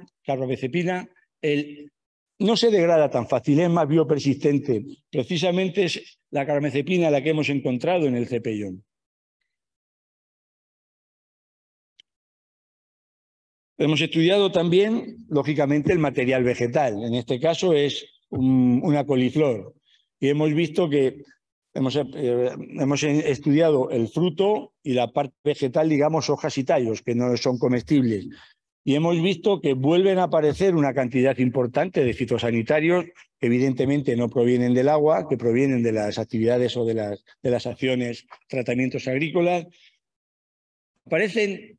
no se degrada tan fácil, es más biopersistente. Precisamente es la carbamazepina la que hemos encontrado en el cepellón. Hemos estudiado también, lógicamente, el material vegetal. En este caso es una coliflor. Y hemos visto que hemos estudiado el fruto y la parte vegetal, digamos, hojas y tallos, que no son comestibles. Y hemos visto que vuelven a aparecer una cantidad importante de fitosanitarios que evidentemente no provienen del agua, que provienen de las actividades o de las acciones, tratamientos agrícolas. Aparecen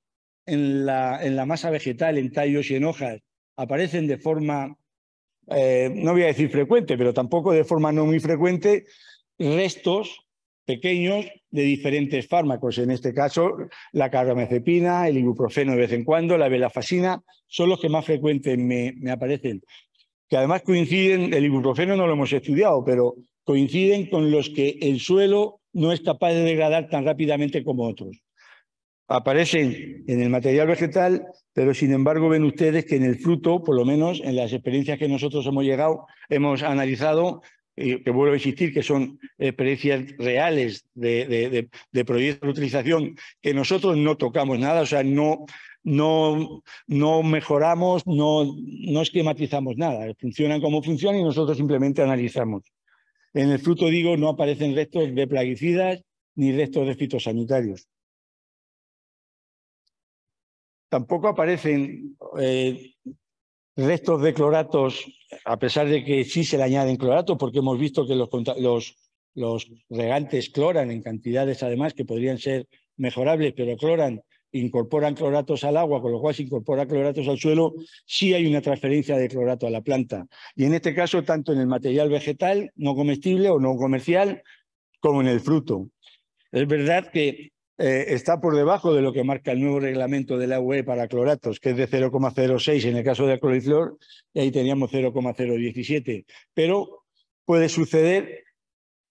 en la masa vegetal, en tallos y en hojas, aparecen de forma, no voy a decir frecuente, pero tampoco de forma no muy frecuente, restos pequeños de diferentes fármacos. En este caso, la carbamazepina, el ibuprofeno de vez en cuando, la venlafaxina, son los que más frecuentes me aparecen. Que además coinciden, el ibuprofeno no lo hemos estudiado, pero coinciden con los que el suelo no es capaz de degradar tan rápidamente como otros. Aparecen en el material vegetal, pero sin embargo ven ustedes que en el fruto, por lo menos en las experiencias que nosotros hemos analizado, que vuelvo a insistir que son experiencias reales de proyectos de utilización, que nosotros no tocamos nada, o sea, no mejoramos, no esquematizamos nada, funcionan como funcionan y nosotros simplemente analizamos. En el fruto, digo, no aparecen restos de plaguicidas ni restos de fitosanitarios. Tampoco aparecen restos de cloratos, a pesar de que sí se le añaden cloratos, porque hemos visto que los regantes cloran en cantidades además que podrían ser mejorables, pero incorporan cloratos al agua, con lo cual se incorpora cloratos al suelo, sí hay una transferencia de clorato a la planta. Y en este caso, tanto en el material vegetal no comestible o no comercial, como en el fruto. Es verdad que está por debajo de lo que marca el nuevo reglamento de la UE para cloratos, que es de 0,06 en el caso de coliflor, y ahí teníamos 0,017. Pero puede suceder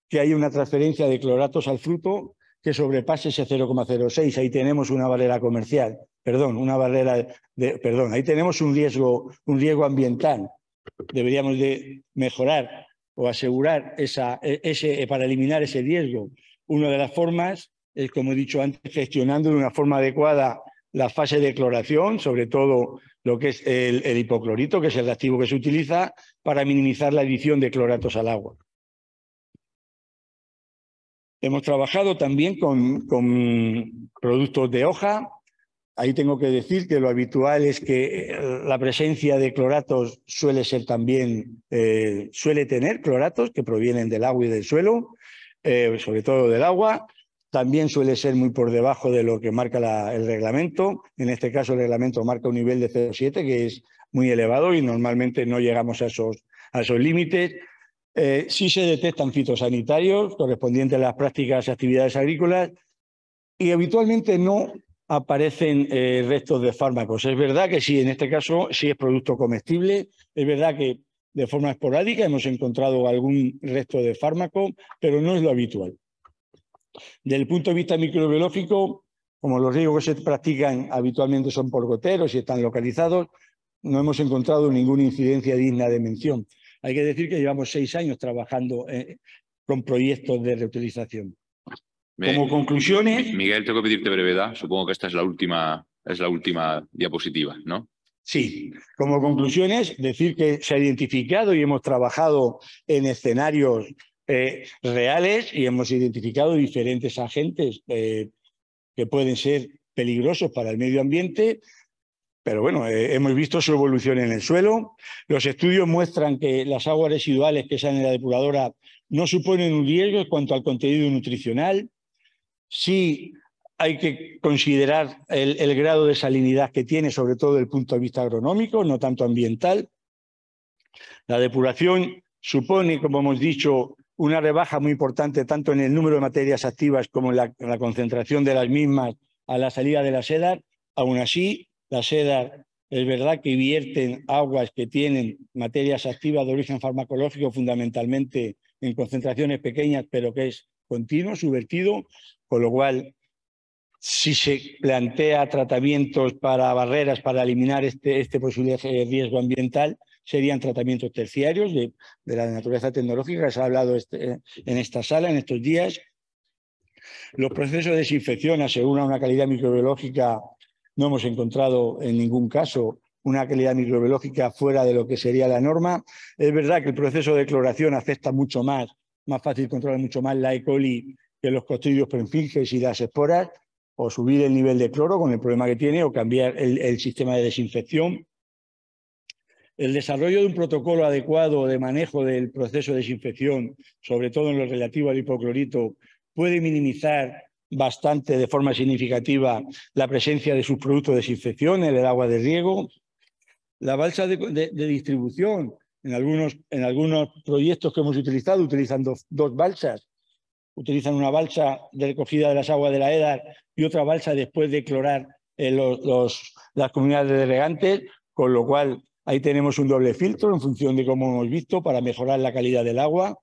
que haya una transferencia de cloratos al fruto que sobrepase ese 0,06. Ahí tenemos una barrera comercial, ahí tenemos un riesgo ambiental. Deberíamos de mejorar o asegurar para eliminar ese riesgo. Una de las formas es, como he dicho antes, gestionando de una forma adecuada la fase de cloración, sobre todo lo que es el hipoclorito, que es el reactivo que se utiliza para minimizar la adición de cloratos al agua. Hemos trabajado también con productos de hoja. Ahí tengo que decir que lo habitual es que la presencia de cloratos suele tener cloratos que provienen del agua y del suelo, sobre todo del agua. También suele ser muy por debajo de lo que marca el reglamento. En este caso, el reglamento marca un nivel de 0,7, que es muy elevado y normalmente no llegamos a esos límites. Sí se detectan fitosanitarios correspondientes a las prácticas y actividades agrícolas y habitualmente no aparecen restos de fármacos. Es verdad que sí, en este caso sí es producto comestible. Es verdad que de forma esporádica hemos encontrado algún resto de fármaco, pero no es lo habitual. Desde el punto de vista microbiológico, como los riegos que se practican habitualmente son por goteros y están localizados, no hemos encontrado ninguna incidencia digna de mención. Hay que decir que llevamos 6 años trabajando con proyectos de reutilización. Como conclusiones... Miguel, tengo que pedirte brevedad. Supongo que esta es la última diapositiva, ¿no? Sí. Como conclusiones, decir que se ha identificado y hemos trabajado en escenarios reales y hemos identificado diferentes agentes que pueden ser peligrosos para el medio ambiente. Pero bueno, hemos visto su evolución en el suelo. Los estudios muestran que las aguas residuales que salen de la depuradora no suponen un riesgo en cuanto al contenido nutricional. Sí hay que considerar el grado de salinidad que tiene, sobre todo desde el punto de vista agronómico, no tanto ambiental. La depuración supone, como hemos dicho, una rebaja muy importante tanto en el número de materias activas como en la concentración de las mismas a la salida de la SEDAR. Aún así, las SEDAR es verdad que vierten aguas que tienen materias activas de origen farmacológico fundamentalmente en concentraciones pequeñas, pero que es continuo, su vertido, con lo cual si se plantea tratamientos para barreras para eliminar este posible riesgo ambiental, serían tratamientos terciarios de la naturaleza tecnológica que se ha hablado en esta sala en estos días. Los procesos de desinfección aseguran una calidad microbiológica. No hemos encontrado en ningún caso una calidad microbiológica fuera de lo que sería la norma. Es verdad que el proceso de cloración afecta mucho más fácil controlar mucho más la E. coli que los Clostridium perfringens y las esporas, o subir el nivel de cloro con el problema que tiene, o cambiar el sistema de desinfección. El desarrollo de un protocolo adecuado de manejo del proceso de desinfección, sobre todo en lo relativo al hipoclorito, puede minimizar bastante de forma significativa la presencia de subproductos de desinfección en el agua de riego. La balsa de distribución, en algunos proyectos que hemos utilizado, utilizan dos balsas. Utilizan una balsa de recogida de las aguas de la EDAR y otra balsa después de clorar las comunidades de regantes, con lo cual ahí tenemos un doble filtro en función de cómo hemos visto para mejorar la calidad del agua.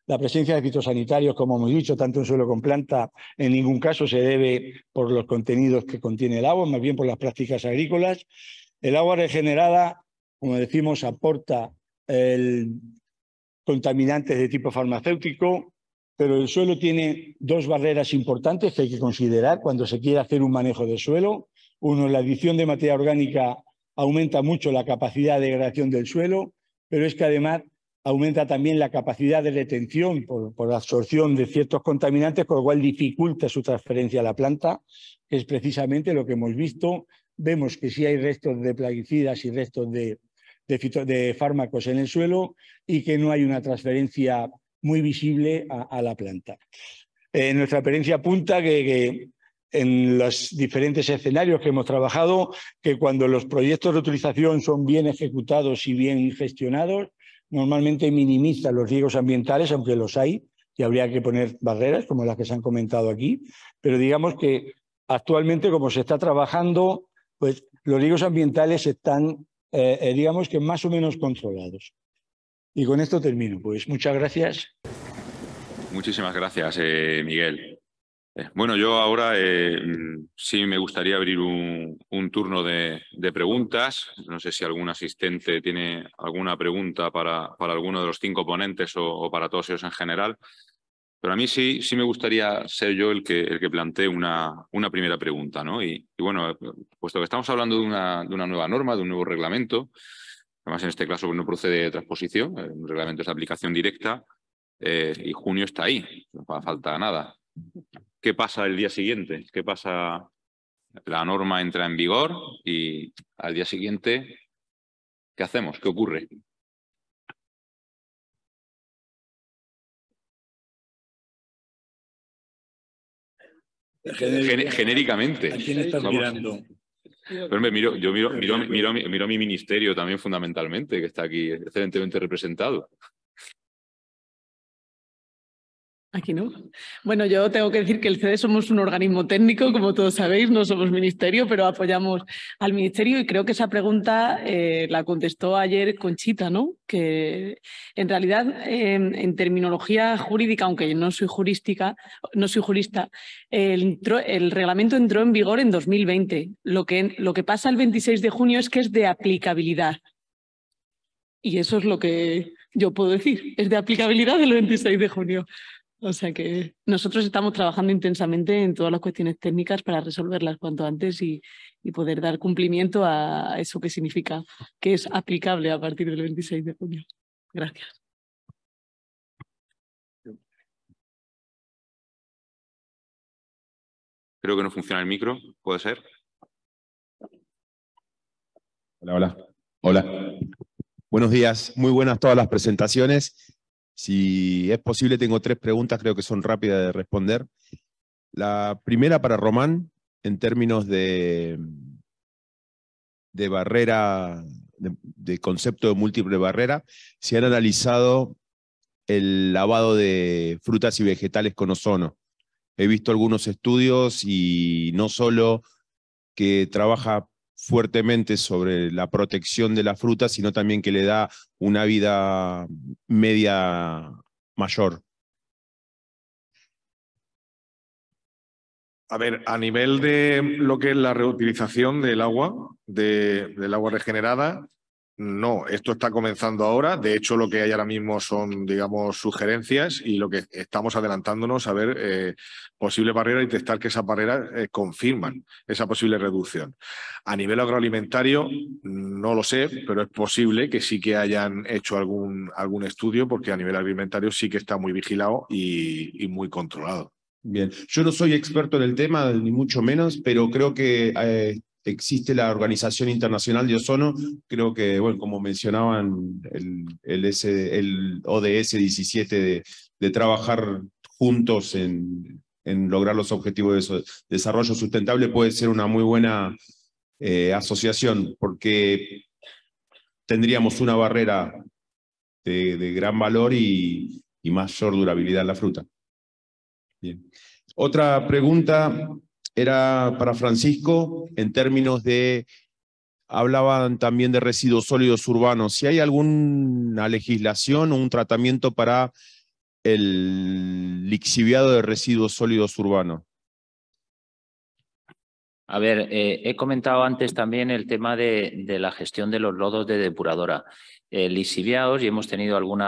La presencia de fitosanitarios, como hemos dicho, tanto en suelo como planta, en ningún caso se debe por los contenidos que contiene el agua, más bien por las prácticas agrícolas. El agua regenerada, como decimos, aporta contaminantes de tipo farmacéutico, pero el suelo tiene dos barreras importantes que hay que considerar cuando se quiere hacer un manejo del suelo. Uno, la adición de materia orgánica aumenta mucho la capacidad de degradación del suelo, pero es que además aumenta también la capacidad de retención por la absorción de ciertos contaminantes, con lo cual dificulta su transferencia a la planta, que es precisamente lo que hemos visto. Vemos que sí hay restos de plaguicidas y restos de fármacos en el suelo y que no hay una transferencia muy visible a la planta. Nuestra experiencia apunta que en los diferentes escenarios que hemos trabajado, que cuando los proyectos de utilización son bien ejecutados y bien gestionados, normalmente minimizan los riesgos ambientales, aunque los hay, y habría que poner barreras, como las que se han comentado aquí, pero digamos que actualmente, como se está trabajando, pues los riesgos ambientales están, digamos que más o menos controlados. Y con esto termino. Pues muchas gracias. Muchísimas gracias, Miguel. Bueno, yo ahora sí me gustaría abrir un turno de preguntas. No sé si algún asistente tiene alguna pregunta para alguno de los 5 ponentes o para todos ellos en general. Pero a mí sí me gustaría ser yo el que plantee una primera pregunta, ¿no? Y bueno, puesto que estamos hablando de una nueva norma, de un nuevo reglamento, además en este caso no procede de transposición, un reglamento es de aplicación directa, y junio está ahí, no falta nada. ¿Qué pasa el día siguiente? ¿Qué pasa? La norma entra en vigor y al día siguiente, ¿qué hacemos? ¿Qué ocurre? Genéricamente. ¿A quién estás mirando? Pero miro a mi ministerio también fundamentalmente, que está aquí excelentemente representado. Aquí no. Bueno, yo tengo que decir que el CEDE somos un organismo técnico, como todos sabéis, no somos ministerio, pero apoyamos al ministerio y creo que esa pregunta la contestó ayer Conchita, ¿no? Que en realidad en terminología jurídica, aunque no soy jurista, el reglamento entró en vigor en 2020. Lo que pasa el 26 de junio es que es de aplicabilidad. Y eso es lo que yo puedo decir, es de aplicabilidad del 26 de junio. O sea que nosotros estamos trabajando intensamente en todas las cuestiones técnicas para resolverlas cuanto antes y poder dar cumplimiento a eso que significa que es aplicable a partir del 26 de junio. Gracias. Creo que no funciona el micro, ¿puede ser? Hola. Buenos días, muy buenas todas las presentaciones. Si es posible, tengo 3 preguntas, creo que son rápidas de responder. La primera para Román, en términos de barrera, de concepto de múltiple barrera, si han analizado el lavado de frutas y vegetales con ozono. He visto algunos estudios y no solo que trabaja fuertemente sobre la protección de la fruta, sino también que le da una vida media mayor. A ver, a nivel de lo que es la reutilización del agua, del agua regenerada, no, esto está comenzando ahora. De hecho, lo que hay ahora mismo son, digamos, sugerencias y lo que estamos adelantándonos a ver posibles barreras y testar que esas barreras confirman esa posible reducción. A nivel agroalimentario, no lo sé, pero es posible que sí que hayan hecho algún estudio, porque a nivel agroalimentario sí que está muy vigilado y muy controlado. Bien, yo no soy experto en el tema, ni mucho menos, pero creo que existe la Organización Internacional de Ozono. Creo que, bueno, como mencionaban, el ODS 17 de trabajar juntos en lograr los objetivos de desarrollo sustentable puede ser una muy buena asociación, porque tendríamos una barrera de gran valor y mayor durabilidad en la fruta. Bien. Otra pregunta era para Francisco, en términos de, hablaban también de residuos sólidos urbanos. Si hay alguna legislación o un tratamiento para el lixiviado de residuos sólidos urbanos. A ver, he comentado antes también el tema de la gestión de los lodos de depuradora. Lixiviados, y hemos tenido algún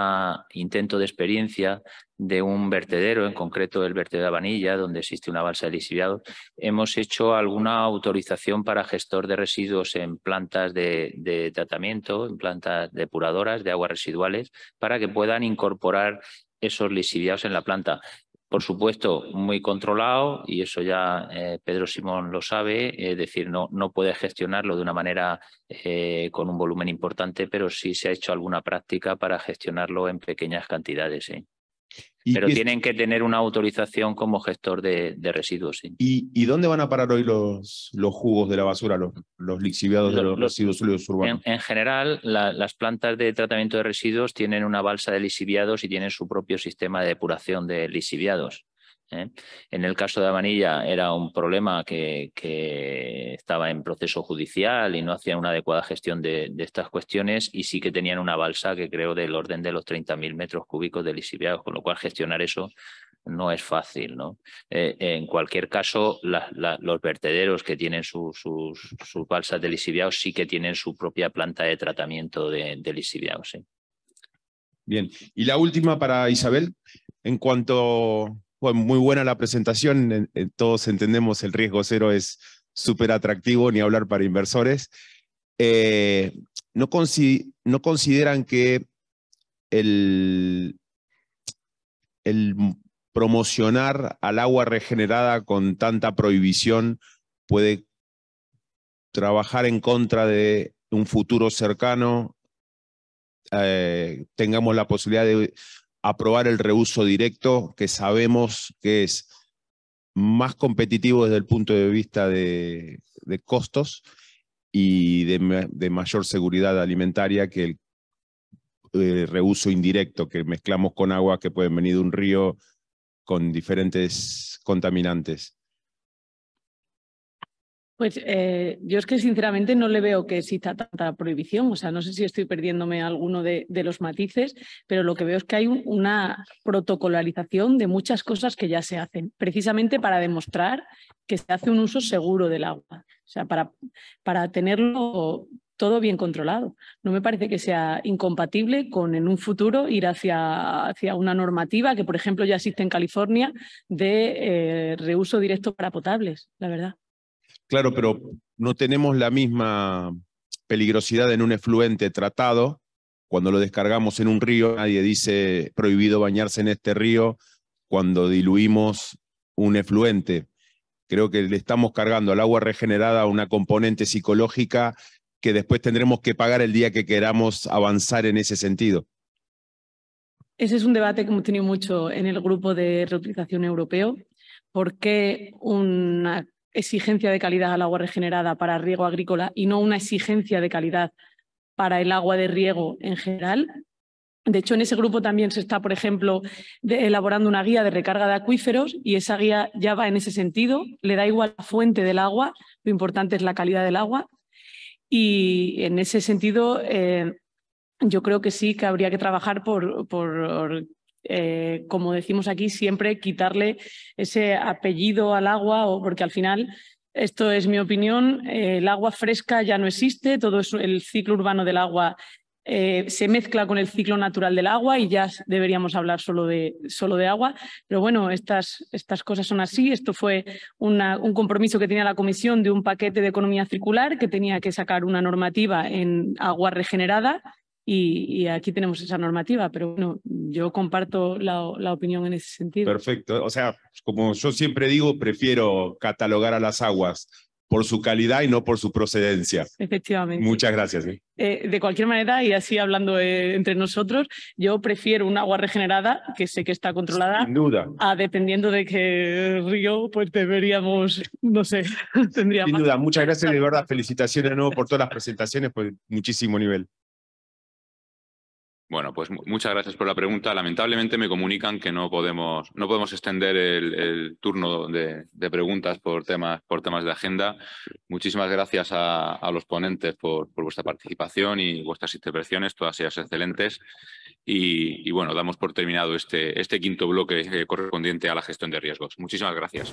intento de experiencia de un vertedero, en concreto el vertedero de Vanilla, donde existe una balsa de lixiviados. Hemos hecho alguna autorización para gestor de residuos en plantas de tratamiento, en plantas depuradoras de aguas residuales, para que puedan incorporar esos lixiviados en la planta. Por supuesto, muy controlado, y eso ya Pedro Simón lo sabe, es decir, no puede gestionarlo de una manera con un volumen importante, pero sí se ha hecho alguna práctica para gestionarlo en pequeñas cantidades. ¿Sí? Pero tienen que tener una autorización como gestor de residuos. ¿Sí? ¿Y dónde van a parar hoy los jugos de la basura, los lixiviados de los residuos sólidos urbanos? En general, las plantas de tratamiento de residuos tienen una balsa de lixiviados y tienen su propio sistema de depuración de lixiviados. En el caso de Vanilla era un problema que estaba en proceso judicial y no hacían una adecuada gestión de estas cuestiones, y sí que tenían una balsa que creo del orden de los 30.000 metros cúbicos de lixiviados, con lo cual gestionar eso no es fácil, ¿no? En cualquier caso, los vertederos que tienen sus balsas de lixiviados sí que tienen su propia planta de tratamiento de lixiviados. ¿Sí? Bien, y la última para Isabel, en cuanto... Bueno, muy buena la presentación, todos entendemos el riesgo cero es súper atractivo, ni hablar para inversores. ¿No consideran que el promocionar al agua regenerada con tanta prohibición puede trabajar en contra de un futuro cercano? Tengamos la posibilidad de aprobar el reuso directo, que sabemos que es más competitivo desde el punto de vista de costos y de mayor seguridad alimentaria que el reuso indirecto, que mezclamos con agua que pueden venir de un río con diferentes contaminantes. Pues yo es que sinceramente no le veo que exista tanta prohibición, o sea, no sé si estoy perdiéndome alguno de los matices, pero lo que veo es que hay una protocolarización de muchas cosas que ya se hacen, precisamente para demostrar que se hace un uso seguro del agua, o sea, para tenerlo todo bien controlado. No me parece que sea incompatible con en un futuro ir hacia una normativa que, por ejemplo, ya existe en California de reuso directo para potables, la verdad. Claro, pero no tenemos la misma peligrosidad en un efluente tratado. Cuando lo descargamos en un río, nadie dice prohibido bañarse en este río cuando diluimos un efluente. Creo que le estamos cargando al agua regenerada una componente psicológica que después tendremos que pagar el día que queramos avanzar en ese sentido. Ese es un debate que hemos tenido mucho en el grupo de reutilización europeo. ¿Por qué una exigencia de calidad al agua regenerada para riego agrícola y no una exigencia de calidad para el agua de riego en general? De hecho, en ese grupo también se está, por ejemplo, elaborando una guía de recarga de acuíferos, y esa guía ya va en ese sentido. Le da igual la fuente del agua, lo importante es la calidad del agua. Y en ese sentido, yo creo que sí que habría que trabajar por como decimos aquí, siempre quitarle ese apellido al agua, porque al final, esto es mi opinión, el agua fresca ya no existe, todo eso, el ciclo urbano del agua se mezcla con el ciclo natural del agua y ya deberíamos hablar solo de agua. Pero bueno, estas cosas son así. Esto fue un compromiso que tenía la Comisión de un paquete de economía circular que tenía que sacar una normativa en agua regenerada y aquí tenemos esa normativa. Pero bueno, yo comparto la opinión en ese sentido. Perfecto. O sea, como yo siempre digo, prefiero catalogar a las aguas por su calidad y no por su procedencia. Efectivamente. Muchas gracias. De cualquier manera, y así hablando entre nosotros, yo prefiero un agua regenerada, que sé que está controlada, Sin duda. a dependiendo de qué río, pues deberíamos, no sé, tendría Sin más. duda. Muchas gracias, de verdad. Felicitaciones de nuevo por todas las presentaciones, por muchísimo nivel. Bueno, pues muchas gracias por la pregunta. Lamentablemente me comunican que no podemos extender el turno de preguntas por temas de agenda. Muchísimas gracias a los ponentes por vuestra participación y vuestras intervenciones, todas ellas excelentes. Y bueno, damos por terminado este quinto bloque correspondiente a la gestión de riesgos. Muchísimas gracias.